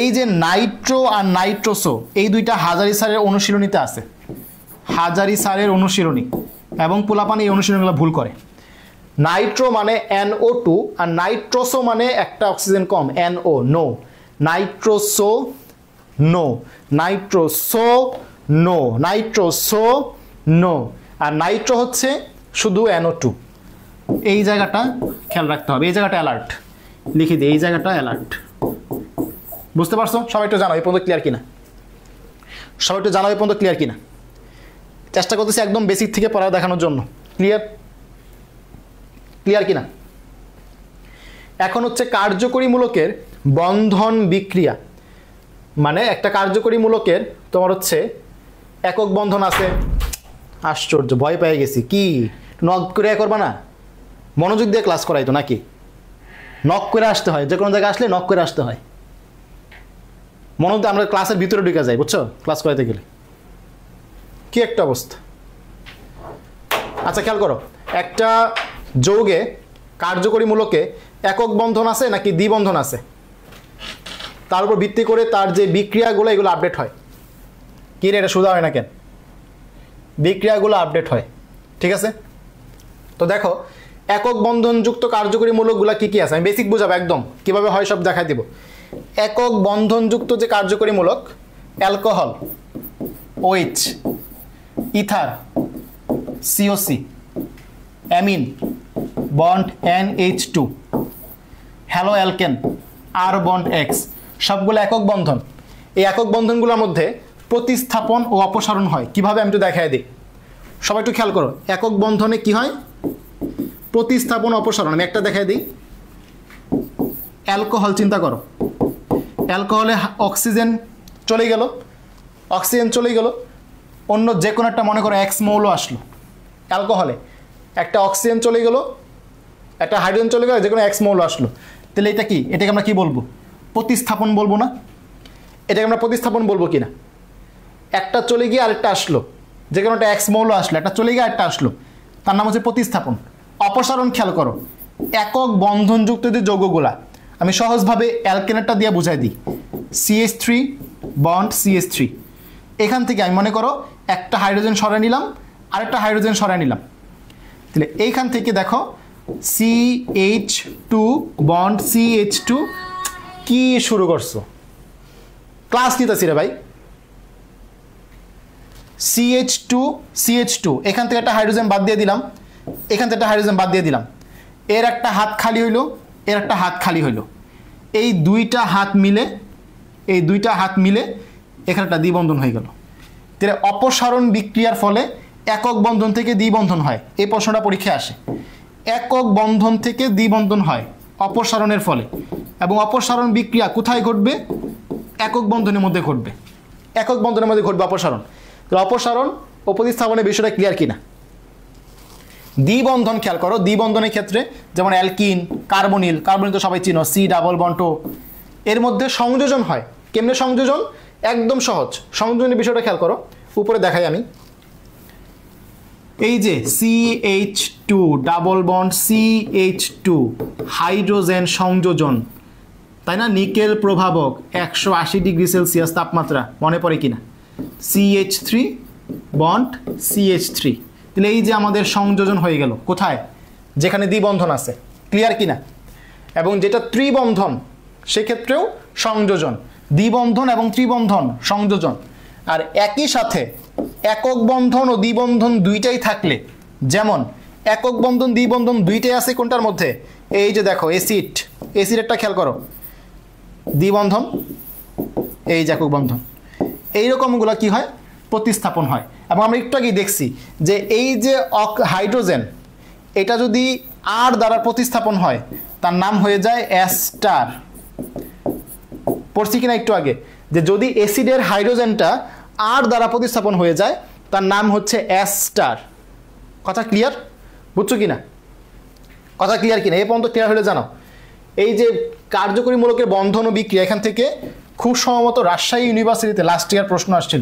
এই যে নাইট্রো আর নাইট্রোসো, এই দুইটা হাজারি স্যারের অনুশীলনীতে আছে, হাজারি স্যারের অনুশীলনী, এবং পোলাপানি এই অনুশীলনীগুলো ভুল করে। নাইট্রো মানে NO2 আর নাইট্রোসো মানে একটা অক্সিজেন কম, NO, no. Nitroso no, nitroso no, nitroso no, আর নাইট্রো হচ্ছে শুধু NO2। এই জায়গাটা খেয়াল রাখতে হবে, এই জায়গাটা অ্যালার্ট লিখে দিই, এই জায়গাটা অ্যালার্ট। বুঝতে পারছো? সবাই একটু জানো এই পর্যন্ত ক্লিয়ার কিনা, সবাই একটু জানো এই পর্যন্ত ক্লিয়ার কিনা। চেষ্টা করতেছি একদম বেসিক থেকে পড়া দেখানোর জন্য। ক্লিয়ার? ক্লিয়ার কিনা? এখন হচ্ছে কার্যকরী মূলকের বন্ধন বিক্রিয়া, মানে একটা কার্যকরী মূলকের তোমার হচ্ছে একক বন্ধন আছে। আশ্চর্য, ভয় পেয়ে গেছি। কি নক করে করবা না? মনোযোগ দিয়ে ক্লাস করাইতো নাকি? নক করে আসতে হয়, যে কোনো জায়গায় আসলে নক করে আসতে হয়। মনোযোগ, আমরা ক্লাসের ভিতরে ঢুকে যাই, বুঝছো, ক্লাস করাইতে গেলে। কি একটা অবস্থা। আচ্ছা খেয়াল করো, একটা যৌগে কার্যকরী মূলকে একক বন্ধন আছে নাকি দ্বিবন্ধন আছে, তার উপর ভিত্তি করে তার যে বিক্রিয়াগুলো এগুলো আপডেট হয়। কি রে, এটা সোজা হয় না কেন? বিক্রিয়াগুলো আপডেট হয়, ঠিক আছে। তো দেখো একক বন্ধনযুক্ত কার্যকরী মূলকগুলো কি কি আছে, আমি বেসিক বুঝাবো, একদম কিভাবে হয় সব দেখাই দিব। একক বন্ধনযুক্ত যে কার্যকরী মূলক, alcohol OH, ether COC, amine bond NH2, hello alkane R bond X, সবগুলো একক বন্ধন। এই একক বন্ধনগুলোর মধ্যে প্রতিস্থাপন ও অপসারণ হয়। কিভাবে আমি একটু দেখাই দিই, সবাই একটু খেয়াল করো। একক বন্ধনে কি হয়? প্রতিস্থাপন অপসারণ। আমি একটা দেখাই দিই। অ্যালকোহল চিন্তা করো, অ্যালকোহলে অক্সিজেন চলে গেল, অক্সিজেন চলে গেল, অন্য যে কোনো একটা মনে করো X মৌল আসলো। অ্যালকোহলে একটা অক্সিজেন চলে গেল, একটা হাইড্রোজেন চলে গেল, যে কোনো X মৌল আসলো। তাহলে এটা কি? এটাকে আমরা কি বলবো? প্রতিস্থাপন বলবো না? এটাকে আমরা প্রতিস্থাপন বলবো কি না? একটা চলে গিয়ে আরেকটা আসলো, যে কোনো একটা X মৌল আসলো, একটা চলে গিয়ে আরেকটা আসলো, তার নাম হচ্ছে প্রতিস্থাপন। অপসারণ খেয়াল করো, একক বন্ধনযুক্ত যে যৌগগুলা, আমি সহজভাবে অ্যালকেনেটটা দিয়ে বুঝাই দিই। CH3 বন্ড CH3, এখান থেকে আমি মনে করো একটা হাইড্রোজেন সরাই নিলাম, আরেকটা হাইড্রোজেন সরাই নিলাম, তাহলে এইখান থেকে দেখো CH2 বন্ড CH2। কি শুরু করছো? ক্লাস নিতেছি রে ভাই। CH2 এখান থেকে একটা হাইড্রোজেন বাদ দিয়ে দিলাম, এখান থেকে একটা হাইড্রোজেন বাদ দিয়ে দিলাম, এর একটা হাত খালি হইলো, এর একটা হাত খালি হইলো। এই দুইটা হাত মিলে, এই দুইটা হাত মিলে এখানে একটা দ্বিবন্ধন হয়ে গেল। তাহলে অপসারণ বিক্রিয়ার ফলে একক বন্ধন থেকে দ্বিবন্ধন হয়। এই প্রশ্নটা পরীক্ষায় আসে। একক বন্ধন থেকে দ্বিবন্ধন হয় অপসারণের ফলে, এবং অপসারণ বিক্রিয়া কোথায় ঘটবে? একক বন্ধনের মধ্যে ঘটবে, একক বন্ধনের মধ্যে ঘটবে অপসারণ। তাহলে অপসারণ ও প্রতিস্থাপনের বিষয়টা ক্লিয়ার কিনা? দ্বিবন্ধন খেয়াল করো, দ্বিবন্ধনের ক্ষেত্রে যেমন অ্যালকিন, কার্বনিল, কার্বনিল তো সবাই চিনো, C ডাবল বন্ড O, এর মধ্যে সংযোজন হয়। কেমনে সংযোজন? একদম সহজ। সংযোজনের বিষয়টা খেয়াল করো, উপরে দেখাই আমি। এই যে CH2 double bond CH2 hydrogen সংযোজন, তাই না? নিকেল প্রভাবক 180 ডিগ্রি সেলসিয়াস তাপমাত্রা, মনে পড়ে কিনা? CH3 বন্ড CH3, তাহলে এই যে আমাদের সংযোজন হয়ে গেল কোথায়? যেখানে দ্বিবন্ধন আছে। ক্লিয়ার কিনা? এবং যেটা ত্রিবন্ধন সেক্ষেত্রেও সংযোজন, দ্বিবন্ধন এবং ত্রিবন্ধন সংযোজন। আর একই সাথে একক বন্ধন ও দ্বিবন্ধন দুইটাই থাকলে, যেমন একক বন্ধন দ্বিবন্ধন দুইটাই আছে কোনটার মধ্যে? এই যে দেখো অ্যাসিড, অ্যাসিডেরটা খেয়াল করো, দ্বিবন্ধন, এই যে একক বন্ধন। এইরকমগুলো কি হয়? প্রতিস্থাপন হয়। এবং আমরা একটু আগেই দেখছি যে এই যে হাইড্রোজেন, এটা যদি R দ্বারা প্রতিস্থাপন হয় তার নাম হয়ে যায় অ্যাস্টার। পড়ছি কিনা একটু আগে যে যদি অ্যাসিডের হাইড্রোজেনটা আর দ্বারা প্রতিস্থাপন হয়ে যায় তার নাম হচ্ছে অ্যাস্টার। কথা ক্লিয়ার? বুঝছো কিনা? কথা ক্লিয়ার কিনা? এই পর্যন্ত ক্লিয়ার হলে জানো। এই যে কার্যকরী মূলকের বন্ধন ও বিক্রিয়া, এখান থেকে খুব সম্ভবত রাজশাহী ইউনিভার্সিটিতে লাস্ট ইয়ার প্রশ্ন আসছিল,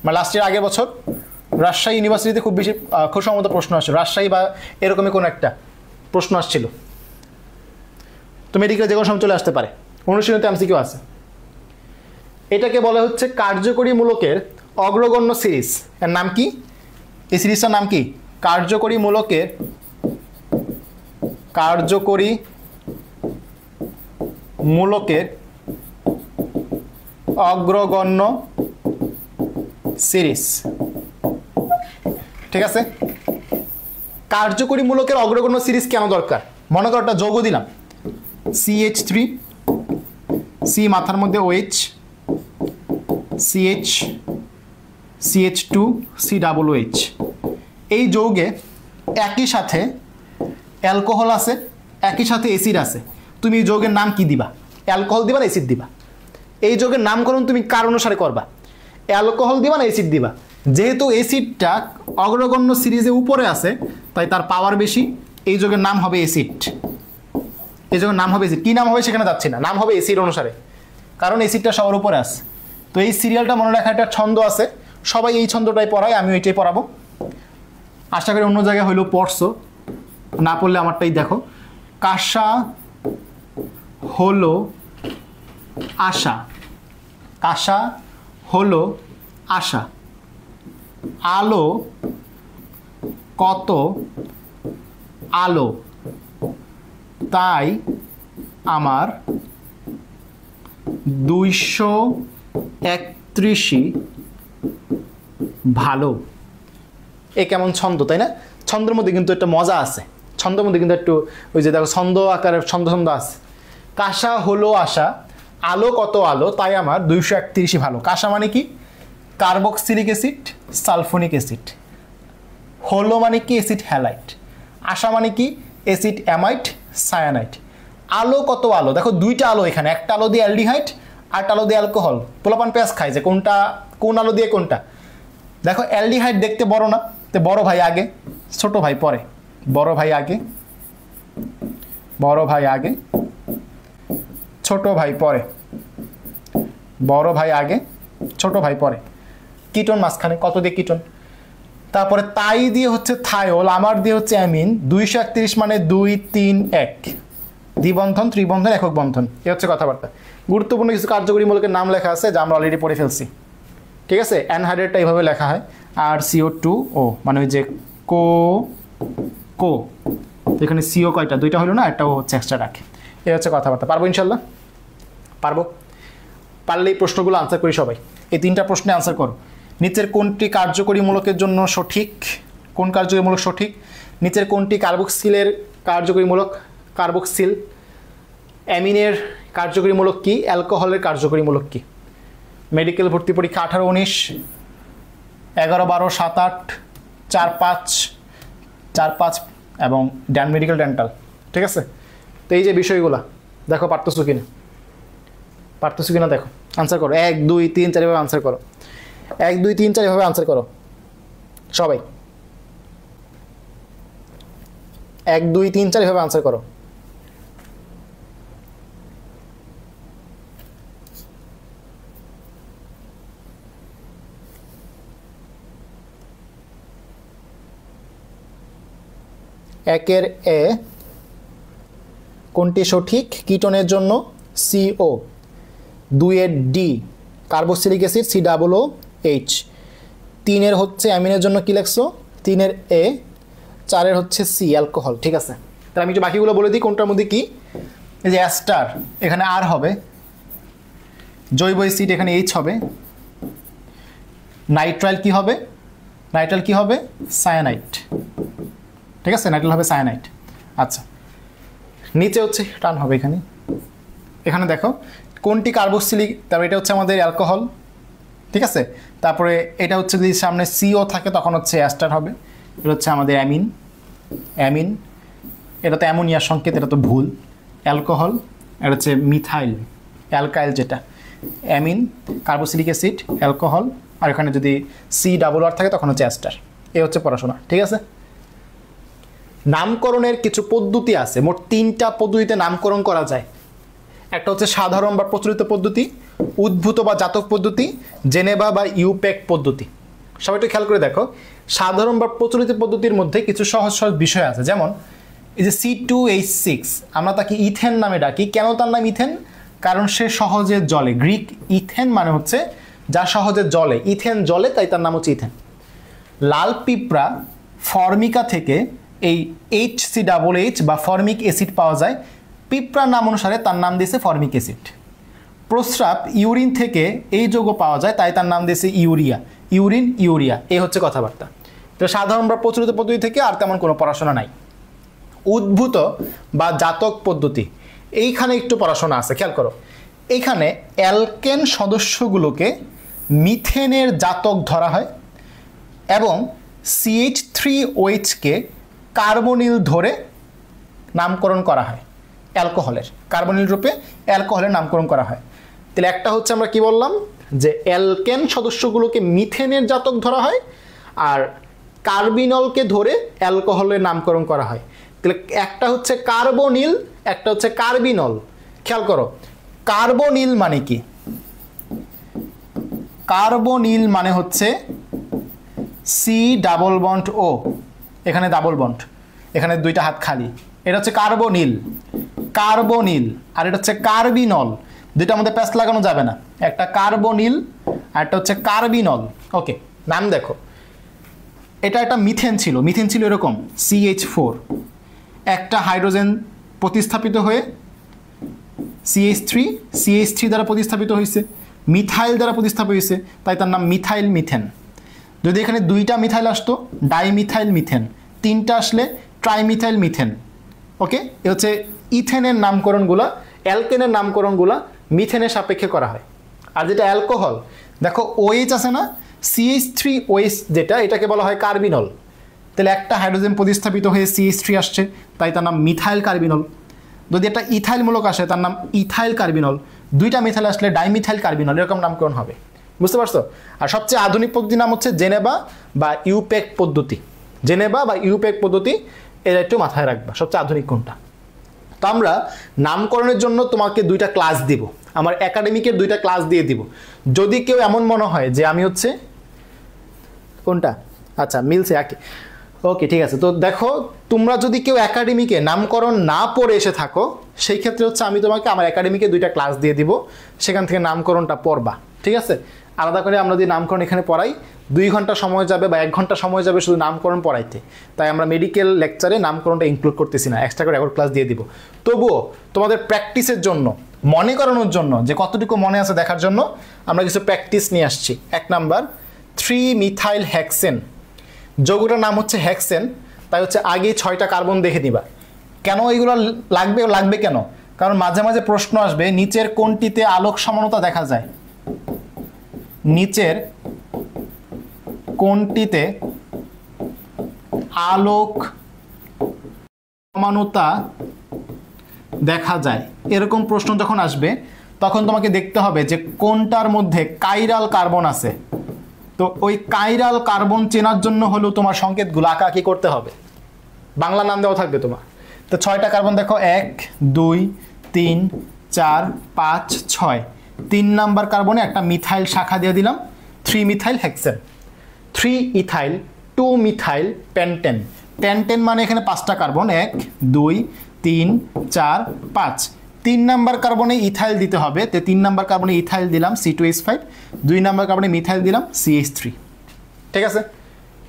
মানে লাস্ট ইয়ার আগের বছর রাজশাহী ইউনিভার্সিটিতে খুব সম্ভবত প্রশ্ন আসছিল, রাজশাহী বা এরকমই কোনো একটা প্রশ্ন আসছিল। তো মেডিকেল যে কোনো সময় চলে আসতে পারে, অনুশীলনীতে এমসিকিউ আছে। এটাকে বলা হচ্ছে কার্যকরী মূলকের অগ্রগণ্য সিরিজ। এর নাম কি? এই সিরিজটার নাম কি? কার্যকরী মূলকের অগ্রগণ্য সিরিজ। ঠিক আছে? কার্যকরী মূলকের অগ্রগণ্য সিরিজ কেন দরকার? মনে করো একটা যৌগ দিলাম CH3, C মাথার মধ্যে OH, CH, CH2, COOH। এই যৌগে একই সাথে অ্যালকোহল আছে, একই সাথে অ্যাসিড আছে। তুমি এই যৌগের নাম কি দিবা? অ্যালকোহল দিবা না অ্যাসিড দিবা? এই যৌগের নামকরণ তুমি কার অনুসারে করবা? অ্যালকোহল দিবা না অ্যাসিড দিবা? যেহেতু অ্যাসিডটা অগ্রগণ্য সিরিজে উপরে আছে তাই তার পাওয়ার বেশি, এই যৌগের নাম হবে অ্যাসিড। এই যৌগের নাম হবে অ্যাসিড। কী নাম হবে সেখানে যাচ্ছি না, নাম হবে অ্যাসিড অনুসারে, কারণ অ্যাসিডটা সবার উপরে আছে। তো এই সিরিয়ালটা মনে রাখা একটা ছন্দ আছে, সবাই এই ছন্দটাই পড়ায়, আমি ওইটাই পড়াবো। আশা করি অন্য জায়গায় হইলেও পড়ছো, না পড়লে আমারটাই দেখো। কাঁসা হলো আশা, কাঁসা হলো আশা, আলো কত আলো, তাই আমার 231 ভালো। এ কেমন ছন্দ, তাই না? ছন্দের মধ্যে কিন্তু একটা মজা আছে, ছন্দের মধ্যে কিন্তু একটু ওই যে দেখো ছন্দ আকারের ছন্দ আছে। কাঁসা হলো আশা, আলো কত আলো, তাই আমার 231 ভালো। কাঁসা মানে কি? Carboxylic acid, sulphonic acid. হলো মানে কি? Acid halide. আশা মানে কি? Acid amide, cyanide. আলো কত আলো, দেখো দুইটা আলো এখানে, একটা আলো দিয়ে অ্যালডিহাইড আর একটা আলো দিয়ে অ্যালকোহল। পোলাপান পেঁয়াজ খায় যে কোনটা কোন আলো দিয়ে কোনটা। দেখো অ্যালডিহাইড দেখতে বড় না, তো বড় ভাই আগে, ছোট ভাই পরে। বড় ভাই আগে, বড় ভাই আগে, ছোট ভাই পরে। বড় ভাই আগে, ছোট ভাই পরে। কিটোন মাঝখানে, কত দিয়ে কিটোন। তারপরে তাই দিয়ে হচ্ছে থায়োল, আমার দিয়ে হচ্ছে অ্যামিন। 231 মানে 2, 3, 1, দ্বিবন্ধন, ত্রিবন্ধন, একক বন্ধন। এ হচ্ছে কথাবার্তা। গুরুত্বপূর্ণ কিছু কার্যকরী মূলকের নাম লেখা আছে যা আমরা অলরেডি পড়ে ফেলছি। ঠিক আছে? অ্যানহাইড্রেটটা এইভাবে লেখা হয়, আর CO2O মানে ওই যে কো এখানে CO কয়টা? দুইটা হলো না, একটাও হচ্ছে এক্সট্রা রাখে। এ হচ্ছে কথাবার্তা। পারবো ইনশাল্লাহ? পারবো। পারলে এই প্রশ্নগুলো আনসার করি সবাই। এই 3টা প্রশ্নে আনসার করো। নিচের কোনটি কার্যকরী মূলকের জন্য সঠিক? কোন কার্যকরী মূলক সঠিক? নিচের কোনটি কার্বক্সিলের কার্যকরী মূলক? কার্বক্সিল। অ্যামিনের কার্যকরী মূলক কি? অ্যালকোহলের কার্যকরী মূলক কি? মেডিকেল ভর্তি পরীক্ষা 18, 19, 11, 12, 7, 8, 4, 5 এবং মেডিকেল ডেন্টাল। ঠিক আছে? তো এই যে বিষয়গুলো দেখো পারতেছো কিনা, পারতেছো কিনা দেখো, আনসার করো। 1, 2, 3, 4 এভাবে আনসার করো। 1, 2, 3, 4 এভাবে আনসার করো সবাই। 1, 2, 3, 4 এভাবে আনসার করো। একের এ কোনটি সঠিক? কিটোনের জন্য CO, 2 এর ডি কার্বক্সিলিক অ্যাসিড COOH, 3 এর হচ্ছে অ্যামিনের জন্য কি লেখছো? 3 এর এ, 4 এর হচ্ছে সি অ্যালকোহল। ঠিক আছে? তাহলে আমি একটু বাকিগুলো বলে দিই কোনটার মধ্যে কি। এই যে অ্যাস্টার এখানে আর হবে, জৈব অ্যাসিড এখানে H হবে, নাইট্রাইল কি হবে? নাইট্রাইল কি হবে? সায়ানাইড। ঠিক আছে? নাইট্রাইল হবে সায়ানাইড। আচ্ছা, নিচে হচ্ছে টান হবে এখানে। এখানে দেখো কোনটি কার্বক্সিলিক, তারপরে এটা হচ্ছে আমাদের অ্যালকোহল। ঠিক আছে? তারপরে এটা হচ্ছে যদি সামনে CO থাকে তখন হচ্ছে অ্যাস্টার হবে। এটা হচ্ছে আমাদের অ্যামিন, এটা তো অ্যামোনিয়ার সংকেত, এটা তো ভুল। অ্যালকোহল, এটা হচ্ছে মিথাইল অ্যালকাইল, যেটা অ্যামিন কার্বোক্সিলিক অ্যাসিড অ্যালকোহল, আর এখানে যদি CR থাকে তখন হচ্ছে অ্যাস্টার। এ হচ্ছে পড়াশোনা, ঠিক আছে। নামকরণের কিছু পদ্ধতি আছে, মোট 3টা পদ্ধতিতে নামকরণ করা যায়। একটা হচ্ছে সাধারণ বা প্রচলিত পদ্ধতি, উদ্ভূত বা জাতক পদ্ধতি, জেনেভা বা ইউপ্যাক পদ্ধতি। সবাই একটু খেয়াল করে দেখো, সাধারণ বা প্রচলিত পদ্ধতির মধ্যে কিছু সহজ সহজ বিষয় আছে। যেমন এই যে C2H6, আমরা তাকে ইথেন নামে ডাকি। কেন তার নাম ইথেন? কারণ সে সহজে জ্বলে। গ্রিক ইথেন মানে হচ্ছে যা সহজে জ্বলে, ইথেন জ্বলে, তাই তার নাম হচ্ছে ইথেন। লাল পিঁপড়া ফর্মিকা থেকে এই HCHH বা ফর্মিক অ্যাসিড পাওয়া যায়, পিঁপড়ার নাম অনুসারে তার নাম দিয়েছে ফর্মিক অ্যাসিড। প্রস্রাব ইউরিন থেকে এই যৌগ পাওয়া যায়, তাই তার নাম দিয়েছে ইউরিয়া। ইউরিন, ইউরিয়া, এই হচ্ছে কথাবার্তা। তো সাধারণ বা প্রচলিত পদ্ধতি থেকে আর তেমন কোনো পড়াশোনা নাই। উদ্ভূত বা জাতক পদ্ধতি, এইখানে একটু পড়াশোনা আছে, খেয়াল করো। এইখানে অ্যালকেন সদস্যগুলোকে মিথেনের জাতক ধরা হয় এবং CH3OH-কে কার্বনিল ধরে নামকরণ করা হয়। অ্যালকোহলের কার্বনিল রূপে অ্যালকোহলের নামকরণ করা হয়। তাহলে একটা হচ্ছে আমরা কি বললাম, যে অ্যালকেন সদস্যগুলোকে মিথেনের জাতক ধরা হয়, আর কার্বিনলকে ধরে অ্যালকোহলের নামকরণ করা হয়। তাহলে একটা হচ্ছে কার্বনিল, একটা হচ্ছে কার্বিনল। খেয়াল করো, কার্বনিল মানে কি? কার্বনিল মানে হচ্ছে C+O, এখানে ডাবল বন্ড, এখানে 2টা হাত খালি, এটা হচ্ছে কার্বনিল। কার্বনিল আর এটা হচ্ছে কার্বিনল, দুইটার মধ্যে প্যাচ লাগানো যাবে না। একটা কার্বনিল আর একটা হচ্ছে কার্বিনল। ওকে, নাম দেখো, এটা একটা মিথেন ছিল। মিথেন ছিল এরকম CH4, একটা হাইড্রোজেন প্রতিস্থাপিত হয়ে CH3 দ্বারা প্রতিস্থাপিত হয়েছে, মিথাইল দ্বারা প্রতিস্থাপিত হয়েছে, তাই তার নাম মিথাইল মিথেন। যদি এখানে 2টা মিথাইল আসতো ডাইমিথাইল মিথেন, 3টা আসলে ট্রাইমিথাইল মিথেন। ওকে, এ হচ্ছে ইথেনের নামকরণগুলা, অ্যালকেনের নামকরণগুলা মিথেনের সাপেক্ষে করা হয়। আর যেটা অ্যালকোহল, দেখো OH আছে না, CH3OH যেটা, এটাকে বলা হয় কার্বিনল। তাহলে একটা হাইড্রোজেন প্রতিস্থাপিত হয়ে CH3 আসছে, তাই তার নাম মিথাইল কার্বিনল। যদি একটা ইথাইল মূলক আসে, তার নাম ইথাইল কার্বিনল। 2টা মিথাইল আসলে ডাইমিথাইল কার্বিনল, এরকম নামকরণ হবে। বুঝতে পারছো? আর সবচেয়ে আধুনিক পদ্ধতির নাম হচ্ছে জেনেভা বা ইউপ্যাক পদ্ধতি। জেনেভা বা ইউপ্যাক পদ্ধতি, এটা একটু মাথায় রাখবা, সবচেয়ে আধুনিক কোনটা। তো আমরা নামকরণের জন্য তোমাকে 2টা ক্লাস দিব, আমার একাডেমিকের 2টা ক্লাস দিয়ে দিব। যদি কেউ এমন মনে হয় যে আমি হচ্ছে কোনটা, আচ্ছা মিলছে একই, ওকে ঠিক আছে। তো দেখো, তোমরা যদি কেউ একাডেমিকে নামকরণ না পড়ে এসে থাকো, সেই ক্ষেত্রে হচ্ছে আমি তোমাকে আমার একাডেমিকে 2টা ক্লাস দিয়ে দিব, সেখান থেকে নামকরণটা পড়বা, ঠিক আছে। আলাদা করে আমরা যদি নামকরণ এখানে পড়াই, 2 ঘন্টা সময় যাবে বা 1 ঘন্টা সময় যাবে শুধু নামকরণ পড়াইতে। তাই আমরা মেডিকেল লেকচারে নামকরণটা ইনক্লুড করতেছি না, এক্সট্রা করে রেকর্ড ক্লাস দিয়ে দিব। তবুও তোমাদের প্র্যাকটিসের জন্য, মনে করানোর জন্য, যে কতটুকু মনে আছে দেখার জন্য আমরা কিছু প্র্যাকটিস নিয়ে আসছি। 1 নাম্বার 3-মিথাইল হেক্সেন, যৌগটার নাম হচ্ছে হেক্সেন, তাই হচ্ছে আগে 6টা কার্বন দেখে দিবা। কেন এগুলো লাগবে কেন? কারণ মাঝে মাঝে প্রশ্ন আসবে, নিচের কোনটিতে আলোক সমানতা দেখা যায়? নিচের কোনটিতে আলোক সমানতা দেখা যায়, এরকম প্রশ্ন যখন আসবে তখন তোমাকে দেখতে হবে যে কোনটার মধ্যে কাইরাল কার্বন আছে। তো ওই কাইরাল কার্বন চেনার জন্য হলেও তোমার সংকেতগুলো আঁকাআঁকি করতে হবে, বাংলা নাম দেওয়া থাকবে তোমার। তো 6টা কার্বন দেখো, 1 2 3 4 5 6। 3 নাম্বার কার্বনে একটা মিথাইল শাখা দিয়ে দিলাম, 3-মিথাইল হেক্সেন। 3-ইথাইল 2-মিথাইল পেন্টেন। পেন্টেন মানে এখানে 5টা কার্বন, 1 2 3 4 5। 3 নাম্বার কার্বনে ইথাইল দিতে হবে, তো 3 নাম্বার কার্বনে ইথাইল দিলাম C2H5, 2 নাম্বার কার্বনে মিথাইল দিলাম CH3। ঠিক আছে?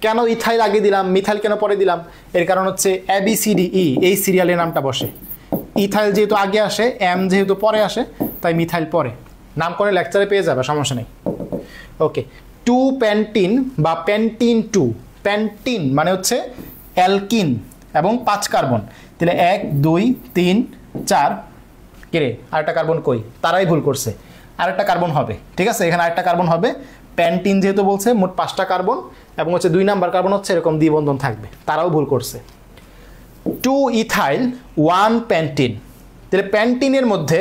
কেন ইথাইল আগে দিলাম, মিথাইল কেন পরে দিলাম? এর কারণ হচ্ছে ABCDE এই সিরিয়ালের নামটা বসে। ইথাইল যেহেতু আগে আসে, এম যেহেতু পরে আসে, তাই মিথাইল পরে। নাম করে লেকচারে পেয়ে যাবে, সমস্যা নেই। ওকে, 2 প্যান্টিন বা প্যান্টিন 2। প্যান্টিন মানে হচ্ছে অ্যালকিন এবং 5 কার্বন। তাহলে 1 2 3 4, কেরে আরেকটা কার্বন কই? তারাই ভুল করছে, আরেকটা কার্বন হবে। ঠিক আছে, এখানে আরেকটা কার্বন হবে। প্যান্টিন যেহেতু বলছে মোট 5টা কার্বন এবং হচ্ছে 2 নাম্বার কার্বন হচ্ছে এরকম দ্বিবন্ধন থাকবে, তারাও ভুল করছে। 2 ইথাইল 1 প্যান্টিন। তাহলে প্যান্টিনের মধ্যে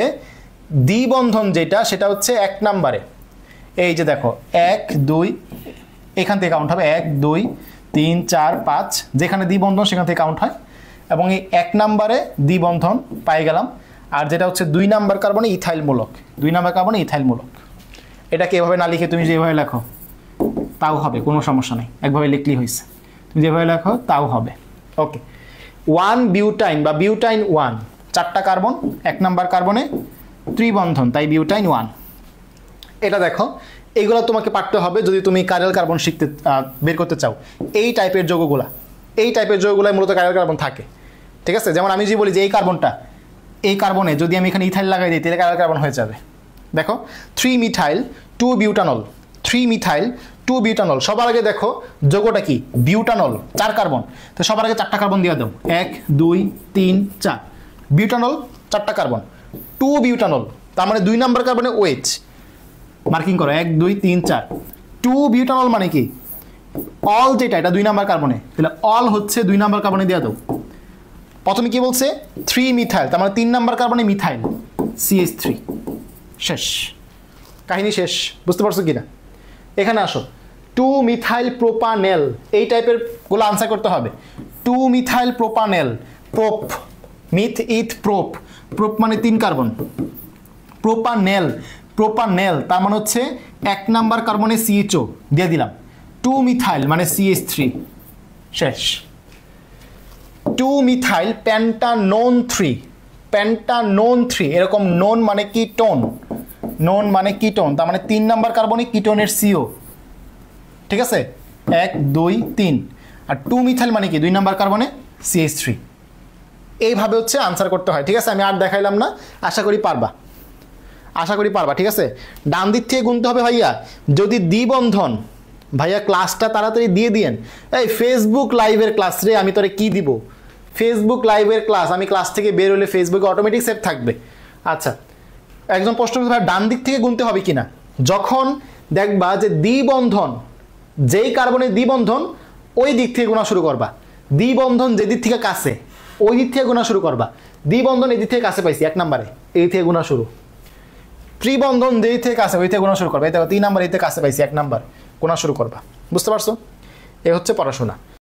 দ্বিবন্ধন যেটা সেটা হচ্ছে 1 নম্বরে, এই যে দেখো 1 2, এখান থেকে কাউন্ট হবে 1 2 3 4 5, যেখানে দ্বিবন্ধন সেখান থেকে কাউন্ট হয়, এবং এই 1 নম্বরে দ্বিবন্ধন পাই গেলাম। আর যেটা হচ্ছে 2 নম্বর কার্বনে ইথাইল মূলক, 2 নম্বর কার্বনে ইথাইল মূলক। এটাকে এভাবে না লিখে তুমি যেভাবে লেখো তাও হবে, কোনো সমস্যা নেই, একভাবে লিখলেই হয়েছে। তুমি যেভাবে লেখো তাও হবে। ওকে, 1 বিউটাইন বা বিউটাইন 1, 4টা কার্বন, 1 নম্বর কার্বনে ত্রিবন্ধন, তাই বিউটাইন 1। এটা দেখো, এইগুলো তোমাকে পারতে হবে যদি তুমি কাইরাল কার্বন শিখতে বের করতে চাও। এই টাইপের যৌগগুলা, এই টাইপের যৌগগুলাই মূলত কাইরাল কার্বন থাকে, ঠিক আছে? যেমন আমি যদি বলি যে এই কার্বনটা, এই কার্বনে যদি আমি এখানে ইথাইল লাগাই দিই তাহলে কাইরাল কার্বন হয়ে যাবে। দেখো 3 মিথাইল 2 বিউটানল, 3 মিথাইল 2 বিউটানল। সবার আগে দেখো যৌগটা কি, বিউটানল, 4 কার্বন। তো সবার আগে 4টা কার্বন দিয়ে দাও, 1 2 3 4, বিউটানল 4টা কার্বন, 2 বিউটানল, তার মানে 2 নম্বর কার্বনে OH মার্কিং করো, 1 2 3 4। 2 বিউটানল মানে কি, অল যেটা এটা 2 নম্বর কার্বনে, তাহলে অল হচ্ছে 2 নম্বর কার্বনে দিয়ে দাও। প্রথমে কি বলছে 3 মিথাইল, তার মানে 3 নম্বর কার্বনে মিথাইল, CH3। শেষ, কাহিনী শেষ। বুঝতে পারছো কিনা? এখানে আসো, 2 মিথাইল প্রোপানেল, এই টাইপের গুলো আনসার করতে হবে। 2 methyl propanal, prop, meth eth prop, prop মানে 3 কার্বন, প্রোপানেল, প্রোপানেল তার মানে হচ্ছে 1 নাম্বার কার্বনে CHO দিয়ে দিলাম, 2 মিথাইল মানে CH3। শেষ। 2 মিথাইল প্যান্টানোন 3, প্যান্টানোন 3, এরকম নোন মানে কিটোন, নোন মানে কিটোন, তার মানে 3 নাম্বার কার্বনে কিটোনের CO, ঠিক আছে? 1 2 3। আর 2 মিথাইল মানে কি, 2 নাম্বার কার্বনে CH3। এইভাবে হচ্ছে আনসার করতে হয়, ঠিক আছে? আমি আর দেখাইলাম না, আশা করি পারবা, আশা করি পারবা, ঠিক আছে? ডান দিক থেকে গুনতে হবে ভাইয়া, যদি দ্বিবন্ধন, ভাইয়া ক্লাসটা তাড়াতাড়ি দিয়ে দিয়েন। এই ফেসবুক লাইভের ক্লাস রে, আমি তোরে কি দিব? ফেসবুক লাইভের ক্লাস, আমি ক্লাস থেকে বের হলে ফেসবুকে অটোমেটিক সেভ থাকবে। আচ্ছা, একজন প্রশ্ন করতে পারে ডান দিক থেকে গুনতে হবে কিনা। যখন দেখবা যে দ্বিবন্ধন, যেই কার্বনের দ্বিবন্ধন ওই দিক থেকে গোনা শুরু করবা, দ্বিবন্ধন যে দিক থেকে কাছে ওই দিক থেকে গোনা শুরু করবা। দ্বিবন্ধন এই দিক থেকে কাছে পাইছি 1 নম্বরে, এই থেকে গোনা শুরু। ত্রিবন্ধন যেই থেকে কাছে ওই থেকে গোনা শুরু করবা, এই দেখো 3 নম্বর এই থেকে কাছে পাইছি 1 নম্বর, গোনা শুরু করবা। বুঝতে পারছো? এই হচ্ছে পড়াশোনা।